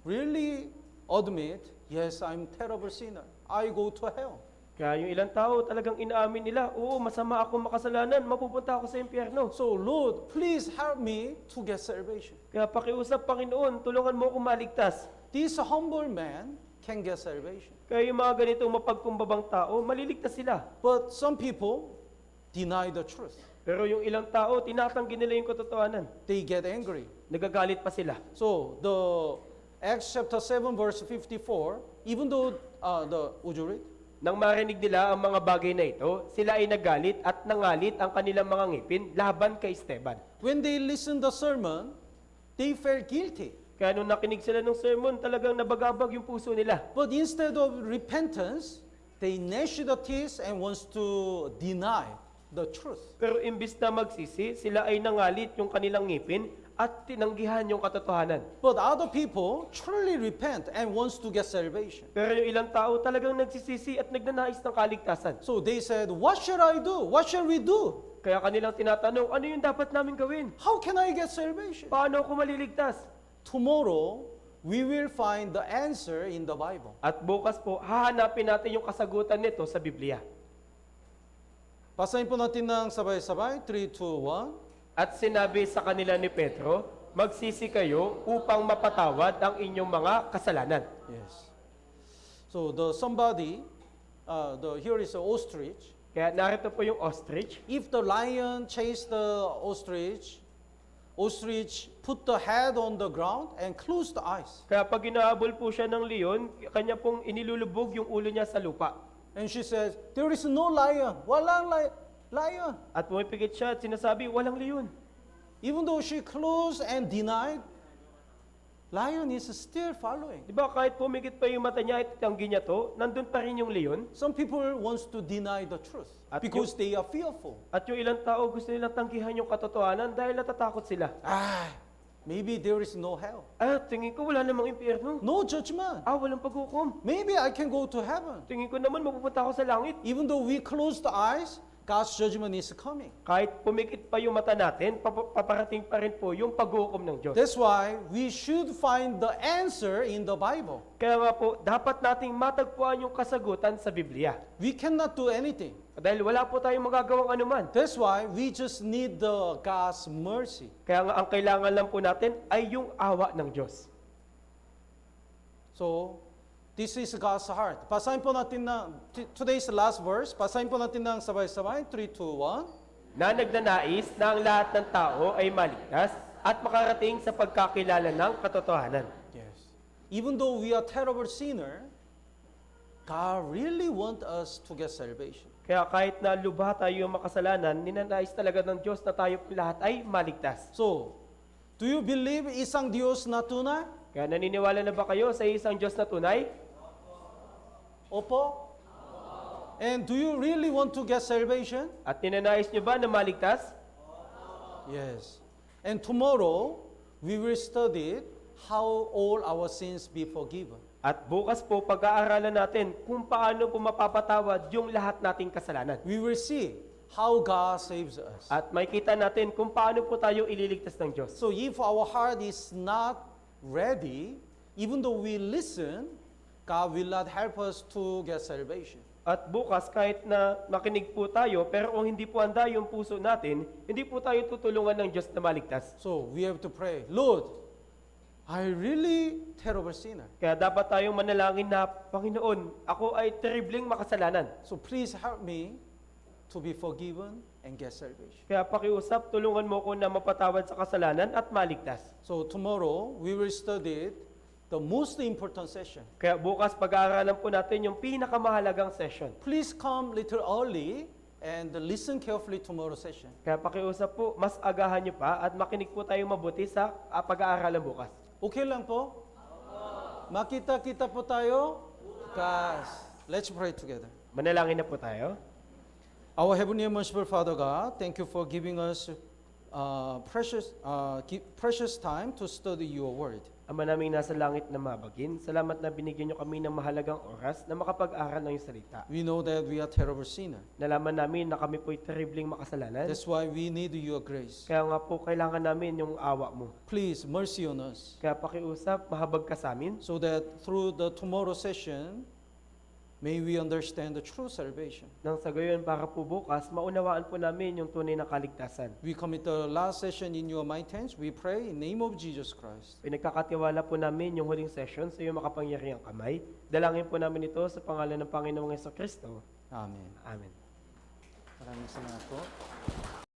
really admit, yes, I'm terrible sinner. I go to hell. Kaya yung ilang tao talagang inaamin nila, oo, masama ako makasalanan, mapupunta ako sa impyerno. So Lord, please help me to get salvation. Kaya pakiusap, Panginoon, tulungan mo akong maligtas. This humble man can get salvation. Kaya yung mga ganitong mapagkumbabang tao, maliligtas sila. But some people deny the truth. Pero yung ilang tao, tinatanggi nila yung katotohanan. They get angry. Nagagalit pa sila. So the Acts chapter 7 verse 54, even though would you read? Nang marinig nila ang mga bagay na ito, sila ay nagalit at nangalit ang kanilang mga ngipin laban kay Esteban. When they listened the sermon, they felt guilty. Kaya nung nakinig sila ng sermon, talagang nabagabag yung puso nila. But instead of repentance, they gnashed the teeth and wants to deny the truth. Pero imbis na magsisi, sila ay nangalit yung kanilang ngipin at tinanggihan yung katotohanan. But other people truly repent and wants to get salvation. Pero yung ilang tao talagang nagsisisi at nagnanais ng kaligtasan. So they said, what shall I do? What shall we do? Kaya kanilang tinatanong, ano yung dapat namin gawin? How can I get salvation? Paano ako maliligtas? Tomorrow, we will find the answer in the Bible. At bukas po, hahanapin natin yung kasagutan nito sa Biblia. Basahin po natin ng sabay-sabay, 3, 2, 1. At sinabi sa kanila ni Pedro, magsisi kayo upang mapatawad ang inyong mga kasalanan. Yes. So here is an ostrich. Kaya narito po yung ostrich. If the lion chased the ostrich put the head on the ground and closed the eyes. Kaya pag inahabol po siya ng leon, kanya pong inilulubog yung ulo niya sa lupa. And she says, there is no lion. Walang lion. At pumipigit siya at sinasabi, walang leon. Even though she closed and denied, lion is still following. Di ba kahit pumigit pa yung mata niya at tanggi niya to, nandun pa rin yung leon. Some people wants to deny the truth because they are fearful. At yung ilang tao gusto nilang tanggihan yung katotohanan dahil natatakot sila. Maybe there is no hell. Tingin ko wala namang impyerno. No judgment. Walang paghukom. Maybe I can go to heaven. Tingin ko naman mapupunta ako sa langit. Even though we close the eyes, God's judgment is coming. Kahit pumikit pa yung mata natin, paparating pa rin po yung paghukom ng Diyos. That's why we should find the answer in the Bible. Kaya nga po, dapat nating matagpuan yung kasagutan sa Biblia. We cannot do anything. Dahil wala po tayong magagawang anuman. That's why we just need the God's mercy. Kaya nga ang kailangan lang po natin ay yung awa ng Diyos. So, this is God's heart. Basahin po natin today's last verse. Basahin po natin ng sabay-sabay. 3, 2, 1. Na nagnanais na ang lahat ng tao ay maligtas at makarating sa pagkakilala ng katotohanan. Yes. Even though we are terrible sinner, God really want us to get salvation. Kaya kahit na lubha tayo yung makasalanan, ninanais talaga ng Diyos na tayo lahat ay maligtas. So, do you believe isang Diyos na tunay? Kaya naniniwala na ba kayo sa isang Diyos na tunay? Opo. And do you really want to get salvation? At ninanais nyo ba na maligtas? Yes. And tomorrow, we will study how all our sins be forgiven. At bukas po, pag-aaralan natin kung paano po mapapatawad yung lahat nating kasalanan. We will see how God saves us. At makita natin kung paano po tayo ililigtas ng Diyos. So if our heart is not ready, even though we listen, God will not help us to get salvation. At bukas, kahit na makinig po tayo, pero kung hindi po handa yung puso natin, hindi po tayo tutulungan ng Diyos na maligtas. So we have to pray, Lord, I really terrible sinner. Kaya dapat tayong manalangin na, Panginoon, ako ay terribleng makasalanan. So please help me to be forgiven and get salvation. Kaya pakiusap, tulungan mo ko na mapatawad sa kasalanan at maligtas. So tomorrow we will study the most important session. Kaya bukas pag-aaralan po natin yung pinakamahalagang session. Please come little early and listen carefully tomorrow session. Kaya pakiusap po, mas agahan nyo pa at makinig po tayo mabuti sa pag-aaralan bukas. Okay lang po? Makita-kita po tayo? Guys, let's pray together. Manalangin na po tayo. Our Heavenly and Merciful Father God, thank you for giving us precious time to study your word. Ama naming nasa langit na mabagin, salamat na binigyan nyo kami ng mahalagang oras na makapag-aral ng iyong salita. We know that we are terrible sinner. Nalaman namin na kami po'y terribling makasalanan. That's why we need your grace. Kaya nga po, kailangan namin yung awa mo. Please, mercy on us. Kaya pakiusap, mahabag ka sa amin. So that through the tomorrow session, may we understand the true salvation. Nang sa gayon, para po bukas, maunawaan po namin yung tunay na kaligtasan. We commit the last session in your mighty hands. We pray in the name of Jesus Christ. Pinagkakatiwala po namin yung huling session sa iyong makapangyarihang kamay. Dalangin po namin ito sa pangalan ng Panginoong Hesus Kristo. Amen. Amen. Maraming salamat po.